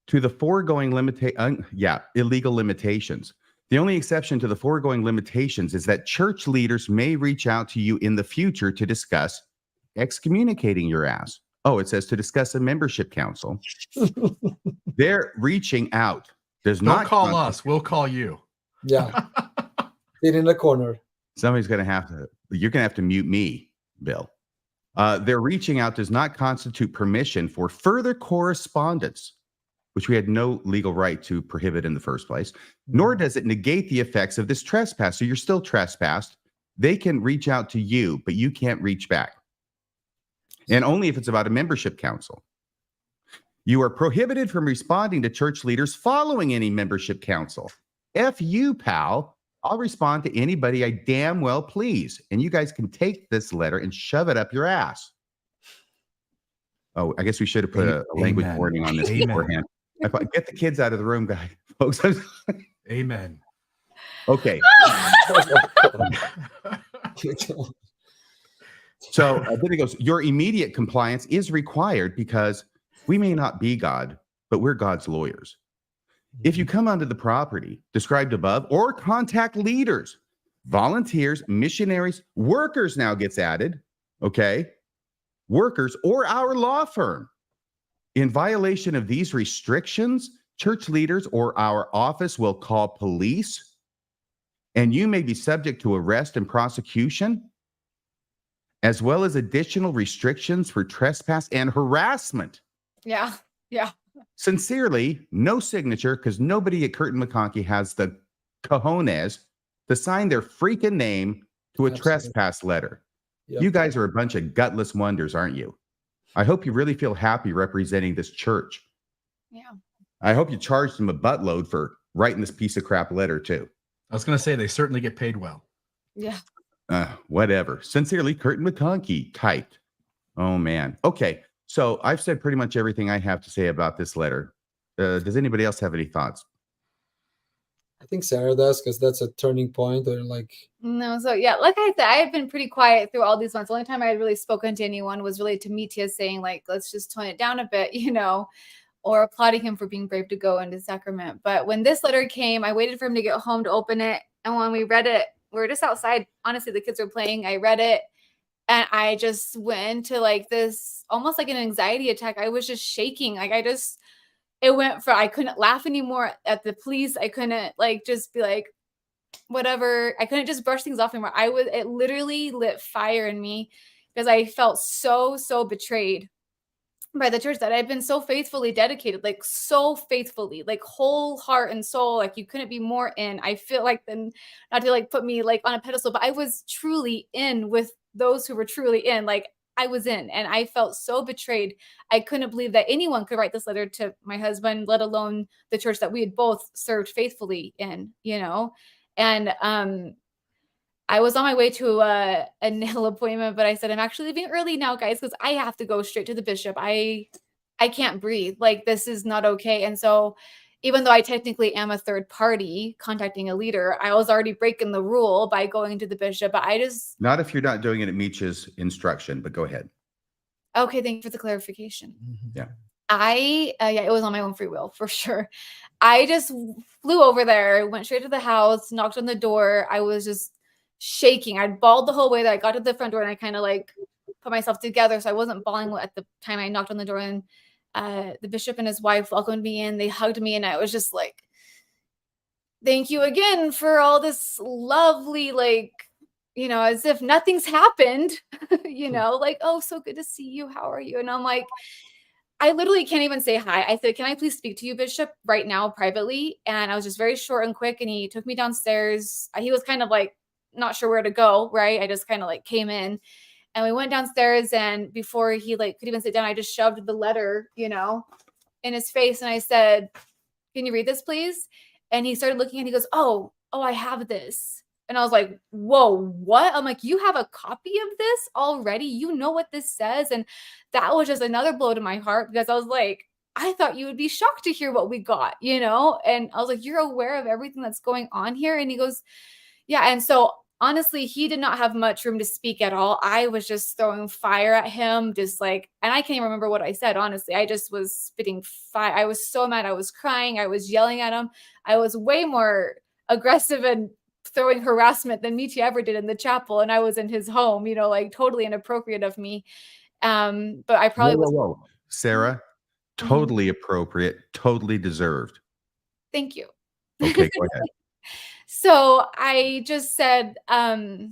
to the foregoing illegal limitations. The only exception to the foregoing limitations is that church leaders may reach out to you in the future to discuss excommunicating your ass. Oh, it says to discuss a membership council. They're reaching out. Don't call us. We'll call you. Yeah. Sit in the corner. Somebody's going to have to, you're going to have to mute me, Bill. Their reaching out does not constitute permission for further correspondence, which we had no legal right to prohibit in the first place, nor does it negate the effects of this trespass. So you're still trespassed. They can reach out to you, but you can't reach back. And only if it's about a membership council. You are prohibited from responding to church leaders following any membership council. F you, pal. I'll respond to anybody I damn well please. And you guys can take this letter and shove it up your ass. Oh, I guess we should have put a language warning on this beforehand. Get the kids out of the room, guys. Folks. Amen. Okay. So then it goes, your immediate compliance is required because we may not be God, but we're God's lawyers. If you come onto the property described above or contact leaders, volunteers, missionaries, workers now gets added, okay? Workers or our law firm. In violation of these restrictions, church leaders or our office will call police, and you may be subject to arrest and prosecution, as well as additional restrictions for trespass and harassment. Yeah. Yeah. Sincerely, no signature, because nobody at Kirton McConkie has the cojones to sign their freaking name to a trespass letter. Yep. You guys are a bunch of gutless wonders, aren't you? I hope you really feel happy representing this church. Yeah. I hope you charged them a buttload for writing this piece of crap letter, too. I was going to say, they certainly get paid well. Yeah. Whatever. Sincerely, Kirton McConkie typed. Oh, man. Okay. So I've said pretty much everything I have to say about this letter. Does anybody else have any thoughts? I think Sarah does, because that's a turning point. Or like, no, so yeah, like I said, I have been pretty quiet through all these months. The only time I had really spoken to anyone was really to Mitya, saying like, let's just tone it down a bit, you know, or applauding him for being brave to go into sacrament. But when this letter came, I waited for him to get home to open it. And when we read it, we were just outside. Honestly, the kids were playing. I read it. And I just went into like this, almost like an anxiety attack. I was just shaking. Like it went for, I couldn't laugh anymore at the police. I couldn't like, just be like, whatever. I couldn't just brush things off anymore. It literally lit fire in me. because I felt so betrayed by the church that I've been so faithfully dedicated, like so faithfully, like whole heart and soul. Like you couldn't be more in. I feel like then, not to like put me like on a pedestal, but I was truly in with those who were truly in. Like I was in, and I felt so betrayed. I couldn't believe that anyone could write this letter to my husband, let alone the church that we had both served faithfully in, you know? And I was on my way to a nail appointment, but I said, I'm actually leaving early now, guys, because I have to go straight to the bishop. I can't breathe. Like, this is not okay. And so even though I technically am a third party contacting a leader, I was already breaking the rule by going to the bishop. But I just... Not if you're not doing it at Meech's instruction, but go ahead. Okay, thank you for the clarification. Yeah. Yeah, it was on my own free will, for sure. I just flew over there, went straight to the house, knocked on the door. I was just shaking. I'd bawled the whole way that I got to the front door, and I kind of like put myself together so I wasn't bawling at the time I knocked on the door. And the bishop and his wife welcomed me in. They hugged me, and I was just like, thank you again for all this lovely, like, you know, as if nothing's happened, you know, like, oh, so good to see you. How are you? And I'm like, I literally can't even say hi. I said, can I please speak to you, Bishop, right now, privately? And I was just very short and quick, and he took me downstairs. He was kind of like not sure where to go, right? I just kind of like came in, and we went downstairs, and before he like could even sit down, I just shoved the letter, you know, in his face, and I said, can you read this, please? And he started looking, and he goes, oh, I have this. And I was like, whoa, what? I'm like, you have a copy of this already? You know what this says? And that was just another blow to my heart, because I was like, I thought you would be shocked to hear what we got, you know? And I was like, you're aware of everything that's going on here? And he goes, yeah. And so honestly, he did not have much room to speak at all. I was just throwing fire at him, just like, and I can't even remember what I said, honestly. I just was spitting fire. I was so mad. I was crying. I was yelling at him. I was way more aggressive and throwing harassment than Michi ever did in the chapel. And I was in his home, you know, like totally inappropriate of me. But I probably was. Sarah, totally appropriate, totally deserved. Thank you. Okay, go ahead. So I just said, I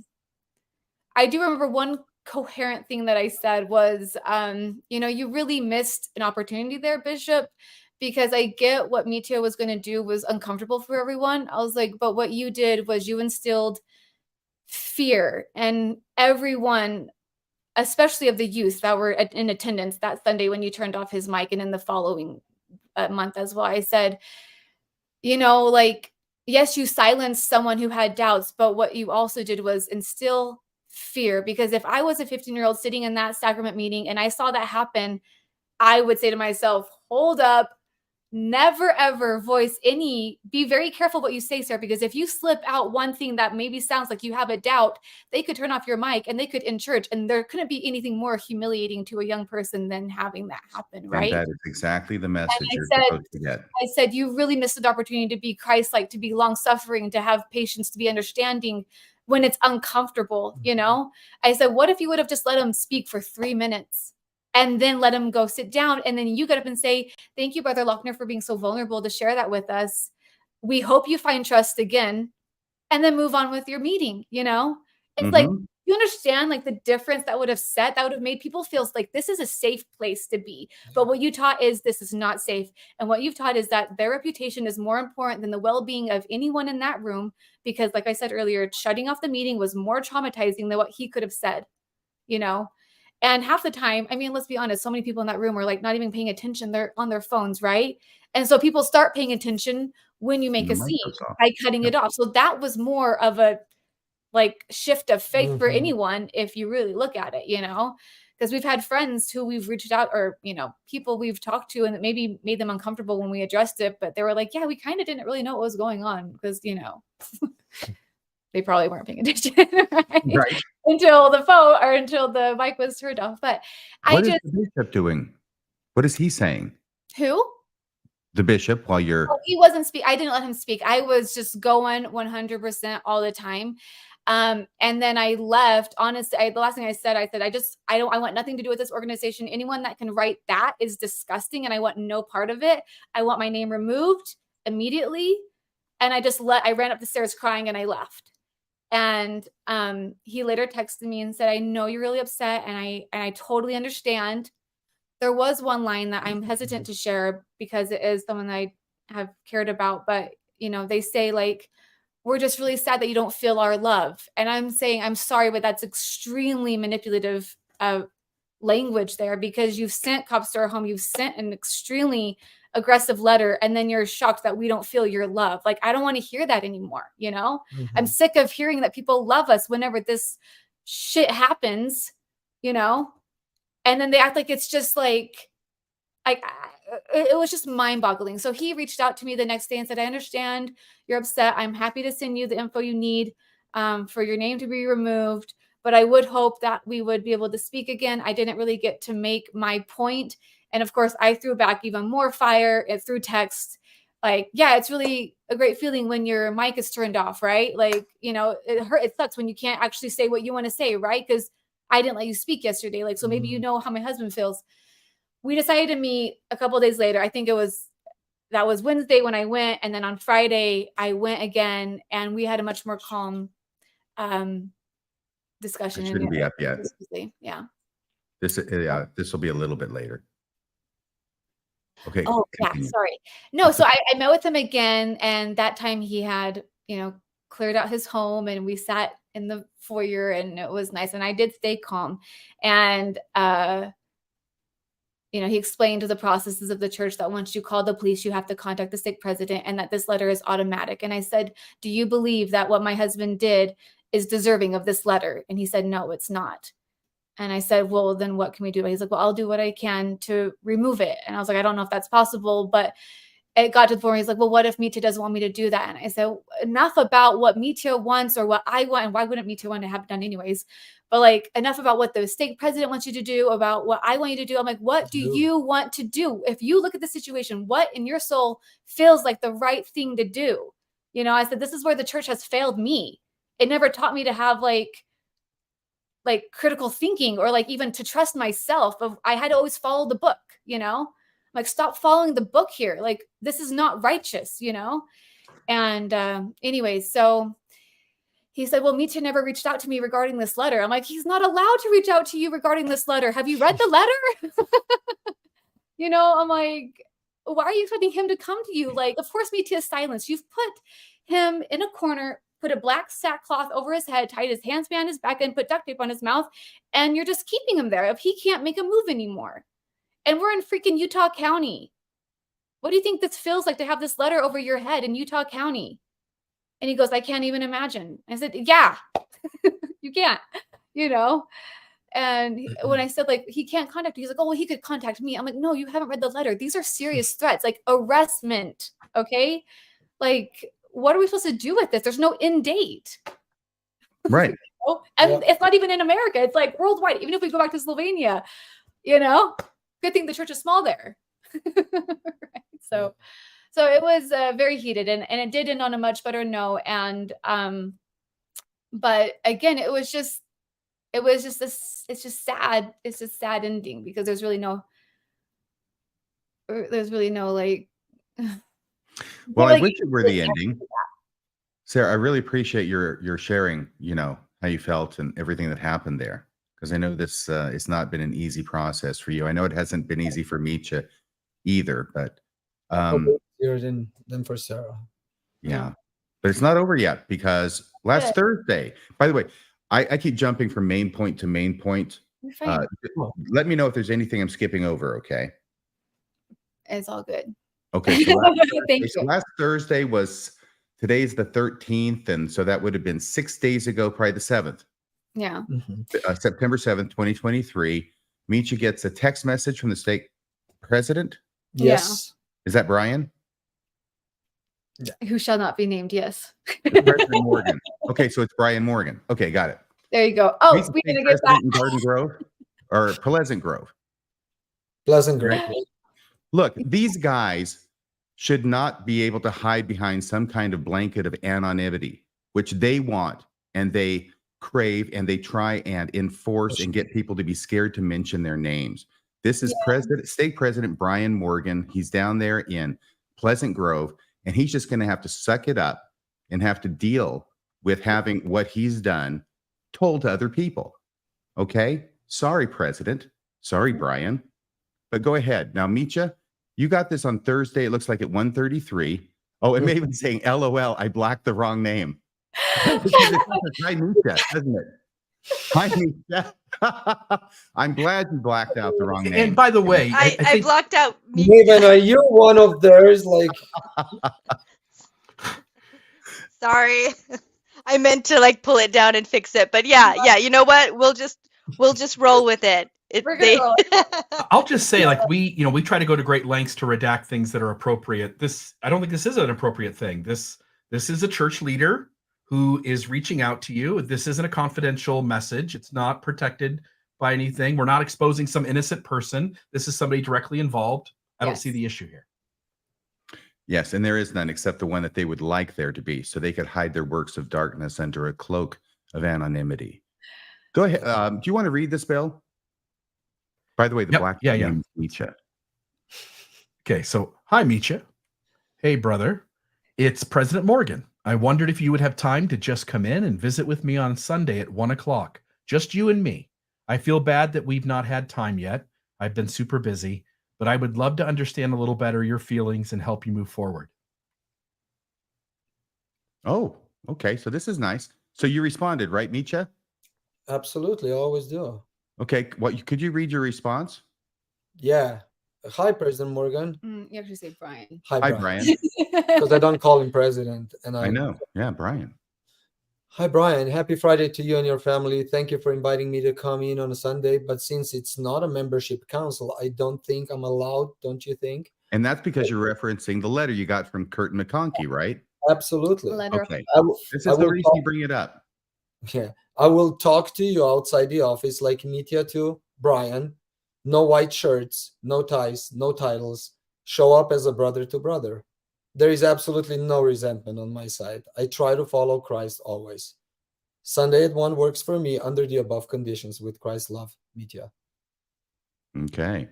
do remember one coherent thing that I said was, you know, you really missed an opportunity there, Bishop, because I get what Mitya was going to do was uncomfortable for everyone. I was like, but what you did was you instilled fear, and everyone, especially of the youth that were in attendance that Sunday when you turned off his mic, and in the following month as well. I said, you know, like, yes, you silenced someone who had doubts, but what you also did was instill fear. Because if I was a 15-year-old sitting in that sacrament meeting and I saw that happen, I would say to myself, hold up, never ever be very careful what you say, sir, because if you slip out one thing that maybe sounds like you have a doubt, they could turn off your mic and they could in church, and there couldn't be anything more humiliating to a young person than having that happen, right? And that is exactly the message you're supposed to get. I said, you really missed an opportunity to be Christ-like, to be long-suffering, to have patience, to be understanding when it's uncomfortable, you know? I said, what if you would have just let him speak for 3 minutes? And then let him go sit down. And then you get up and say, thank you, Brother Lochner, for being so vulnerable to share that with us. We hope you find trust again. And then move on with your meeting, you know? It's like, you understand like the difference that would have set, that would have made people feel like this is a safe place to be. But what you taught is this is not safe. And what you've taught is that their reputation is more important than the well-being of anyone in that room. Because like I said earlier, shutting off the meeting was more traumatizing than what he could have said, you know? And half the time, I mean, let's be honest, so many people in that room are like not even paying attention. They're on their phones, right? And so people start paying attention when you make a scene by cutting it off. So that was more of a like shift of faith for anyone, if you really look at it, you know, because we've had friends who we've reached out, or, you know, people we've talked to, and it maybe made them uncomfortable when we addressed it, but they were like, yeah, we kind of didn't really know what was going on, because, you know, they probably weren't paying attention, right? Until the phone or until the mic was turned off. But what is the bishop doing? What is he saying? Who? The bishop, while you're... Oh, he wasn't speak. I didn't let him speak. I was just going 100% all the time. And then I left. Honestly, the last thing I said, I want nothing to do with this organization. Anyone that can write that is disgusting, and I want no part of it. I want my name removed immediately. And I ran up the stairs crying, and I left. And he later texted me and said, I know you're really upset, and I totally understand. There was one line that I'm hesitant to share because it is someone that I have cared about, but they say, like, we're just really sad that you don't feel our love. And I'm saying, I'm sorry, but that's extremely manipulative language there, because you've sent cops to our home, you've sent an extremely aggressive letter, and then you're shocked that we don't feel your love. Like, I don't want to hear that anymore. I'm sick of hearing that people love us whenever this shit happens, and then they act like it's just like, it was just mind-boggling. So he reached out to me the next day and said, I understand you're upset. I'm happy to send you the info you need for your name to be removed, but I would hope that we would be able to speak again. I didn't really get to make my point. And of course, I threw back even more fire through text. Like, yeah, it's really a great feeling when your mic is turned off, right? Like, it sucks when you can't actually say what you want to say, right? Because I didn't let you speak yesterday. Like, so maybe you know how my husband feels. We decided to meet a couple of days later. I think that was Wednesday when I went. And then on Friday, I went again, and we had a much more calm discussion. It shouldn't be up yet. Yeah. This will be a little bit later. Okay. Oh, continue. yeah. Sorry. No, so I met with him again, and that time he had, cleared out his home, and we sat in the foyer, and it was nice. And I did stay calm. And, he explained the processes of the church, that once you call the police, you have to contact the stake president, and that this letter is automatic. And I said, do you believe that what my husband did is deserving of this letter? And he said, no, it's not. And I said, well, then what can we do? He's like, well, I'll do what I can to remove it. And I was like, I don't know if that's possible, but it got to the point where he's like, well, what if Mitya doesn't want me to do that? And I said, enough about what Mitya wants or what I want. And why wouldn't Mitya want to have it done anyways? But like, enough about what the stake president wants you to do, about what I want you to do. I'm like, what do you want to do? If you look at the situation, what in your soul feels like the right thing to do? I said, this is where the church has failed me. It never taught me to have like critical thinking, or like even to trust myself. I had to always follow the book, like, stop following the book here. Like, this is not righteous, And anyways, so he said, well, Mitya never reached out to me regarding this letter. I'm like, he's not allowed to reach out to you regarding this letter. Have you read the letter? I'm like, why are you expecting him to come to you? Like, of course, Mitya is silenced. You've put him in a corner, put a black sackcloth over his head, tied his hands behind his back, and put duct tape on his mouth. And you're just keeping him there if he can't make a move anymore. And we're in freaking Utah County. What do you think this feels like to have this letter over your head in Utah County? And he goes, I can't even imagine. I said, yeah, you can't, And when I said, like, he can't contact you, he's like, oh, well, he could contact me. I'm like, no, you haven't read the letter. These are serious threats, like arrestment. Okay. Like, what are we supposed to do with this? There's no end date. Right. And it's not even in America. It's like worldwide. Even if we go back to Slovenia, good thing the church is small there. Right? So it was very heated, and it did end on a much better note. And but again, it's just sad. It's just sad ending, because there's really no like. Well, I wish it were the ending. Sarah, I really appreciate your sharing, how you felt and everything that happened there, because I know this it's not been an easy process for you. I know it hasn't been easy for Mitya either, but easier than for Sarah. Yeah, but it's not over yet, because last Thursday, by the way, I keep jumping from main point to main point. Let me know if there's anything I'm skipping over, okay? It's all good. Okay. So last Thursday today's the 13th, and so that would have been 6 days ago, probably the 7th. Yeah. September 7th, 2023. Mitya gets a text message from the stake president. Yes. Is that Brian? Who shall not be named? Yes. President Morgan. Okay, so it's Brian Morgan. Okay, got it. There you go. Oh, we didn't get that. In Garden Grove or Pleasant Grove. Pleasant Grove. Look, these guys should not be able to hide behind some kind of blanket of anonymity, which they want and they crave, and they try and enforce and get people to be scared to mention their names. This is Stake President Brian Morgan. He's down there in Pleasant Grove, and he's just going to have to suck it up and have to deal with having what he's done told to other people. Okay? Sorry, President. Sorry, Brian. But go ahead. Now, Misha, you got this on Thursday. It looks like at 1:33. Oh, it may even saying, LOL, I blacked the wrong name. Because it says hi, Misha, doesn't it? Hi, Misha. I'm glad you blacked out the wrong name. And by the way, I I think blocked out me. Nathan, are you one of theirs? Like, Sorry. I meant to like pull it down and fix it. But yeah, you know what? We'll just roll with it. We're gonna roll I'll just say, like, we try to go to great lengths to redact things that are appropriate. I don't think this is an appropriate thing. This is a church leader who is reaching out to you. This isn't a confidential message. It's not protected by anything. We're not exposing some innocent person. This is somebody directly involved. I don't see the issue here. Yes, and there is none except the one that they would like there to be, so they could hide their works of darkness under a cloak of anonymity. Go ahead. Do you want to read this, Bill? By the way, the black name is Misha. Okay, so hi, Misha. Hey, brother. It's President Morgan. I wondered if you would have time to just come in and visit with me on Sunday at 1 o'clock. Just you and me. I feel bad that we've not had time yet. I've been super busy, but I would love to understand a little better your feelings and help you move forward. Oh, okay. So this is nice. So you responded, right, Misha? absolutely, I always do. Okay. Could you read your response? Yeah. Hi, President Morgan. You actually say Brian. Hi, Brian. Because I don't call him president. And I know. Yeah, Brian. Hi, Brian. Happy Friday to you and your family. Thank you for inviting me to come in on a Sunday. But since it's not a membership council, I don't think I'm allowed. Don't you think? And that's because you're referencing the letter you got from Kirton McConkie, right? Absolutely. Okay. I will- This I is the will reason you talk- bring it up. Yeah. I will talk to you outside the office like Mitya to Brian. No white shirts, no ties, no titles. Show up as a brother to brother. There is absolutely no resentment on my side. I try to follow Christ always. Sunday at 1 works for me under the above conditions with Christ's love, Mitya. Okay.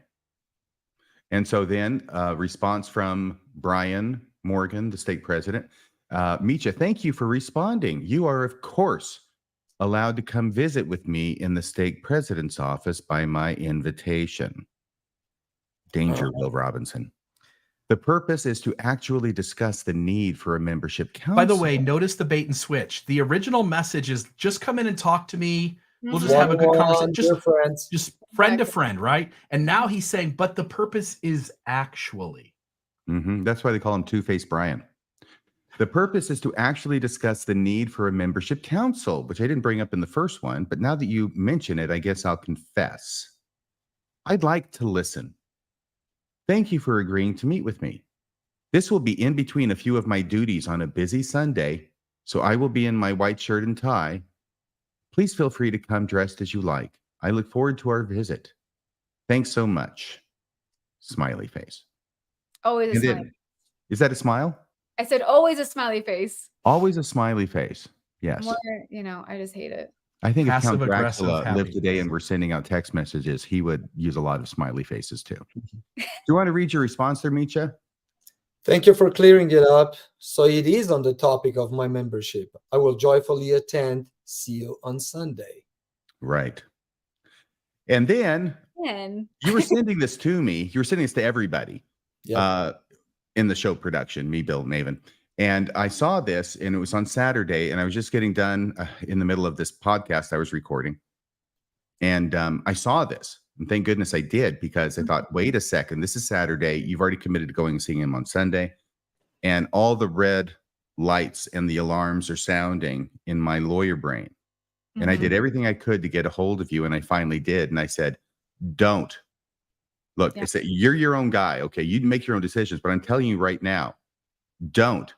And so then response from Brian Morgan, the state president. Misha, thank you for responding. You are, of course, allowed to come visit with me in the stake president's office by my invitation. Danger, Will Robinson. The purpose is to actually discuss the need for a membership council. By the way, notice the bait and switch. The original message is just come in and talk to me. We'll just have a good conversation. Just friend to friend, right? And now he's saying, but the purpose is actually. That's why they call him Two-Faced Brian. The purpose is to actually discuss the need for a membership council, which I didn't bring up in the first one, but now that you mention it, I guess I'll confess. I'd like to listen. Thank you for agreeing to meet with me. This will be in between a few of my duties on a busy Sunday, so I will be in my white shirt and tie. Please feel free to come dressed as you like. I look forward to our visit. Thanks so much. Smiley face. Always a smiley. Is that a smile? I said always a smiley face. Always a smiley face. Yes. More, I just hate it. I think if Count Passive-aggressive Dracula happy lived today and we're sending out text messages, he would use a lot of smiley faces too. Do you want to read your response there, Misha? Thank you for clearing it up. So it is on the topic of my membership. I will joyfully attend. See you on Sunday. Right. And then you were sending this to me. You were sending this to everybody in the show production, me, Bill, Maven. And I saw this, and it was on Saturday, and I was just getting done in the middle of this podcast I was recording. And I saw this, and thank goodness I did, because I thought, wait a second, this is Saturday. You've already committed to going and seeing him on Sunday. And all the red lights and the alarms are sounding in my lawyer brain. And I did everything I could to get a hold of you, and I finally did. And I said, don't. Look, I said, you're your own guy, okay? You make your own decisions, but I'm telling you right now, don't.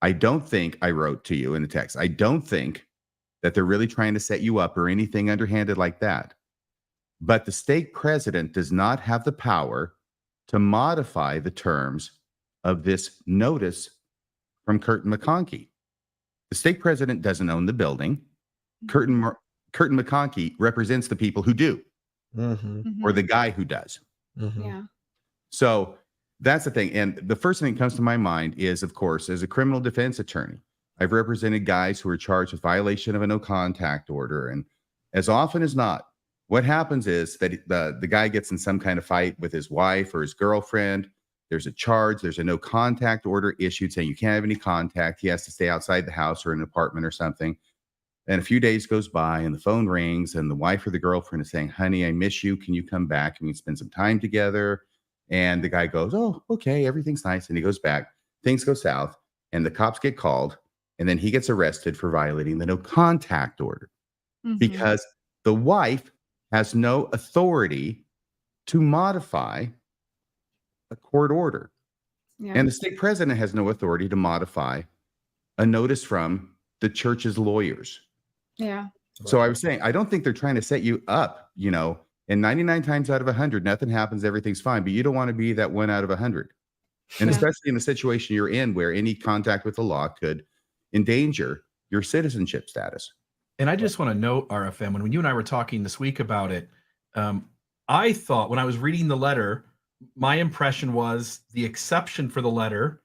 I don't think I wrote to you in the text. I don't think that they're really trying to set you up or anything underhanded like that. But the stake president does not have the power to modify the terms of this notice from Kirton McConkie. The stake president doesn't own the building. Kirton McConkie represents the people who do, or the guy who does. Yeah. So that's the thing. And the first thing that comes to my mind is, of course, as a criminal defense attorney, I've represented guys who are charged with violation of a no contact order. And as often as not, what happens is that the guy gets in some kind of fight with his wife or his girlfriend. There's a charge. There's a no contact order issued saying you can't have any contact. He has to stay outside the house or an apartment or something. And a few days goes by and the phone rings and the wife or the girlfriend is saying, honey, I miss you. Can you come back? Can we spend some time together? And the guy goes, oh, okay, everything's nice. And he goes back. Things go south and the cops get called. And then he gets arrested for violating the no contact order because the wife has no authority to modify a court order. Yeah. And the stake president has no authority to modify a notice from the church's lawyers. Yeah. So I was saying, I don't think they're trying to set you up, and 99 times out of 100, nothing happens, everything's fine, but you don't want to be that 1 out of 100. And Yeah. especially in the situation you're in where any contact with the law could endanger your citizenship status. And I just want to note, RFM, when you and I were talking this week about it, I thought when I was reading the letter, my impression was the exception for the letter,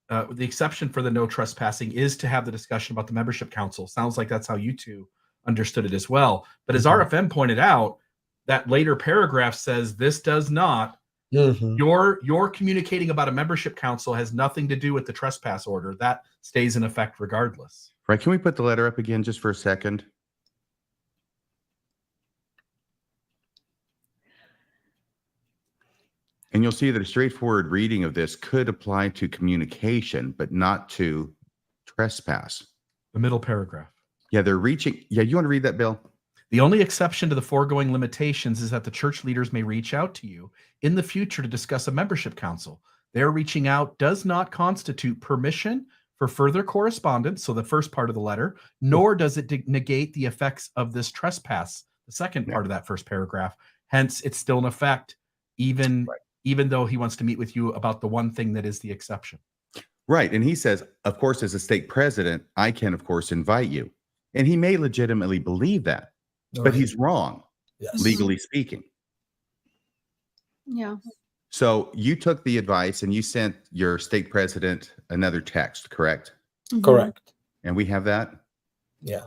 the exception for the no trespassing is to have the discussion about the membership council. Sounds like that's how you two understood it as well. But as RFM pointed out, that later paragraph says this does not. Your communicating about a membership council has nothing to do with the trespass order. That stays in effect regardless. Right. Can we put the letter up again just for a second? And you'll see that a straightforward reading of this could apply to communication, but not to trespass. The middle paragraph. Yeah, they're reaching. Yeah, you want to read that, Bill? The only exception to the foregoing limitations is that the church leaders may reach out to you in the future to discuss a membership council. Their reaching out does not constitute permission for further correspondence, so the first part of the letter, nor does it negate the effects of this trespass, the second part of that first paragraph. Hence, it's still in effect, even though he wants to meet with you about the one thing that is the exception. Right. And he says, of course, as a stake president, I can, of course, invite you. And he may legitimately believe that, but he's wrong, legally speaking. Yeah. So you took the advice and you sent your stake president another text, correct? Correct. And we have that? Yeah.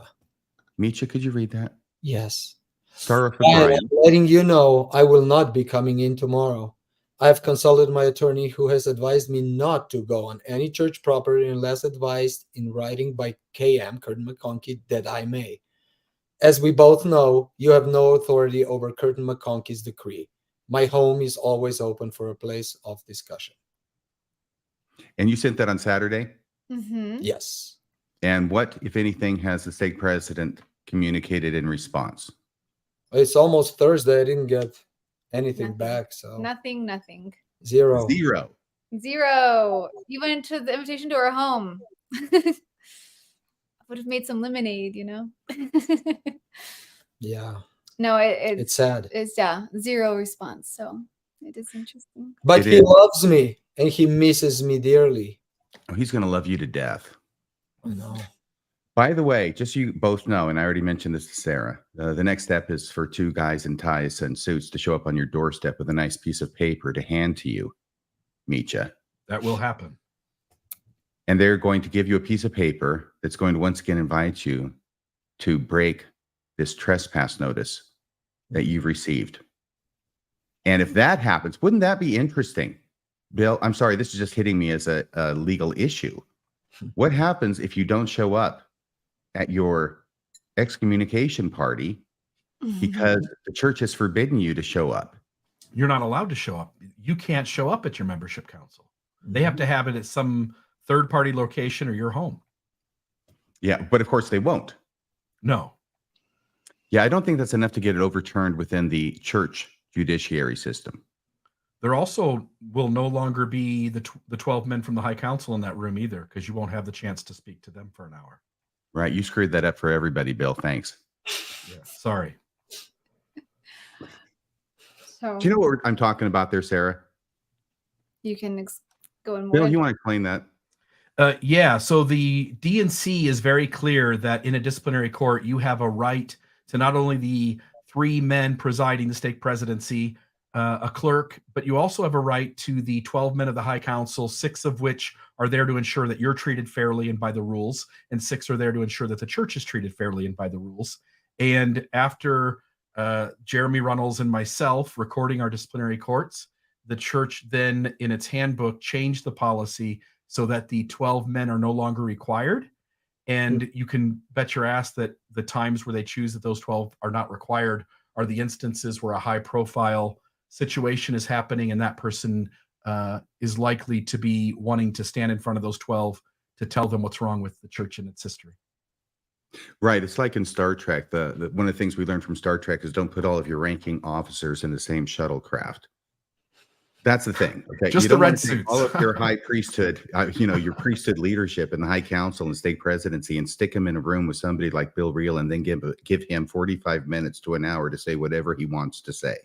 Misha, could you read that? Yes. Start off with I Brian. am letting you know I will not be coming in tomorrow. I have consulted my attorney who has advised me not to go on any church property unless advised in writing by KM, Kirton McConkie, that I may. As we both know, you have no authority over Kirton McConkie's decree. My home is always open for a place of discussion. And you sent that on Saturday? Yes. And what, if anything, has the stake president communicated in response? It's almost Thursday. I didn't get anything Nothing. back. So Nothing. zero. You went to the invitation to our home. Would have made some lemonade, Yeah. No, It's sad. It's zero response. So it is interesting. But he loves me and he misses me dearly. Oh, he's going to love you to death. I know. By the way, just so you both know, and I already mentioned this to Sarah, the next step is for 2 guys in ties and suits to show up on your doorstep with a nice piece of paper to hand to you, Misha. That will happen. And they're going to give you a piece of paper that's going to once again invite you to break this trespass notice that you've received. And if that happens, wouldn't that be interesting? Bill, I'm sorry, this is just hitting me as a legal issue. What happens if you don't show up at your excommunication party because the church has forbidden you to show up? You're not allowed to show up. You can't show up at your membership council. They have to have it at some third-party location or your home. Yeah, but of course they won't. No. Yeah, I don't think that's enough to get it overturned within the church judiciary system. There also will no longer be the 12 men from the High Council in that room either, because you won't have the chance to speak to them for an hour. Right, you screwed that up for everybody, Bill. Thanks. Yeah, sorry. So Do you know what I'm talking about there, Sarah? you can go in more. Bill, you want to explain that? Yeah, so the D&C is very clear that in a disciplinary court, you have a right to not only the 3 men presiding the stake presidency, a clerk, but you also have a right to the 12 men of the High Council, 6 of which are there to ensure that you're treated fairly and by the rules, and 6 are there to ensure that the church is treated fairly and by the rules. And after Jeremy Runnels and myself recording our disciplinary courts, the church then in its handbook changed the policy so that the 12 men are no longer required. And you can bet your ass that the times where they choose that those 12 are not required are the instances where a high profile situation is happening and that person is likely to be wanting to stand in front of those 12 to tell them what's wrong with the church and its history. Right. It's like in Star Trek. The one of the things we learned from Star Trek is don't put all of your ranking officers in the same shuttlecraft. That's the thing. Okay. Just you the don't red want to take suits. all of your high priesthood, your priesthood leadership and the high council and state presidency and stick them in a room with somebody like Bill Reel and then give him 45 minutes to an hour to say whatever he wants to say.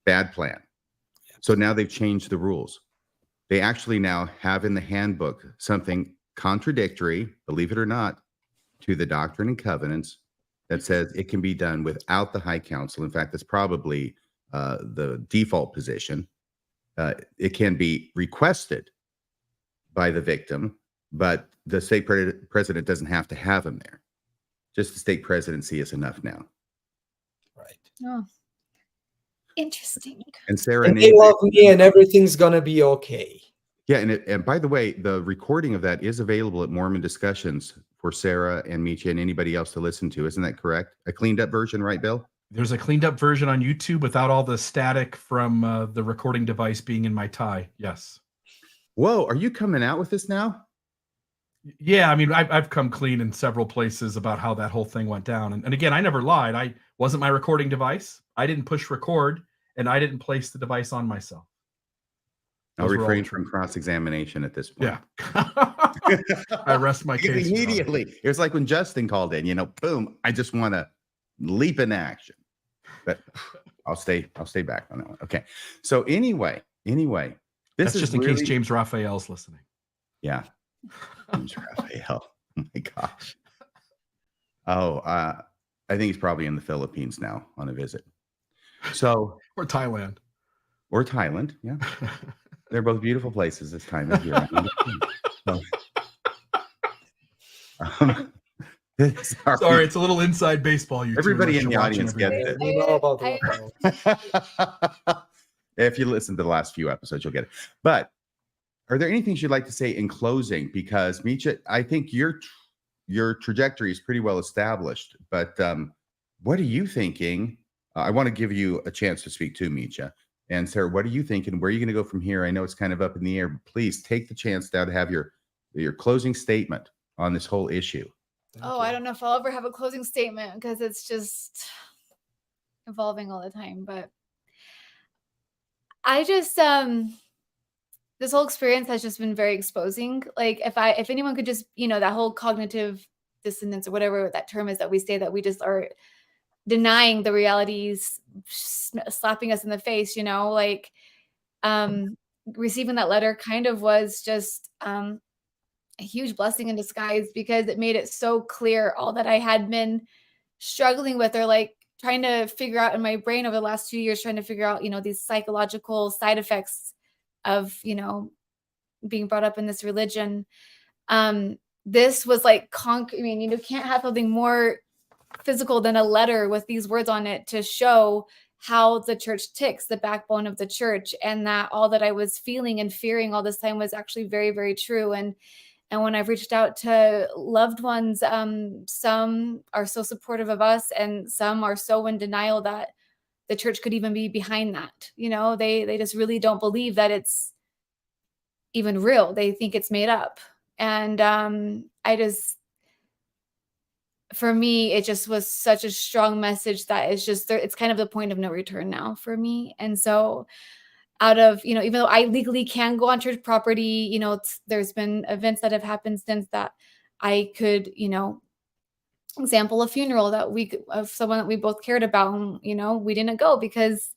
Bad plan. So now they've changed the rules. They actually now have in the handbook something contradictory, believe it or not, to the Doctrine and Covenants that says it can be done without the High Council. In fact, that's probably the default position. It can be requested by the victim, but the state president doesn't have to have him there. Just the state presidency is enough now. Right. Oh, interesting. And Sarah, And they love me and everything's going to be okay. yeah, and by the way, the recording of that is available at Mormon Discussions for Sarah and Micha and anybody else to listen to. Isn't that correct? A cleaned up version, right, Bill? There's a cleaned up version on YouTube without all the static from the recording device being in my tie. Yes. Whoa, are you coming out with this now? Yeah, I mean, I've come clean in several places about how that whole thing went down. And again, I never lied. I wasn't my recording device. I didn't push record, and I didn't place the device on myself. I'll Those were all refrain true. from cross-examination at this point. Yeah. I rest my case. Immediately. It was like when Justin called in, boom, I just want to leap into action. But I'll stay back on that one. Okay. So anyway, this That's is just in really, case James Raphael's listening. Yeah. James Raphael. Oh my gosh. Oh, I think he's probably in the Philippines now on a visit. So Or Thailand. Yeah. They're both beautiful places this time of year. Sorry, it's a little inside baseball. Everybody in the audience gets it. We know about the If you listen to the last few episodes, you'll get it. But are there any things you'd like to say in closing? Because Micha, I think your trajectory is pretty well established. But what are you thinking? I want to give you a chance to speak to Micha. And Sarah, what are you thinking? Where are you going to go from here? I know it's kind of up in the air, but please take the chance now to have your closing statement on this whole issue. I don't know if I'll ever have a closing statement because it's just evolving all the time. But I just this whole experience has just been very exposing. Like if anyone could just, that whole cognitive dissonance or whatever that term is that we say that we just are denying the realities, slapping us in the face, receiving that letter kind of was just a huge blessing in disguise because it made it so clear all that I had been struggling with or like trying to figure out in my brain over the last 2 years, trying to figure out, these psychological side effects of, being brought up in this religion. This was like, you can't have something more physical than a letter with these words on it to show how the church ticks, the backbone of the church, and that all that I was feeling and fearing all this time was actually very, very true. And when I've reached out to loved ones, some are so supportive of us and some are so in denial that the church could even be behind that. They just really don't believe that it's even real. They think it's made up. And for me, it just was such a strong message that it's kind of the point of no return now for me. And so out of, even though I legally can go on church property, there's been events that have happened since that I could, example, a funeral of someone that we both cared about, and, we didn't go because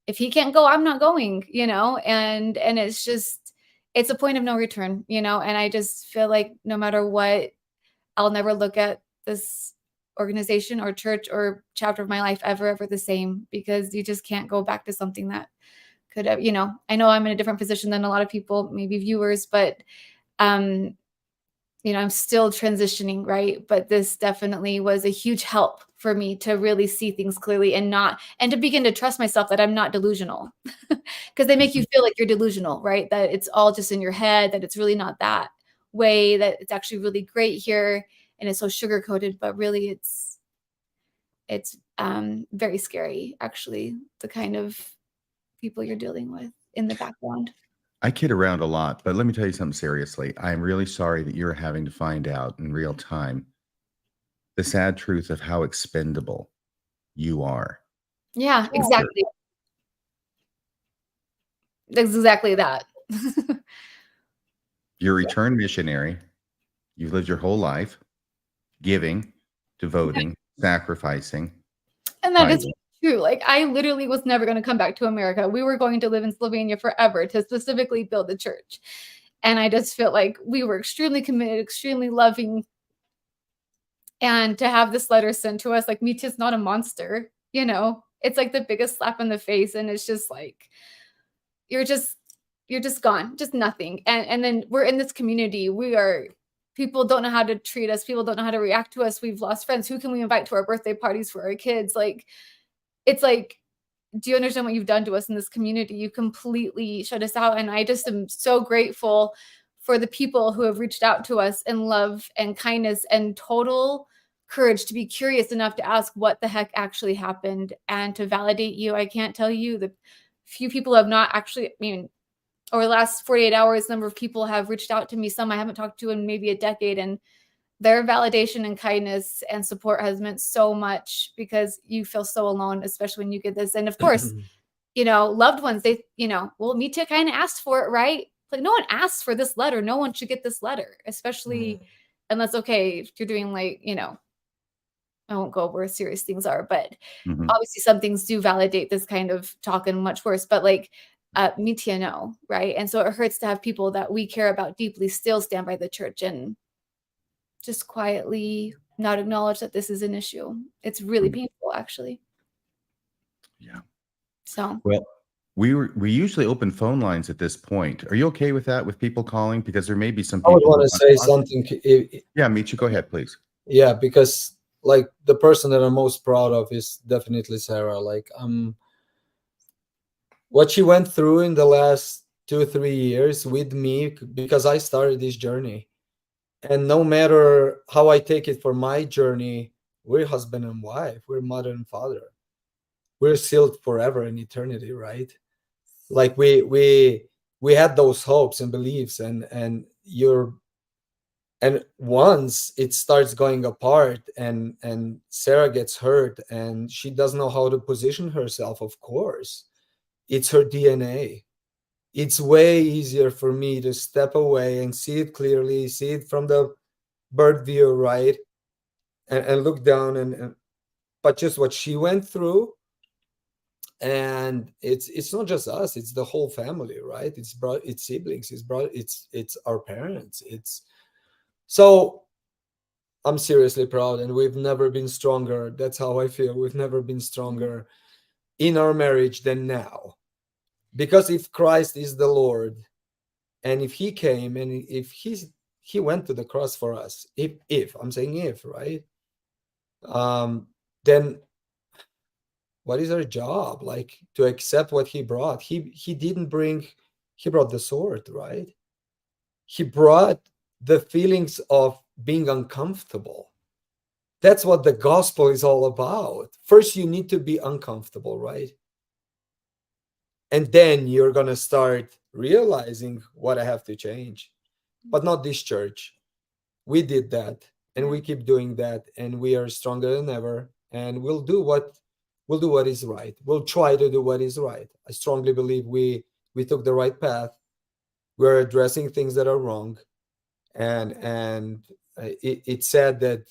if he can't go, I'm not going, and it's a point of no return, and I just feel like no matter what, I'll never look at this organization or church or chapter of my life ever the same, because you just can't go back to something that could have, I know I'm in a different position than a lot of people, maybe viewers, but I'm still transitioning, right? But this definitely was a huge help for me to really see things clearly and to begin to trust myself that I'm not delusional, because they make you feel like you're delusional, right? That it's all just in your head, that it's really not that way, that it's actually really great here and it's so sugar coated, but really it's very scary, actually, the kind of people you're dealing with in the background. I kid around a lot, but let me tell you something seriously. I'm really sorry that you're having to find out in real time the sad truth of how expendable you are. Yeah, exactly. Exactly that. You're a returned missionary. You've lived your whole life giving, devoting, sacrificing. And that is tithing. true. Like, I literally was never going to come back to America. We were going to live in Slovenia forever to specifically build the church. And I just felt like we were extremely committed, extremely loving. And to have this letter sent to us, like, Mitya's not a monster, it's like the biggest slap in the face. And it's just like, you're just gone, just nothing. And then we're in this community. People don't know how to treat us. People don't know how to react to us. We've lost friends. Who can we invite to our birthday parties for our kids? Like, it's like, do you understand what you've done to us in this community? You completely shut us out. And I just am so grateful for the people who have reached out to us in love and kindness and total courage to be curious enough to ask what the heck actually happened and to validate you. I can't tell you the few people have not actually, over the last 48 hours, number of people have reached out to me. Some I haven't talked to in maybe a decade, and their validation and kindness and support has meant so much, because you feel so alone, especially when you get this. And of course, loved ones, well, Mitya kind of asked for it, right? Like, no one asked for this letter. No one should get this letter, especially unless, okay, if you're doing like, I won't go over where serious things are, but obviously some things do validate this kind of talk and much worse, but like Mitya, no, right? And so it hurts to have people that we care about deeply still stand by the church and just quietly not acknowledge that this is an issue. It's really painful, actually. Yeah. So, well, we usually open phone lines at this point. Are you okay with that, with people calling? Because there may be some I people would want who to say something. Yeah, Mitya, go ahead, please. Yeah, because like the person that I'm most proud of is definitely Sarah. Like, what she went through in the last 2-3 years with me, because I started this journey. And no matter how I take it for my journey, we're husband and wife, we're mother and father. We're sealed forever in eternity, right? Like we had those hopes and beliefs, and once it starts going apart and Sarah gets hurt and she doesn't know how to position herself, of course, it's her DNA. It's way easier for me to step away and see it clearly, see it from the bird view, right? And look down but just what she went through, and it's not just us, it's the whole family, right? It's siblings, it's our parents. So I'm seriously proud, and we've never been stronger. That's how I feel. We've never been stronger in our marriage than now. Because if Christ is the Lord, and if he came and if he went to the cross for us, if I'm saying if, right? Then what is our job? Like, to accept what he brought. He brought the sword, right? He brought the feelings of being uncomfortable. That's what the gospel is all about. First, you need to be uncomfortable, right? And then you're going to start realizing what I have to change. But not this church. We did that, and we keep doing that, and we are stronger than ever, and we'll do what is right. We'll try to do what is right. I strongly believe we took the right path. We're addressing things that are wrong, and it's sad that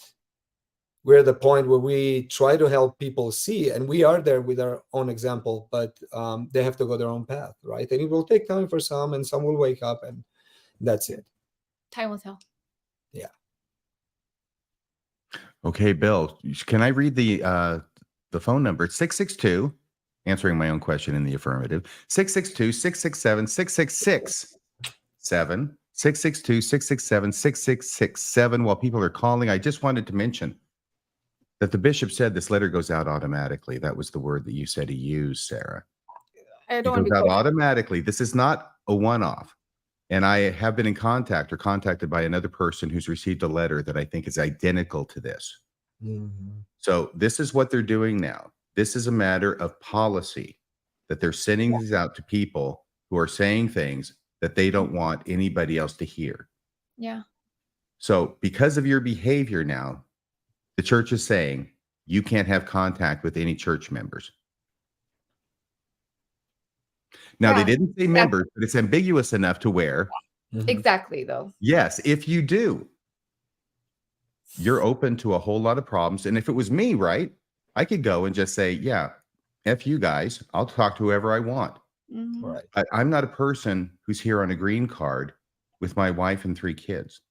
we're at the point where we try to help people see, and we are there with our own example, but they have to go their own path, right? And it will take time for some, and some will wake up, and that's it. Time will tell. Yeah. Okay, Bill, can I read the phone number? It's 662, answering my own question in the affirmative. 662-667-6667. 662-667-6667. While people are calling, I just wanted to mention that the bishop said this letter goes out automatically. That was the word that you said he used, Sarah. I It don't want goes to be out quoted. automatically. This is not a one-off. And I have been in contact or contacted by another person who's received a letter that I think is identical to this. So this is what they're doing now. This is a matter of policy, that they're sending these out to people who are saying things that they don't want anybody else to hear. Yeah. So because of your behavior now, the church is saying you can't have contact with any church members. Now, they Yeah, didn't say members, but it's ambiguous enough to where, Exactly, though. yes, if you do, you're open to a whole lot of problems. And if it was me, right, I could go and just say, yeah, F you guys, I'll talk to whoever I want. Mhm. Right. I'm not a person who's here on a green card with my wife and 3 kids,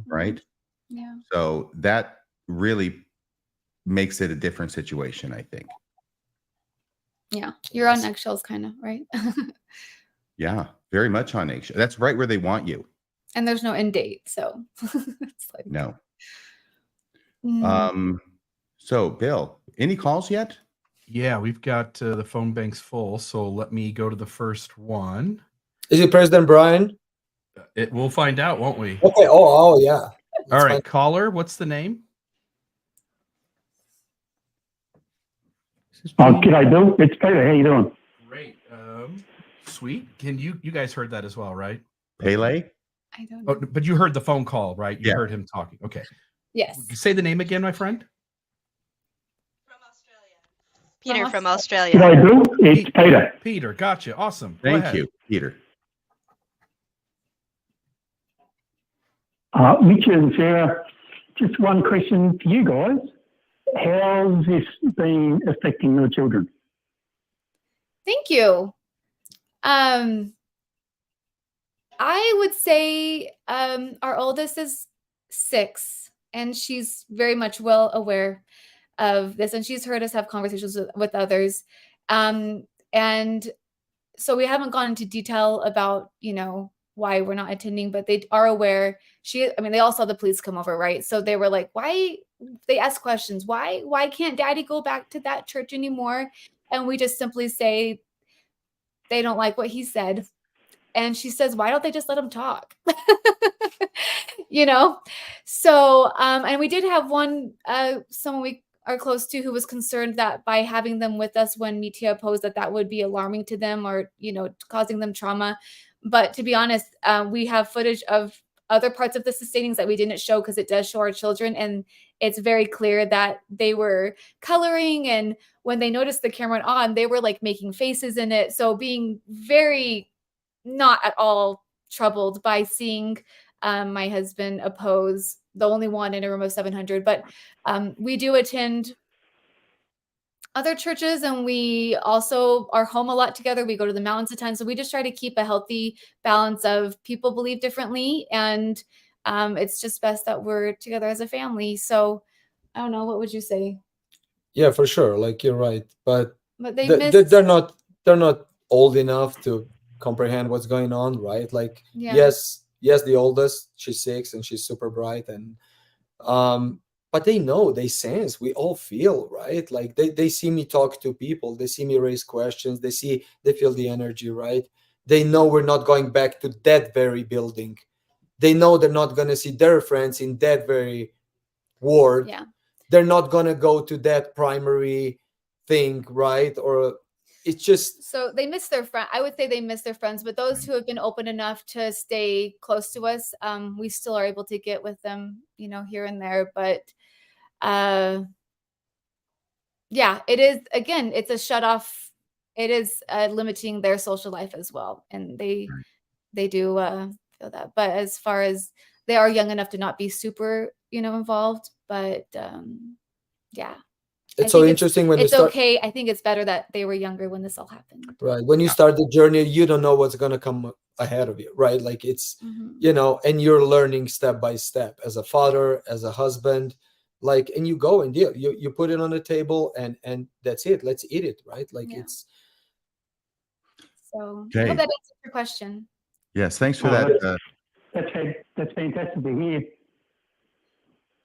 right? Yeah. So that really makes it a different situation, I think. Yeah. You're on eggshells, kind of, right? Yeah, very much on eggshell. That's right where they want you. And there's no end date, so it's like No. mm. So Bill, any calls yet? Yeah, we've got the phone banks full, so let me go to the first one. Is it President Brian? We'll find out, won't we? Okay. Oh, yeah. All right, caller, what's the name? G'day, Bill. It's Peter. How you doing? Great. Sweet. Can you guys heard that as well, right? Pele? I don't know. Oh, but you heard the phone call, right? You Yeah. heard him talking. Okay. Yes. Say the name again, my friend. Peter from Australia. Australia. G'day, Bill. It's Peter. Peter, gotcha. Awesome. Go Thank ahead. you, Peter. Mitch and Sarah, just one question for you guys. How's this been affecting your children? Thank you. I would say our oldest is 6, and she's very much well aware of this, and she's heard us have conversations with others. And so we haven't gone into detail about, why we're not attending, but they are aware. They all saw the police come over, right? So they were like, why? They ask questions. Why can't daddy go back to that church anymore? And we just simply say they don't like what he said. And she says, why don't they just let him talk? So, and we did have someone we are close to who was concerned that by having them with us when Mitya posed that would be alarming to them or, causing them trauma. But to be honest, we have footage of other parts of the sustainings that we didn't show because it does show our children. And it's very clear that they were coloring. And when they noticed the camera on, they were like making faces in it. So being very not at all troubled by seeing my husband oppose, the only one in a room of 700. But we do attend other churches, and we also are home a lot together. We go to the mountains a ton. So we just try to keep a healthy balance of people believe differently. And it's just best that we're together as a family. So I don't know. What would you say? Yeah, for sure. Like, you're right. But they're not old enough to comprehend what's going on, right? Like, yes, the oldest, she's 6 and she's super bright. And but they sense, we all feel, right? Like they see me talk to people, they see me raise questions, they feel the energy, right? They know we're not going back to that very building. They know they're not going to see their friends in that very ward. Yeah. They're not going to go to that primary thing, right? Or it's just... So they miss their friend. I would say they miss their friends, but those who have been open enough to stay close to us, we still are able to get with them, here and there. But it is, again, it's a shut off. It is limiting their social life as well. And they do feel that. But as far as they are young enough to not be super, involved, but It's so interesting when it's okay. I think it's better that they were younger when this all happened. Right. When you start the journey, you don't know what's going to come ahead of you, right? Like it's, and you're learning step by step as a father, as a husband, Like, and you go and deal. You put it on the table, and that's it. Let's eat it, right? Like, Yeah. it's So I Okay. hope that answers your question. Yes, thanks for Oh, that. That's fantastic to hear.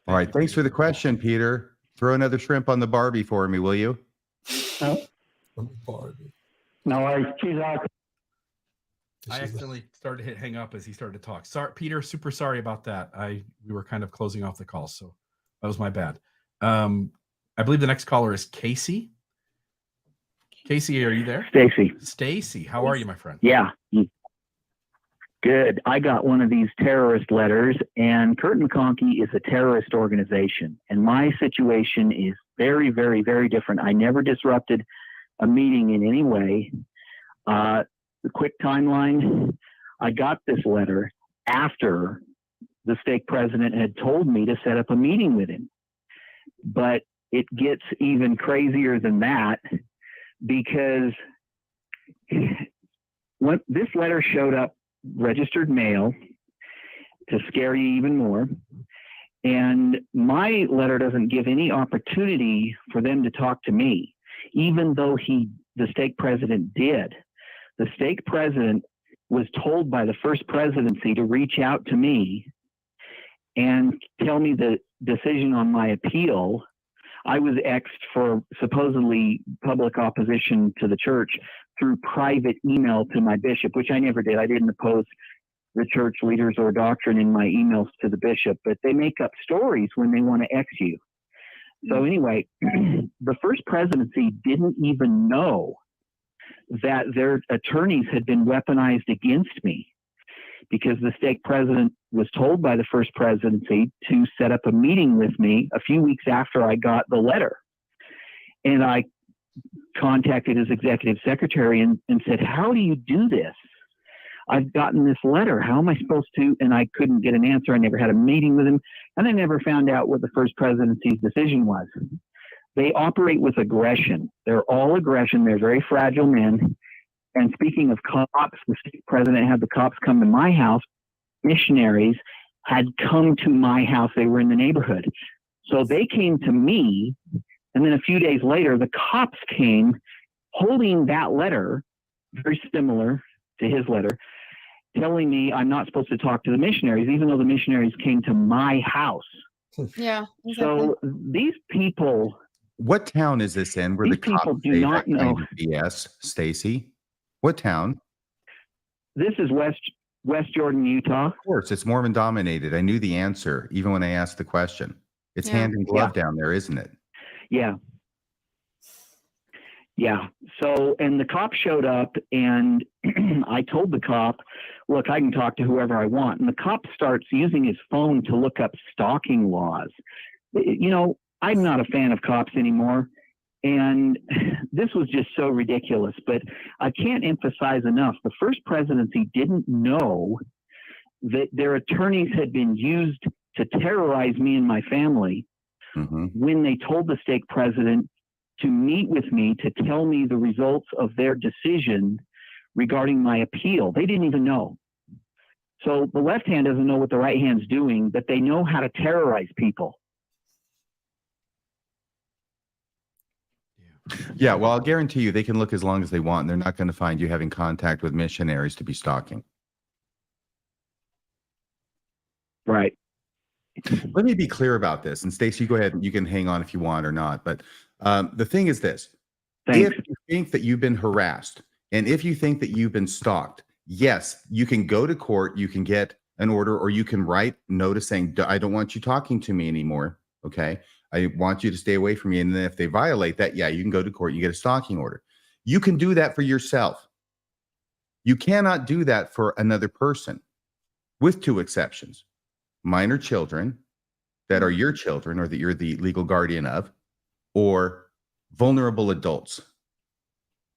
All right, thanks for the question, Peter. Throw another shrimp on the Barbie for me, will you? No, Barbie. no worries. Cheers, Art. I accidentally started to hit hang up as he started to talk. Sorry, Peter. Super sorry about that. We were kind of closing off the call, so that was my bad. I believe the next caller is Casey. Casey, are you there? Stacy. Stacy, how are you, my friend? Yeah. Good. I got one of these terrorist letters, and Kirton McConkie is a terrorist organization. And my situation is very, very, very different. I never disrupted a meeting in any way. The quick timeline, I got this letter after the stake president had told me to set up a meeting with him. But it gets even crazier than that, because when this letter showed up registered mail to scare you even more, and my letter doesn't give any opportunity for them to talk to me, even though the stake president did. The stake president was told by the first presidency to reach out to me and tell me the decision on my appeal. I was X'd for supposedly public opposition to the church through private email to my bishop, which I never did. I didn't oppose the church leaders or doctrine in my emails to the bishop, but they make up stories when they want to X you. So anyway, the first presidency didn't even know that their attorneys had been weaponized against me, because the stake president was told by the first presidency to set up a meeting with me a few weeks after I got the letter. And I contacted his executive secretary and said, how do you do this? I've gotten this letter. How am I supposed to? And I couldn't get an answer. I never had a meeting with him. And I never found out what the first presidency's decision was. They operate with aggression. They're all aggression. They're very fragile men. And speaking of cops, the state president had the cops come to my house. Missionaries had come to my house. They were in the neighborhood. So they came to me. And then a few days later, the cops came holding that letter, very similar to his letter, telling me I'm not supposed to talk to the missionaries, even though the missionaries came to my house. Yeah. Exactly. So these people. What town is this in where These the cops people do say not that kind know. of BS, Stacy? What town? This is West Jordan, Utah. Of course, it's Mormon dominated. I knew the answer even when I asked the question. It's Yeah. hand in glove down there, isn't it? Yeah. Yeah. So, and the cop showed up, and I told the cop, look, I can talk to whoever I want. And the cop starts using his phone to look up stalking laws. You know, I'm not a fan of cops anymore. And this was just so ridiculous, but I can't emphasize enough. The first presidency didn't know that their attorneys had been used to terrorize me and my family when they told the stake president to meet with me to tell me the results of their decision regarding my appeal. They didn't even know. So the left hand doesn't know what the right hand's doing, but they know how to terrorize people. Yeah, well, I'll guarantee you they can look as long as they want, and they're not going to find you having contact with missionaries to be stalking. Right. Let me be clear about this. And Stacey, go ahead. You can hang on if you want or not. But the thing is this. Thanks. If you think that you've been harassed, and if you think that you've been stalked, yes, you can go to court, you can get an order, or you can write notice saying, I don't want you talking to me anymore. Okay. I want you to stay away from me. And then if they violate that, yeah, you can go to court, you get a stalking order. You can do that for yourself. You cannot do that for another person, with two exceptions. Minor children that are your children or that you're the legal guardian of, or vulnerable adults,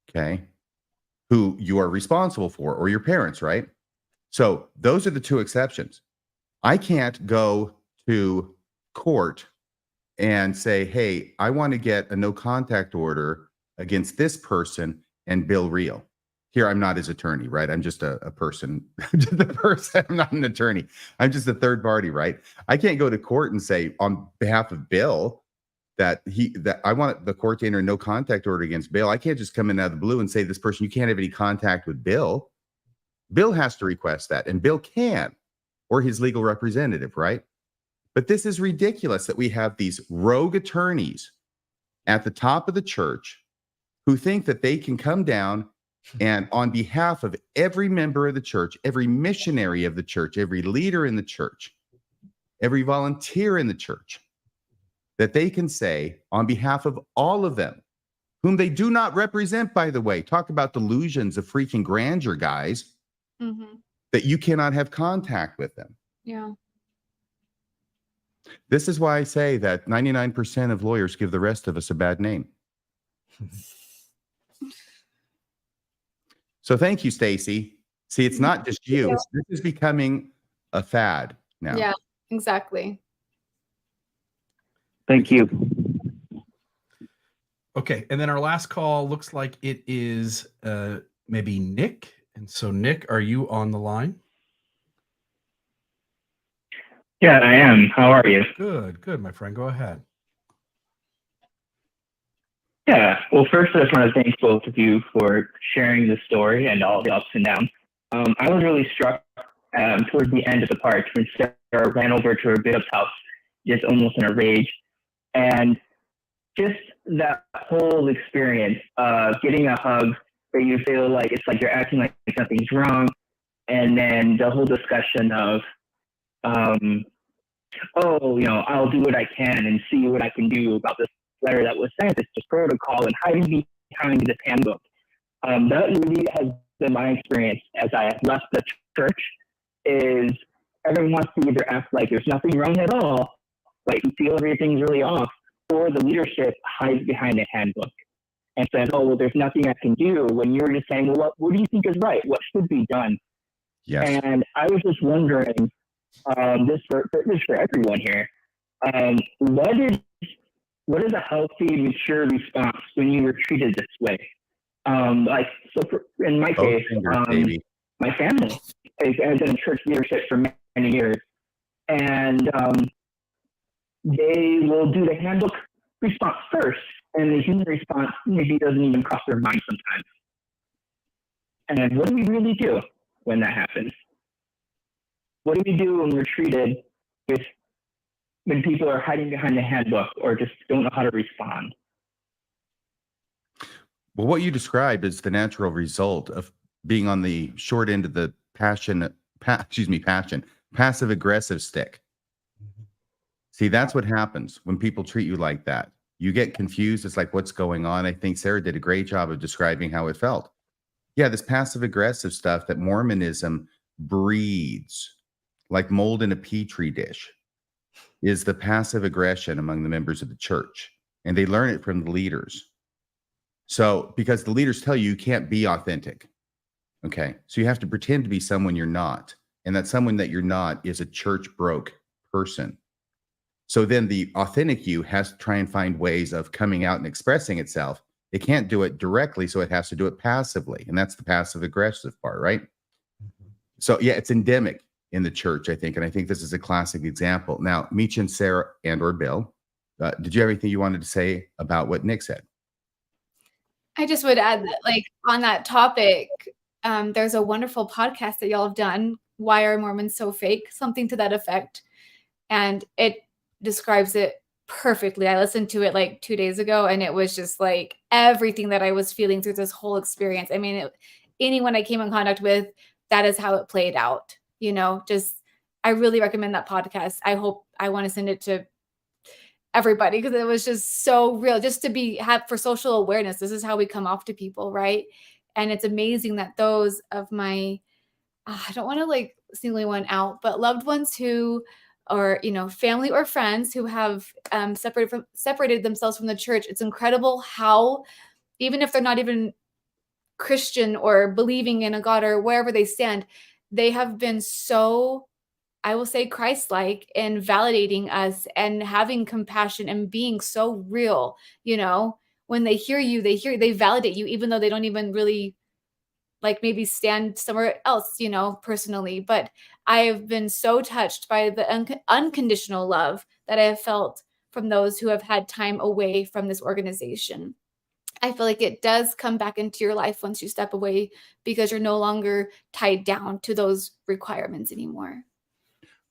okay, who you are responsible for, or your parents, right? So those are the two exceptions. I can't go to court and say, hey, I want to get a no contact order against this person and bill real. Here, I'm not his attorney, right? I'm just a person. I'm just a person. I'm not an attorney. I'm just a third party, right? I can't go to court and say on behalf of Bill that I want the court to enter no contact order against Bill. I can't just come in out of the blue and say this person, you can't have any contact with Bill. Bill has to request that, and Bill can, or his legal representative, right? But this is ridiculous that we have these rogue attorneys at the top of the church who think that they can come down and on behalf of every member of the church, every missionary of the church, every leader in the church, every volunteer in the church, that they can say on behalf of all of them, whom they do not represent, by the way, talk about delusions of freaking grandeur, guys, that you cannot have contact with them. Yeah. This is why I say that 99% of lawyers give the rest of us a bad name. So thank you, Stacy. See, it's not just you. This is becoming a fad now. Yeah, exactly. Thank you. Okay, and then our last call looks like it is maybe Nick. And so, Nick, are you on the line? Yeah, I am. How are you? Good, my friend. Go ahead. Yeah, well, first, I just want to thank both of you for sharing the story and all the ups and downs. I was really struck towards the end of the part when Sarah ran over to her bishop's house, just almost in a rage. And just that whole experience of getting a hug where you feel like it's like you're acting like something's wrong. And then the whole discussion of, I'll do what I can and see what I can do about this letter that was sent. It's just protocol and hiding behind this handbook. That really has been my experience as I have left the church, is everyone wants to either act like there's nothing wrong at all, like you feel everything's really off, or the leadership hides behind the handbook and says, oh, well, there's nothing I can do, when you're just saying, well, what do you think is right? What should be done? Yes. And I was just wondering, this for everyone here, what is a healthy, mature response when you were treated this way? In my case, my family has been in church leadership for many years, and they will do the handbook response first, and the human response maybe doesn't even cross their mind sometimes. And what do we really do when that happens? What do we do when we're treated when people are hiding behind the handbook or just don't know how to respond? Well, what you described is the natural result of being on the short end of the passive aggressive stick. See, that's what happens when people treat you like that. You get confused. It's like, what's going on? I think Sarah did a great job of describing how it felt. Yeah, this passive aggressive stuff that Mormonism breeds like mold in a petri dish is the passive aggression among the members of the church. And they learn it from the leaders. So, because the leaders tell you can't be authentic. Okay. So you have to pretend to be someone you're not. And that someone that you're not is a church broke person. So then the authentic you has to try and find ways of coming out and expressing itself. It can't do it directly, so it has to do it passively. And that's the passive aggressive part, right? So yeah, it's endemic in the church, I think. And I think this is a classic example. Now, Meech and Sarah and or Bill, did you have anything you wanted to say about what Nick said? I just would add that, like, on that topic, there's a wonderful podcast that y'all have done, Why Are Mormons So Fake? Something to that effect. And it describes it perfectly. I listened to it like 2 days ago, and it was just like everything that I was feeling through this whole experience. I mean, anyone I came in contact with, that is how it played out. You know, just, I really recommend that podcast. I want to send it to everybody because it was just so real, just to have for social awareness. This is how we come off to people, right? And it's amazing that those of my, I don't want to like single one out, but loved ones who, or, you know, family or friends who have separated themselves from the church. It's incredible how, even if they're not even Christian or believing in a God or wherever they stand, they have been so, I will say, Christ-like in validating us and having compassion and being so real. You know, when they hear you, they validate you, even though they don't even really like maybe stand somewhere else, personally. But I have been so touched by the unconditional love that I have felt from those who have had time away from this organization. I feel like it does come back into your life once you step away, because you're no longer tied down to those requirements anymore.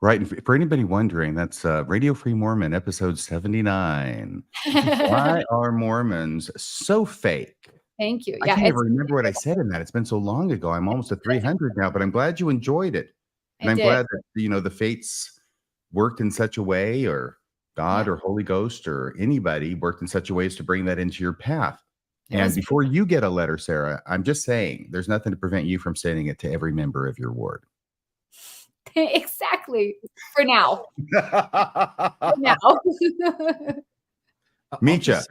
Right. And for anybody wondering, that's Radio Free Mormon, episode 79. Why are Mormons so fake? Thank you. I can't even remember what I said in that. It's been so long ago. I'm almost at 300 now, but I'm glad you enjoyed it. And I'm glad that, the fates worked in such a way, or God or Holy Ghost or anybody worked in such a way as to bring that into your path. And before you get a letter, Sarah, I'm just saying there's nothing to prevent you from sending it to every member of your ward. Exactly. For now. For now. Misha.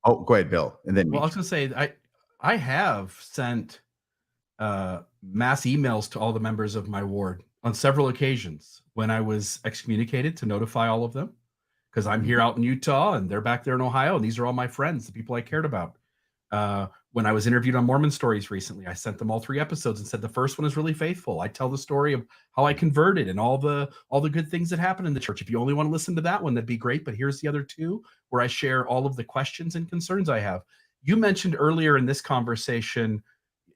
Oh, go ahead, Bill. And then I was going to say, I have sent mass emails to all the members of my ward on several occasions when I was excommunicated, to notify all of them, because I'm here out in Utah and they're back there in Ohio, and these are all my friends, the people I cared about. When I was interviewed on Mormon Stories recently, I sent them all 3 episodes and said the first one is really faithful. I tell the story of how I converted and all the good things that happened in the church. If you only want to listen to that one, that'd be great. But here's the other 2 where I share all of the questions and concerns I have. You mentioned earlier in this conversation,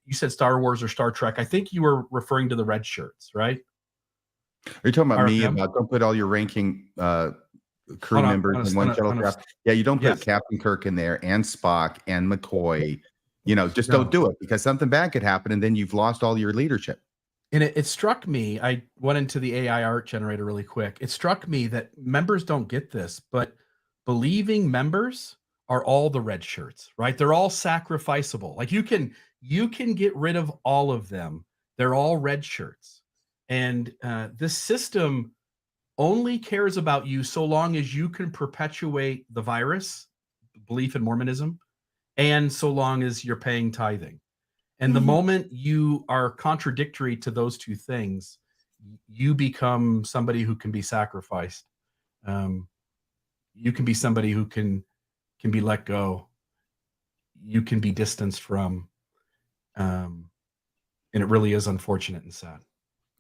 you said Star Wars or Star Trek. I think you were referring to the red shirts, right? Are you talking about me about don't put all your ranking crew members in one shuttlecraft? Yeah, you don't put Captain Kirk in there and Spock and McCoy. Just don't do it, because something bad could happen and then you've lost all your leadership. And it struck me, I went into the AI art generator really quick. It struck me that members don't get this, but believing members are all the red shirts, right? They're all sacrificable. Like you can get rid of all of them. They're all red shirts. And this system only cares about you so long as you can perpetuate the virus, belief in Mormonism, and so long as you're paying tithing. And the moment you are contradictory to those 2 things, you become somebody who can be sacrificed. You can be somebody who can be let go. You can be distanced from. And it really is unfortunate and sad.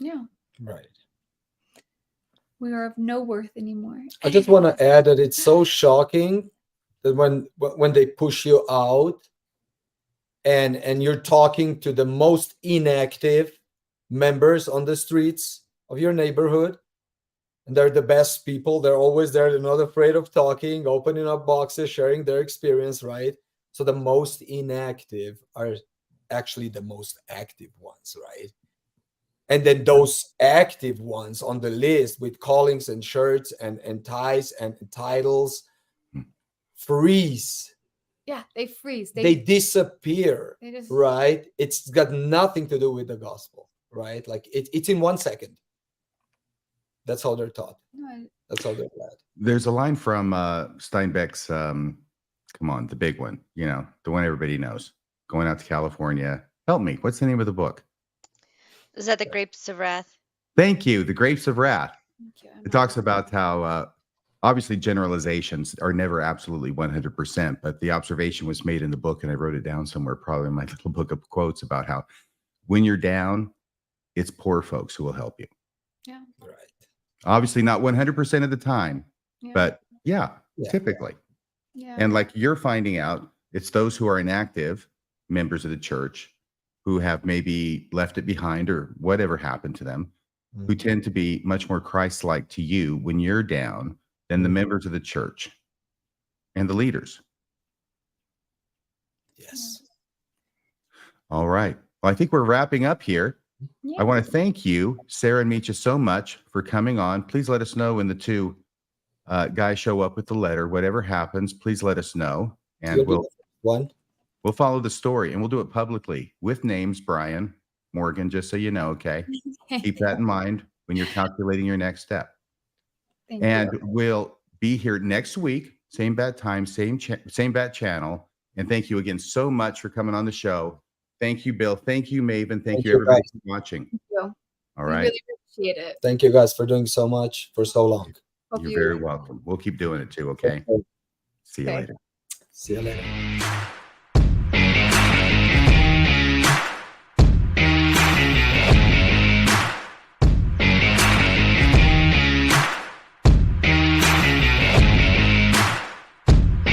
Yeah. Right. We are of no worth anymore. I just want to add that it's so shocking that when they push you out and you're talking to the most inactive members on the streets of your neighborhood, and they're the best people, they're always there, they're not afraid of talking, opening up boxes, sharing their experience, right? So the most inactive are actually the most active ones, right? And then those active ones on the list with callings and shirts and ties and titles freeze. Yeah, they freeze. They disappear, just, right? It's got nothing to do with the gospel, right? Like it's in 1 second. That's how they're taught. That's how they're taught. There's a line from Steinbeck's, come on, the big one, the one everybody knows, Going Out to California. Help me. What's the name of the book? Is that The Grapes of Wrath? Thank you. The Grapes of Wrath. It talks Mm-hmm. about how obviously generalizations are never absolutely 100%, but the observation was made in the book, and I wrote it down somewhere, probably in my little book of quotes, about how when you're down, it's poor folks who will help you. Yeah. Right. Obviously not 100% of the time, but typically. Yeah. And like you're finding out, it's those who are inactive members of the church who have maybe left it behind or whatever happened to them, who tend to be much more Christ-like to you when you're down than the members of the church and the leaders. Yes. All right. Well, I think we're wrapping up here. Yeah. I want to thank you, Sarah and Misha, so much for coming on. Please let us know when the 2 guys show up with the letter. Whatever happens, please let us know. And we'll follow the story, and we'll do it publicly with names, Brian, Morgan, just so you know, okay? Keep that in mind when you're calculating your next step. Thank you. We'll be here next week, same bad time, same bad channel. And thank you again so much for coming on the show. Thank you, Bill. Thank you, Maven. Thank you, everybody, for watching. Thank you. All right. We really appreciate it. Thank you guys for doing so much for so long. You're very welcome. We'll keep doing it too, okay? See you later. See you later.